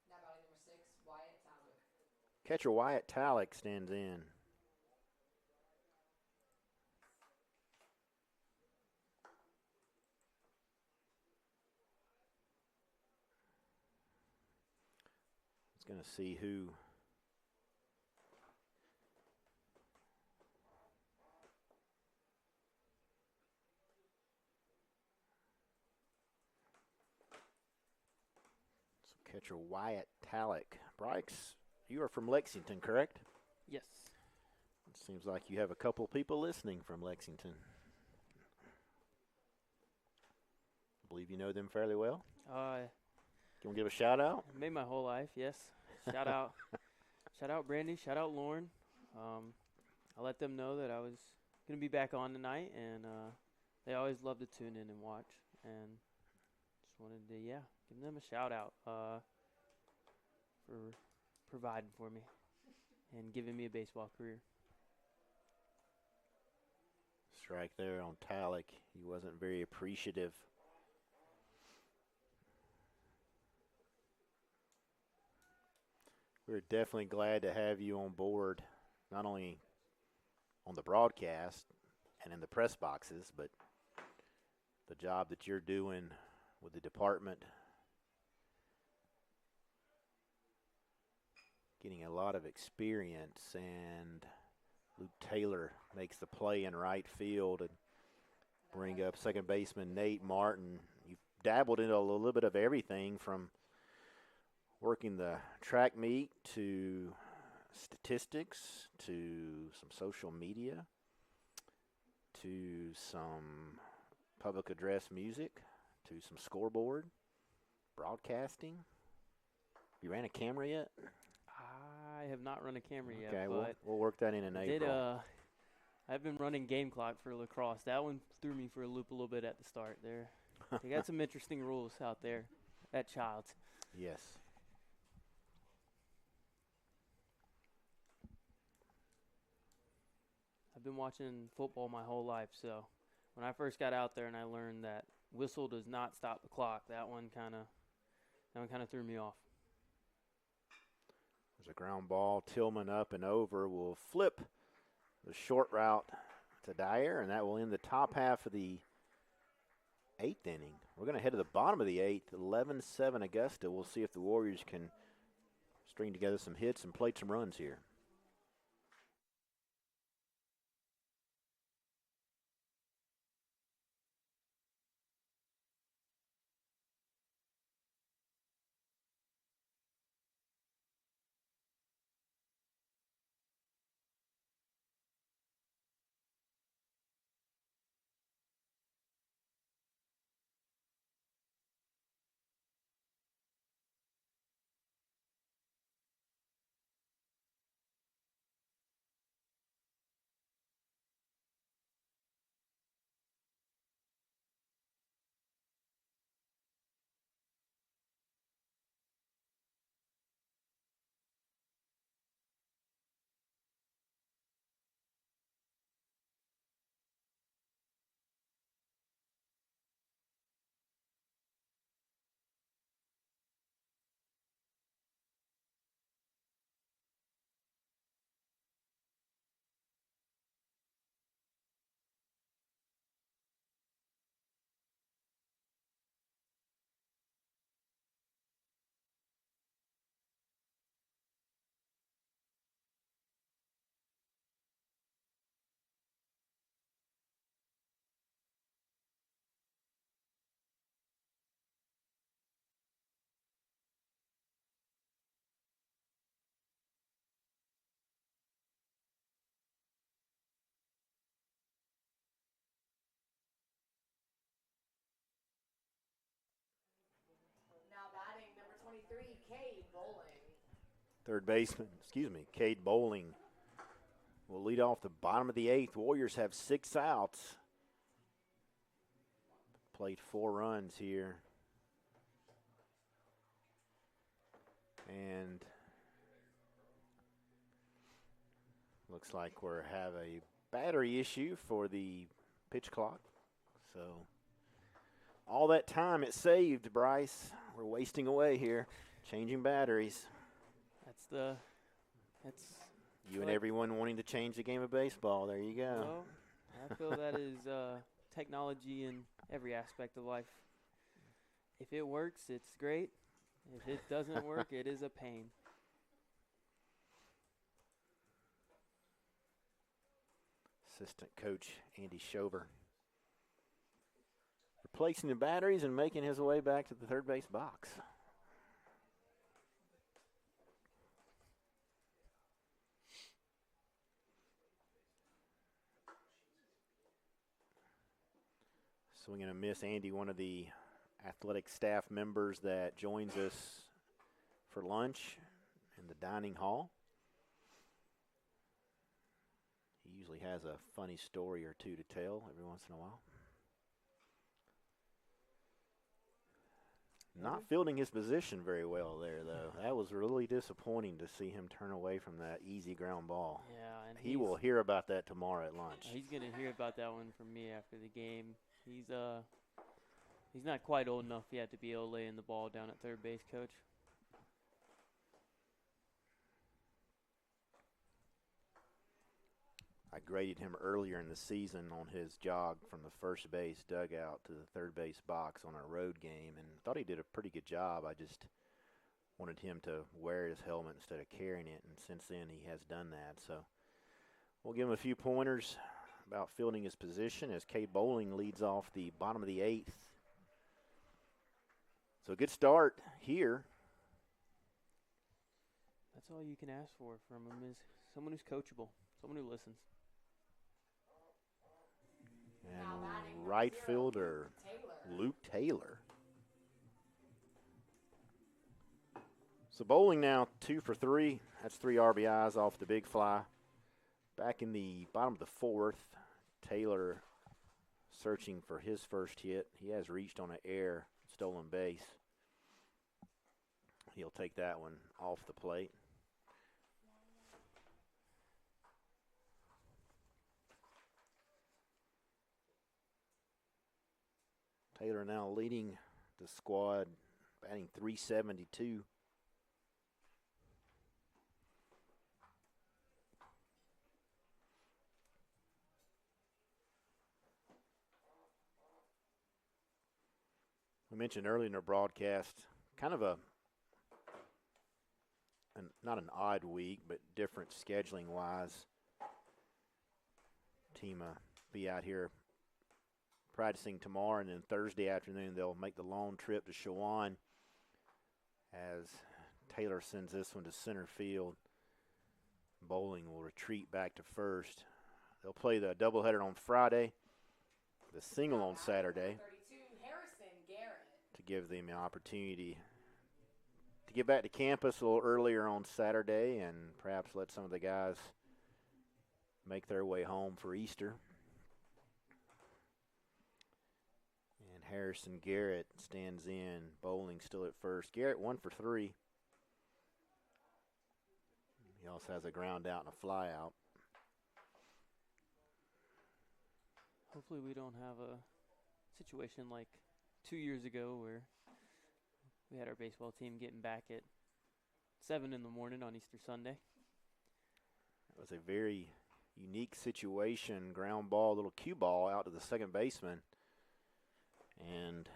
Now batting number 6, Wyatt Tallick. Catcher Wyatt Tallick stands in. He's going to see who catcher Wyatt Tallick. Bryce, you are from Lexington, correct? Yes. It seems like you have a couple people listening from Lexington. I believe you know them fairly well. You want to give a shout out? Made my whole life, yes. Shout out, shout out Brandy, shout out Lauren. I let them know that I was going to be back on tonight, and they always love to tune in and watch. And just wanted to, give them a shout out for providing for me and giving me a baseball career. Strike there on Tallick. He wasn't very appreciative. We're definitely glad to have you on board, not only on the broadcast and in the press boxes, but the job that you're doing with the department. Getting a lot of experience, and Luke Taylor makes the play in right field and bring up second baseman Nate Martin. You've dabbled into a little bit of everything from working the track meet to statistics to some social media to some public address music to some scoreboard, broadcasting. You ran a camera yet? I have not run a camera yet, Okay, but we'll work that in April. I've been running game clock for lacrosse. That one threw me for a loop a little bit at the start there. They got some interesting rules out there at Childs. Yes. I've been watching football my whole life, so when I first got out there and I learned that whistle does not stop the clock, that one kind of threw me off. There's a ground ball. Tillman up and over will flip the short route to Dyer, and that will end the top half of the 8th inning. We're going to head to the bottom of the 8th, 11-7 Augusta. We'll see if the Warriors can string together some hits and plate some runs here. Third baseman, Cade Bowling will lead off the bottom of the 8th. Warriors have 6 outs. Played 4 runs here. And looks like we have a battery issue for the pitch clock. So all that time it saved, Bryce, we're wasting away here, changing batteries. That's you and everyone wanting to change the game of baseball. There you go. Well, I feel that is technology in every aspect of life. If it works, it's great. If it doesn't work, it is a pain. Assistant coach Andy Schover replacing the batteries and making his way back to the third base box. Swinging a miss, Andy, one of the athletic staff members that joins us for lunch in the dining hall. He usually has a funny story or two to tell every once in a while. Not fielding his position very well there, though. That was really disappointing to see him turn away from that easy ground ball. Yeah, and he will hear about that tomorrow at lunch. He's going to hear about that one from me after the game. He's not quite old enough yet to be able to lay in the ball down at third base, Coach. I graded him earlier in the season on his jog from the first base dugout to the third base box on our road game, and thought he did a pretty good job. I just wanted him to wear his helmet instead of carrying it, and since then he has done that. So we'll give him a few pointers about fielding his position as Cade Bowling leads off the bottom of the 8th. So a good start here. That's all you can ask for from him, is someone who's coachable, someone who listens. And right fielder Luke Taylor. So Bowling now 2 for 3. That's 3 RBIs off the big fly. Back in the bottom of the 4th, Taylor searching for his first hit. He has reached on an air stolen base. He'll take that one off the plate. Taylor now leading the squad, batting .372. We mentioned earlier in our broadcast, kind of not an odd week, but different scheduling-wise. Team be out here practicing tomorrow, and then Thursday afternoon they'll make the long trip to Shawan as Taylor sends this one to center field. Bowling will retreat back to first. They'll play the doubleheader on Friday, the single on Saturday, to give them an opportunity to get back to campus a little earlier on Saturday and perhaps let some of the guys make their way home for Easter. And Harrison Garrett stands in. Bowling still at first. Garrett 1 for 3. He also has a ground out and a fly out. Hopefully we don't have a situation like 2 years ago where we had our baseball team getting back at 7 in the morning on Easter Sunday. It was a very unique situation. Ground ball, little cue ball out to the second baseman. And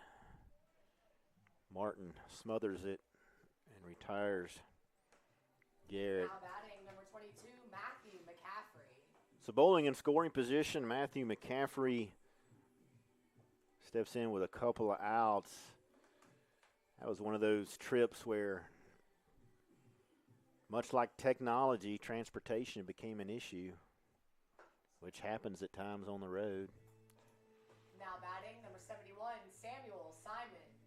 Martin smothers it and retires Garrett. Now batting number 22, Matthew McCaffrey. So Bowling in scoring position. Matthew McCaffrey steps in with a couple of outs. That was one of those trips where, much like technology, transportation became an issue, which happens at times on the road. Now batting number 71, Samuel Simons.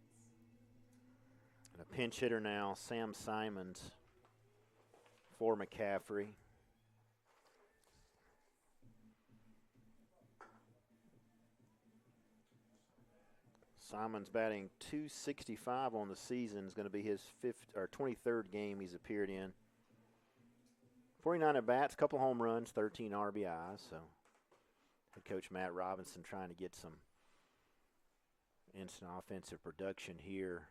And a pinch hitter now, Sam Simons. for McCaffrey. Simon's batting .265 on the season. Is going to be his 23rd game he's appeared in. 49 at bats, couple home runs, 13 RBIs. So head coach Matt Robinson trying to get some instant offensive production here.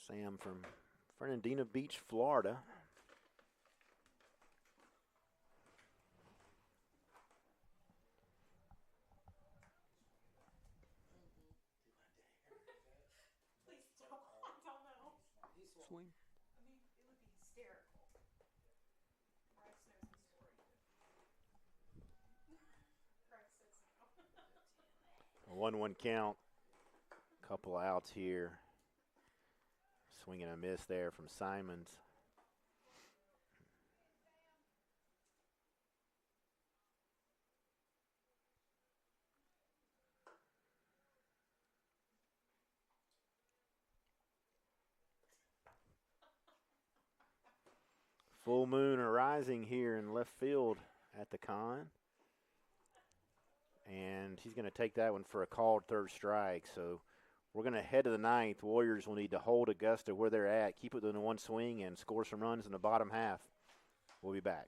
Sam from Fernandina Beach, Florida. Please don't. I don't know. Swing. I mean, it would be hysterical. Bryce knows the story. Bryce says no. A 1-1 count. Couple outs here. Swing and a miss there from Simons. Full moon arising here in left field at the Con. And he's going to take that one for a called third strike. So we're going to head to the ninth. Warriors will need to hold Augusta where they're at, keep it within one swing, and score some runs in the bottom half. We'll be back.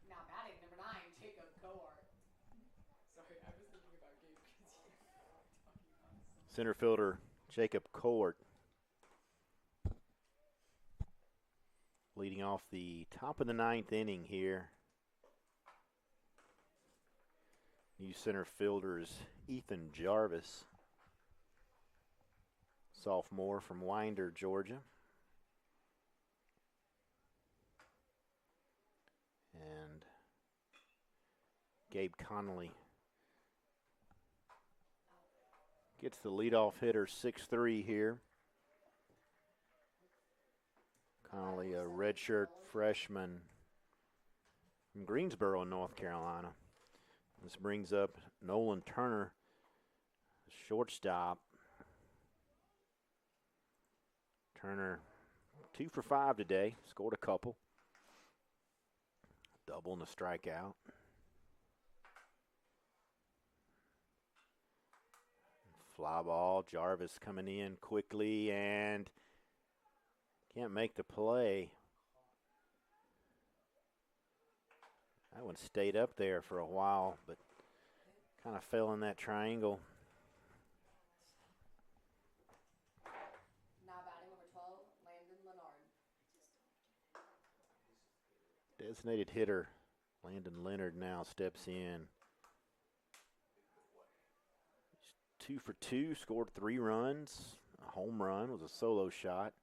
Now batting number 9, Jacob Cowart. Sorry, I was thinking about Gabe because you were talking about something. Center fielder Jacob Cowart leading off the top of the ninth inning here. New center fielder is Ethan Jarvis, sophomore from Winder, Georgia. And Gabe Connolly gets the leadoff hitter, 6'3" here. Connolly, a redshirt freshman from Greensboro, North Carolina. This brings up Nolan Turner, Shortstop. Turner, 2 for 5 today. Scored a couple. Double and a strikeout. Fly ball. Jarvis coming in quickly and can't make the play. That one stayed up there for a while, but kind of fell in that triangle. Now batting number 12, Landon Leonard. Designated hitter Landon Leonard now steps in. He's 2 for 2, scored 3 runs. A home run was a solo shot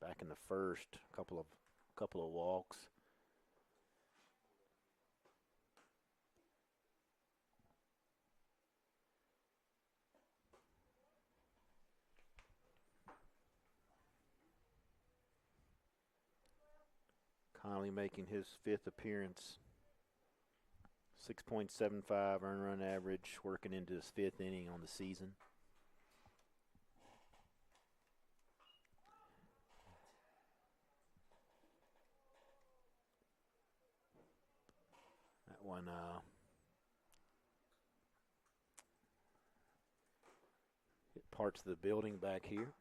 back in the first. Couple of walks. Connolly making his 5th appearance. 6.75 earned run average, working into his 5th inning on the season. That one hit parts of the building back here.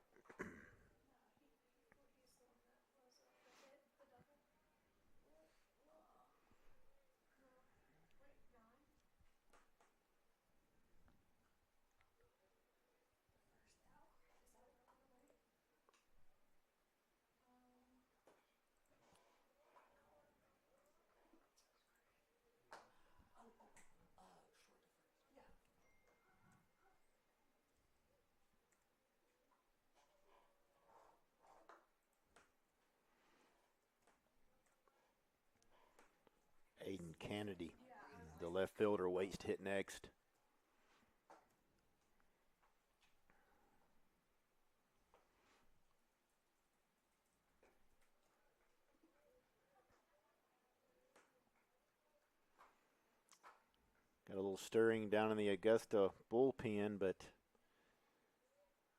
Aiden Kennedy, the left fielder, waits to hit next. Got a little stirring down in the Augusta bullpen, but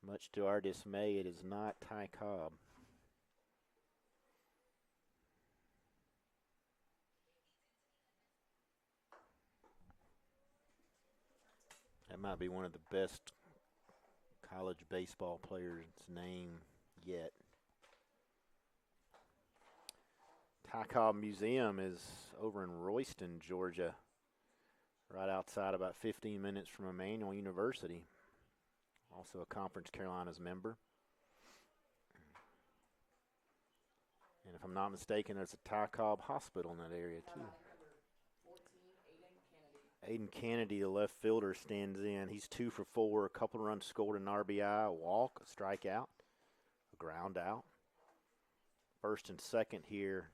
much to our dismay, it is not Ty Cobb. That might be one of the best college baseball players' name yet. Ty Cobb Museum is over in Royston, Georgia, right outside, about 15 minutes from Emmanuel University. Also a Conference Carolinas member. And if I'm not mistaken, there's a Ty Cobb Hospital in that area too. Number 14, Aiden Kennedy. Aiden Kennedy, the left fielder, stands in. He's 2 for 4, a couple of runs scored, an RBI, a walk, a strikeout, a ground out. First and second here.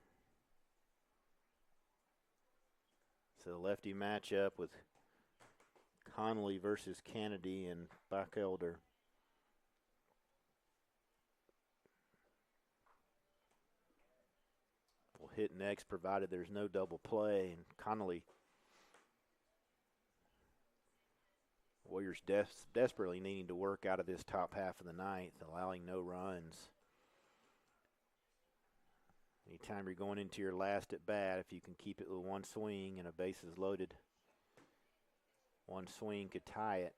So the lefty matchup with Connolly versus Kennedy and Bachelder. Will hit next, provided there's no double play. And Connolly, Warriors desperately needing to work out of this top half of the ninth, allowing no runs. Anytime you're going into your last at bat, if you can keep it with one swing and a bases loaded, one swing could tie it.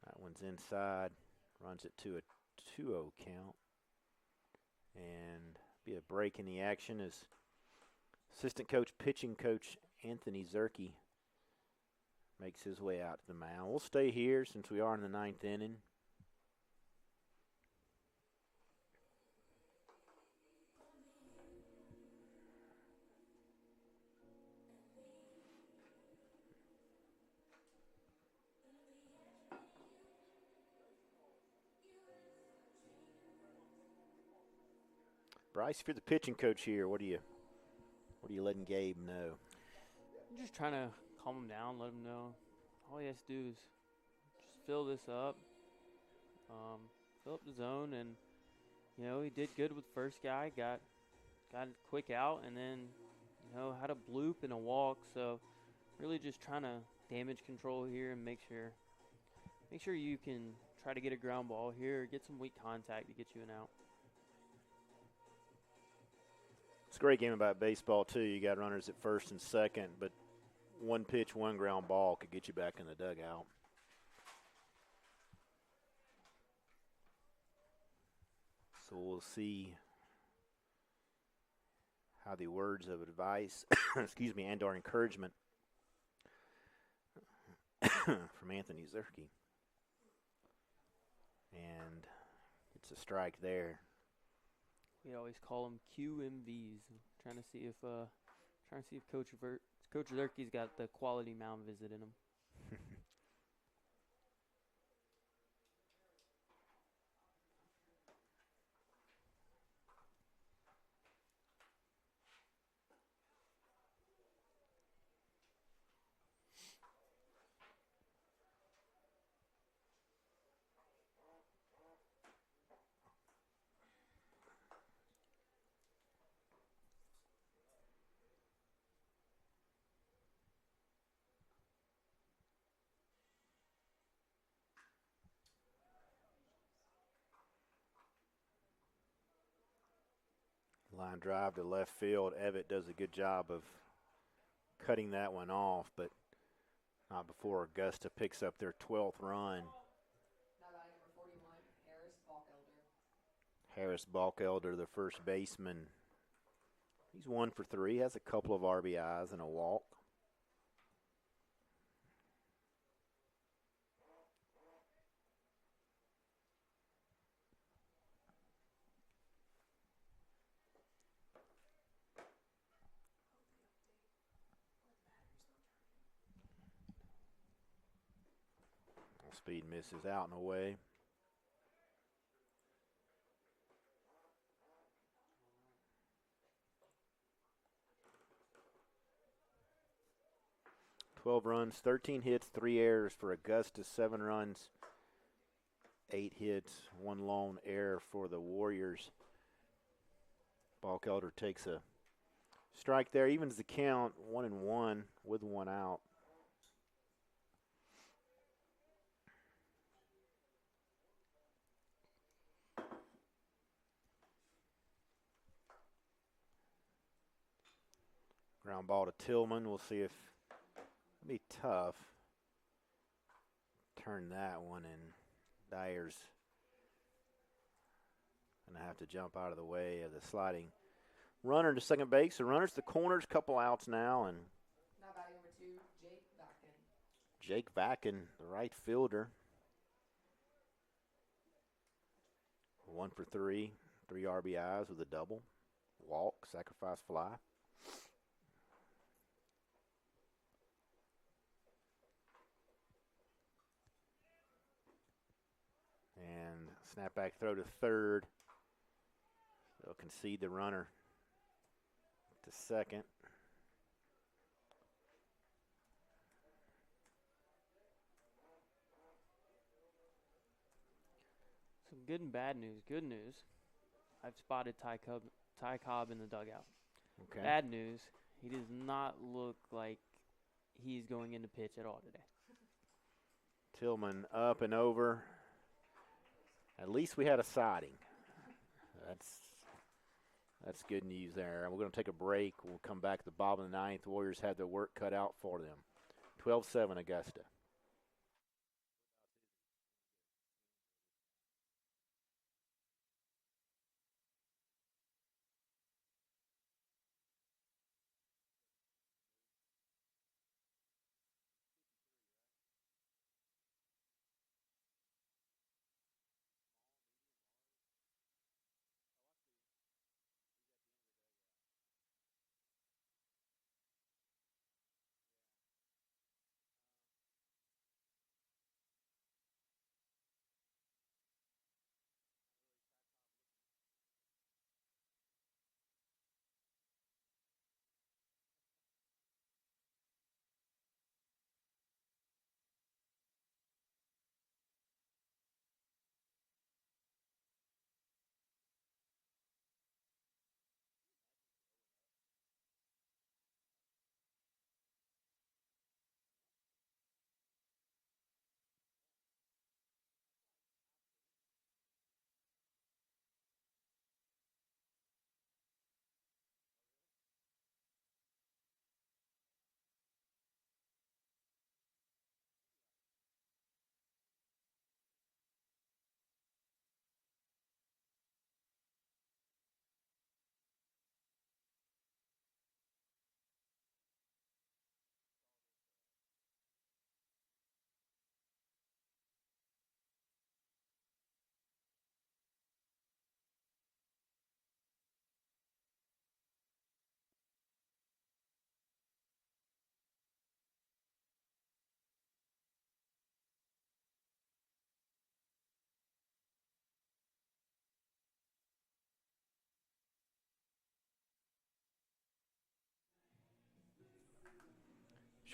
That one's inside, runs it to a 2-0 count. And be a break in the action as assistant coach, pitching coach Anthony Zerke makes his way out to the mound. We'll stay here since we are in the 9th inning. Bryce, if you're the pitching coach here, what are you letting Gabe know? I'm just trying to calm him down, let him know all he has to do is just fill this up, fill up the zone, and he did good with the first guy, got a quick out, and then had a bloop and a walk. So really just trying to damage control here and make sure make sure you can try to get a ground ball here, get some weak contact to get you an out. It's a great game about baseball, too. You got runners at first and second, but one pitch, one ground ball could get you back in the dugout. So we'll see how the words of advice, excuse me, and our encouragement from Anthony Zerke. And it's a strike there. We always call them QMVs. Trying to see if Coach Zerke's got the quality mound visit in him. Line drive to left field. Evitt does a good job of cutting that one off, but not before Augusta picks up their 12th run. Now batting number 41, Harris Balkelder. Harris Balkelder, the first baseman. He's 1 for 3, has a couple of RBIs and a walk. Speed misses out and away. "12 runs, 13 hits, 3 errors for Augusta, 7 runs, 8 hits, 1 lone error for the Warriors." Balkelder takes a strike there, evens the count, 1-1 with 1 out. Ground ball to Tillman. We'll see if it'll be tough. Turn that one, and Dyer's going to have to jump out of the way of the sliding runner to second base. The runner's the corners, couple outs now, and Now batting number 2, Jake Vacken. Jake Vacken, the right fielder. 1 for 3, 3 RBIs with a double, walk, sacrifice fly. And snapback throw to third. They'll concede the runner to second. Some good and bad news. Good news, I've spotted Ty Cobb in the dugout. Okay. Bad news, he does not look like he's going into pitch at all today. Tillman up and over. At least we had a sighting. That's good news there. We're going to take a break. We'll come back at the bottom of the ninth. Warriors have their work cut out for them. 12-7 Augusta.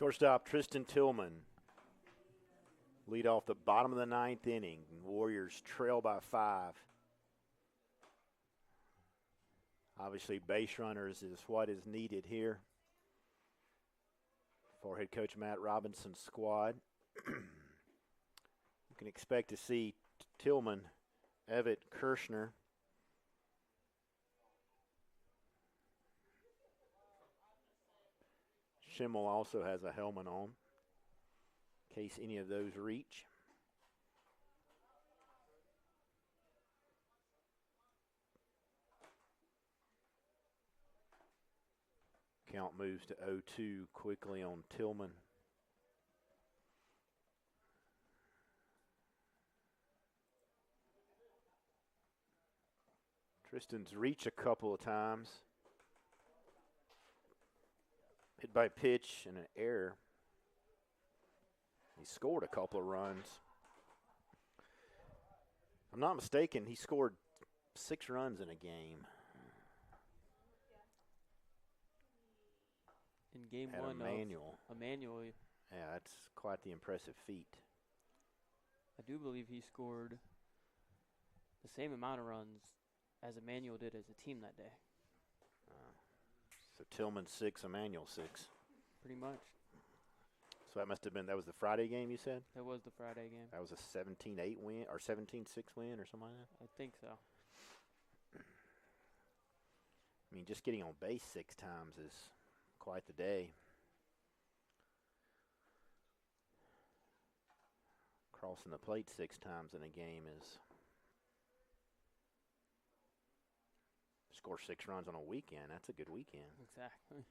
Shortstop Tristan Tillman lead off the bottom of the ninth inning. Warriors trail by 5. Obviously, base runners is what is needed here for head coach Matt Robinson's squad. You can expect to see Tillman, Evett, Kirshner. Schimmel also has a helmet on in case any of those reach. Count moves to 0-2 quickly on Tillman. Tristan's reached a couple of times. Hit by pitch and an error. He scored a couple of runs. If I'm not mistaken, he scored 6 runs in a game. In game At one Emmanuel. of Emmanuel, Yeah, that's quite the impressive feat. I do believe he scored the same amount of runs as Emmanuel did as a team that day. So Tillman 6, Emmanuel 6. Pretty much. So that must have been, that was the Friday game you said? That was the Friday game. That was a 17-8 win or 17-6 win or something like that? I think so. I mean, just getting on base 6 times is quite the day. Crossing the plate 6 times in a game is. Score 6 runs on a weekend. That's a good weekend. Exactly.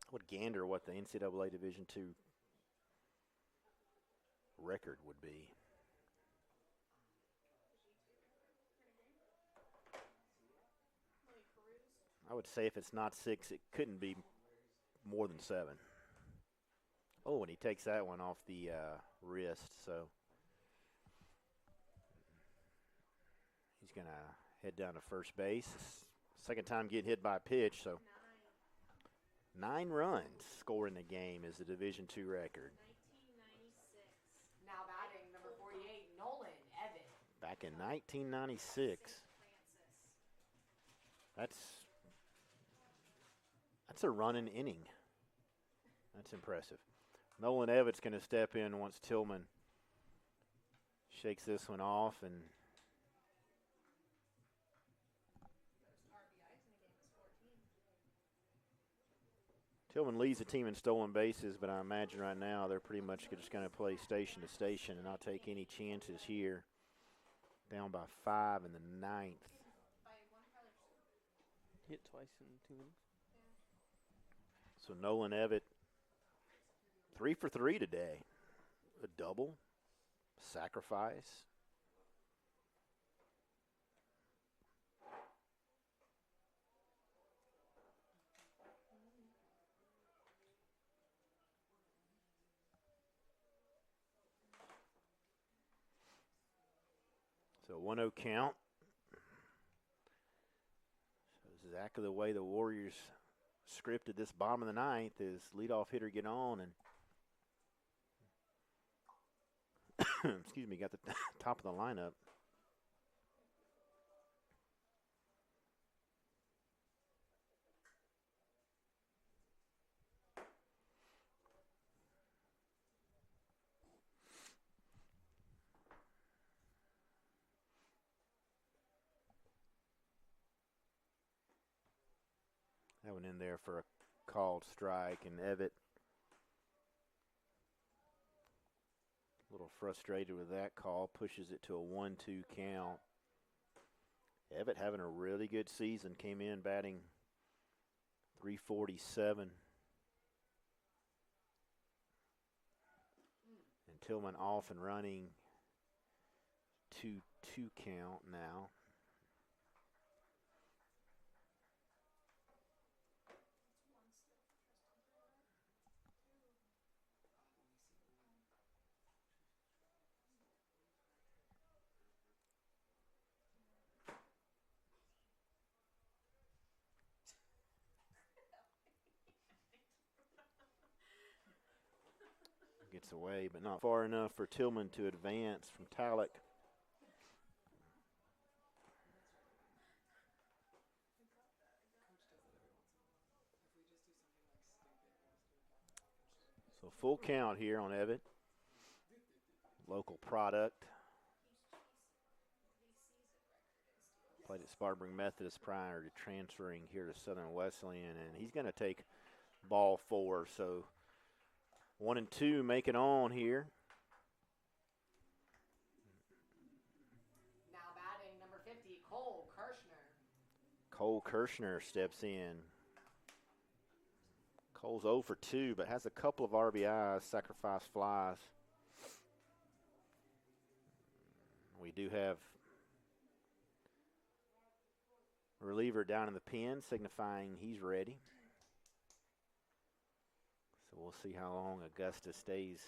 I would gander what the NCAA Division II record would be. I would say if it's not 6, it couldn't be more than 7. Oh, and he takes that one off the wrist, so he's going to head down to first base. Second time getting hit by a pitch, so 9 runs scored in the game is the Division II record. 1996. Now batting number 48, Nolan Evans. Back in 1996. That's a running inning. That's impressive. Nolan Evans going to step in once Tillman shakes this one off, and Tillman leads the team in stolen bases, but I imagine right now they're pretty much just going to play station to station and not take any chances here. Down by 5 in the 9th. Hit twice in 2 innings. So Nolan Evett, 3 for 3 today. A double, sacrifice. So 1-0 count. So exactly the way the Warriors scripted this bottom of the 9th is leadoff hitter get on and excuse me, got the top of the lineup. That one in there for a called strike, and Evett a little frustrated with that call, pushes it to a 1-2 count. Evett having a really good season, came in batting .347. And Tillman off and running, 2-2 count now. Gets away, but not far enough for Tillman to advance from Talek. So full count here on Evitt. Local product. Played at Spartanburg Methodist prior to transferring here to Southern Wesleyan, and he's going to take ball 4. So 1 and 2 make it on here. Now batting number 50, Cole Kirshner. Cole Kirshner steps in. Cole's 0 for 2, but has a couple of RBIs, sacrifice flies. We do have a reliever down in the pen signifying he's ready. So we'll see how long Augusta stays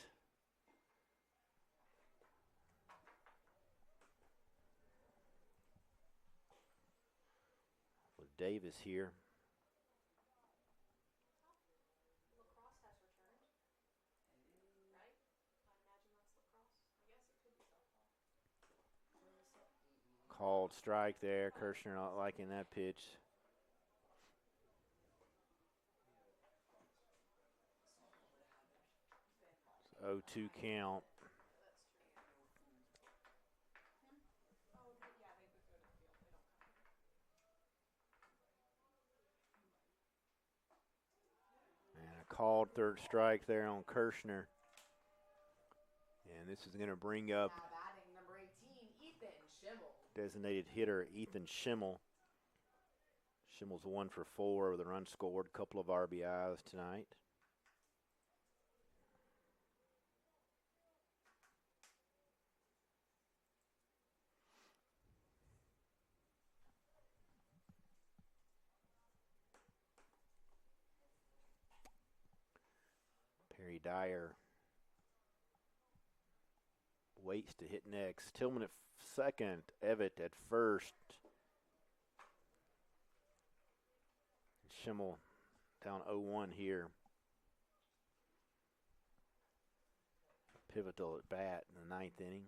with Davis here. Lacrosse has returned, right? I imagine that's lacrosse. I guess it could be softball. Called strike there. Kirshner not liking that pitch. 0-2 count. And a called third strike there on Kirshner. And this is going to bring up Now batting number 18, Ethan Schimmel. designated hitter Ethan Schimmel. Schimmel's 1 for 4 with a run scored, couple of RBIs tonight. Perry Dyer waits to hit next. Tillman at second, Evitt at first. Schimmel down 0-1 here. Pivotal at bat in the 9th inning.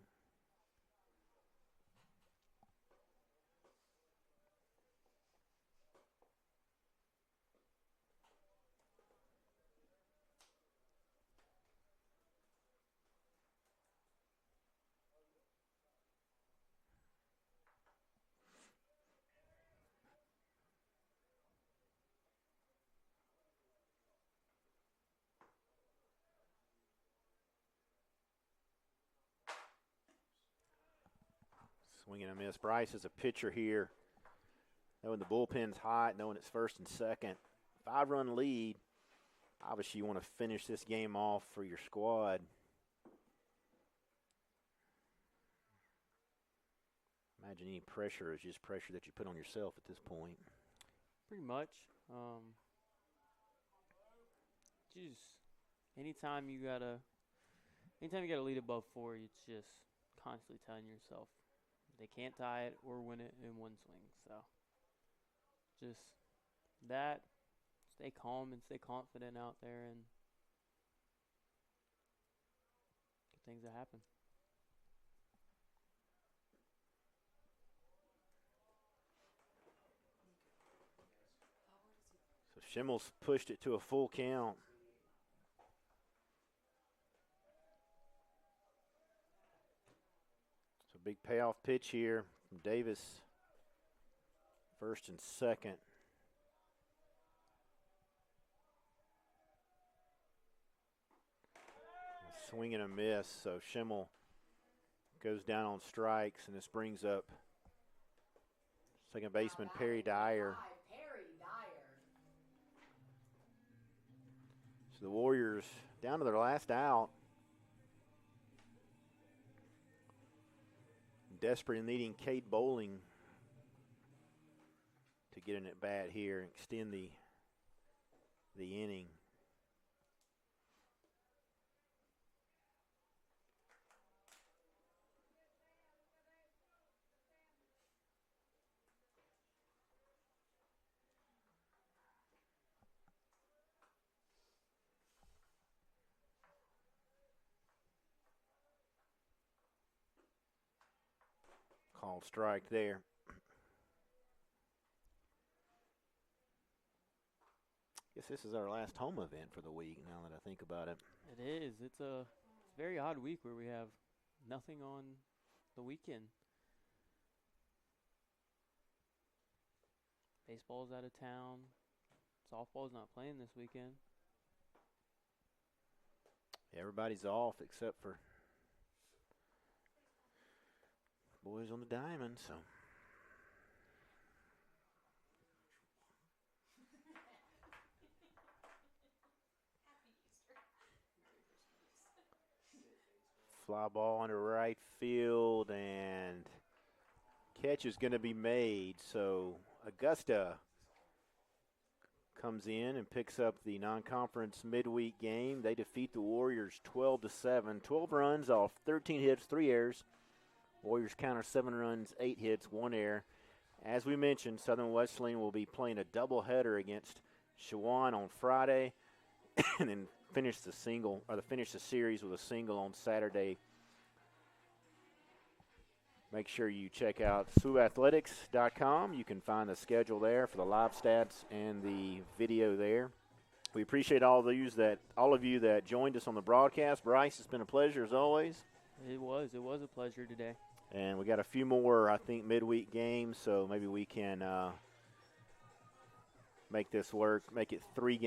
Swing and a miss. Bryce is a pitcher here. Knowing the bullpen's hot, knowing it's first and second. 5-run lead. Obviously, you want to finish this game off for your squad. Imagine any pressure is just pressure that you put on yourself at this point. Pretty much. Just anytime you gotta lead above 4, it's just constantly telling yourself they can't tie it or win it in one swing. So just that, stay calm and stay confident out there, and good things that happen. So Schimmel's pushed it to a full count. So big payoff pitch here from Davis. First and second. A swing and a miss. So Schimmel goes down on strikes, and this brings up second baseman Perry Dyer. Perry Dyer. So the Warriors down to their last out. Desperate and needing Cade Bowling to get an at bat here and extend the inning. Called strike there. Guess this is our last home event for the week, now that I think about it. It is. It's a very odd week where we have nothing on the weekend. Baseball's out of town. Softball's not playing this weekend. Everybody's off except for boys on the diamond, so. Fly ball into right field, and catch is going to be made. So Augusta comes in and picks up the non-conference midweek game. They defeat the Warriors 12-7. 12 runs off 13 hits, 3 errors. Warriors counter 7 runs, 8 hits, 1 error. As we mentioned, Southern Wesleyan will be playing a doubleheader against Shawan on Friday, and then finish the series with a single on Saturday. Make sure you check out SWUathletics.com. You can find the schedule there for the live stats and the video there. We appreciate all of you that joined us on the broadcast. Bryce, it's been a pleasure as always. It was a pleasure today. And we got a few more, I think, midweek games, so maybe we can make this work, make it 3 games.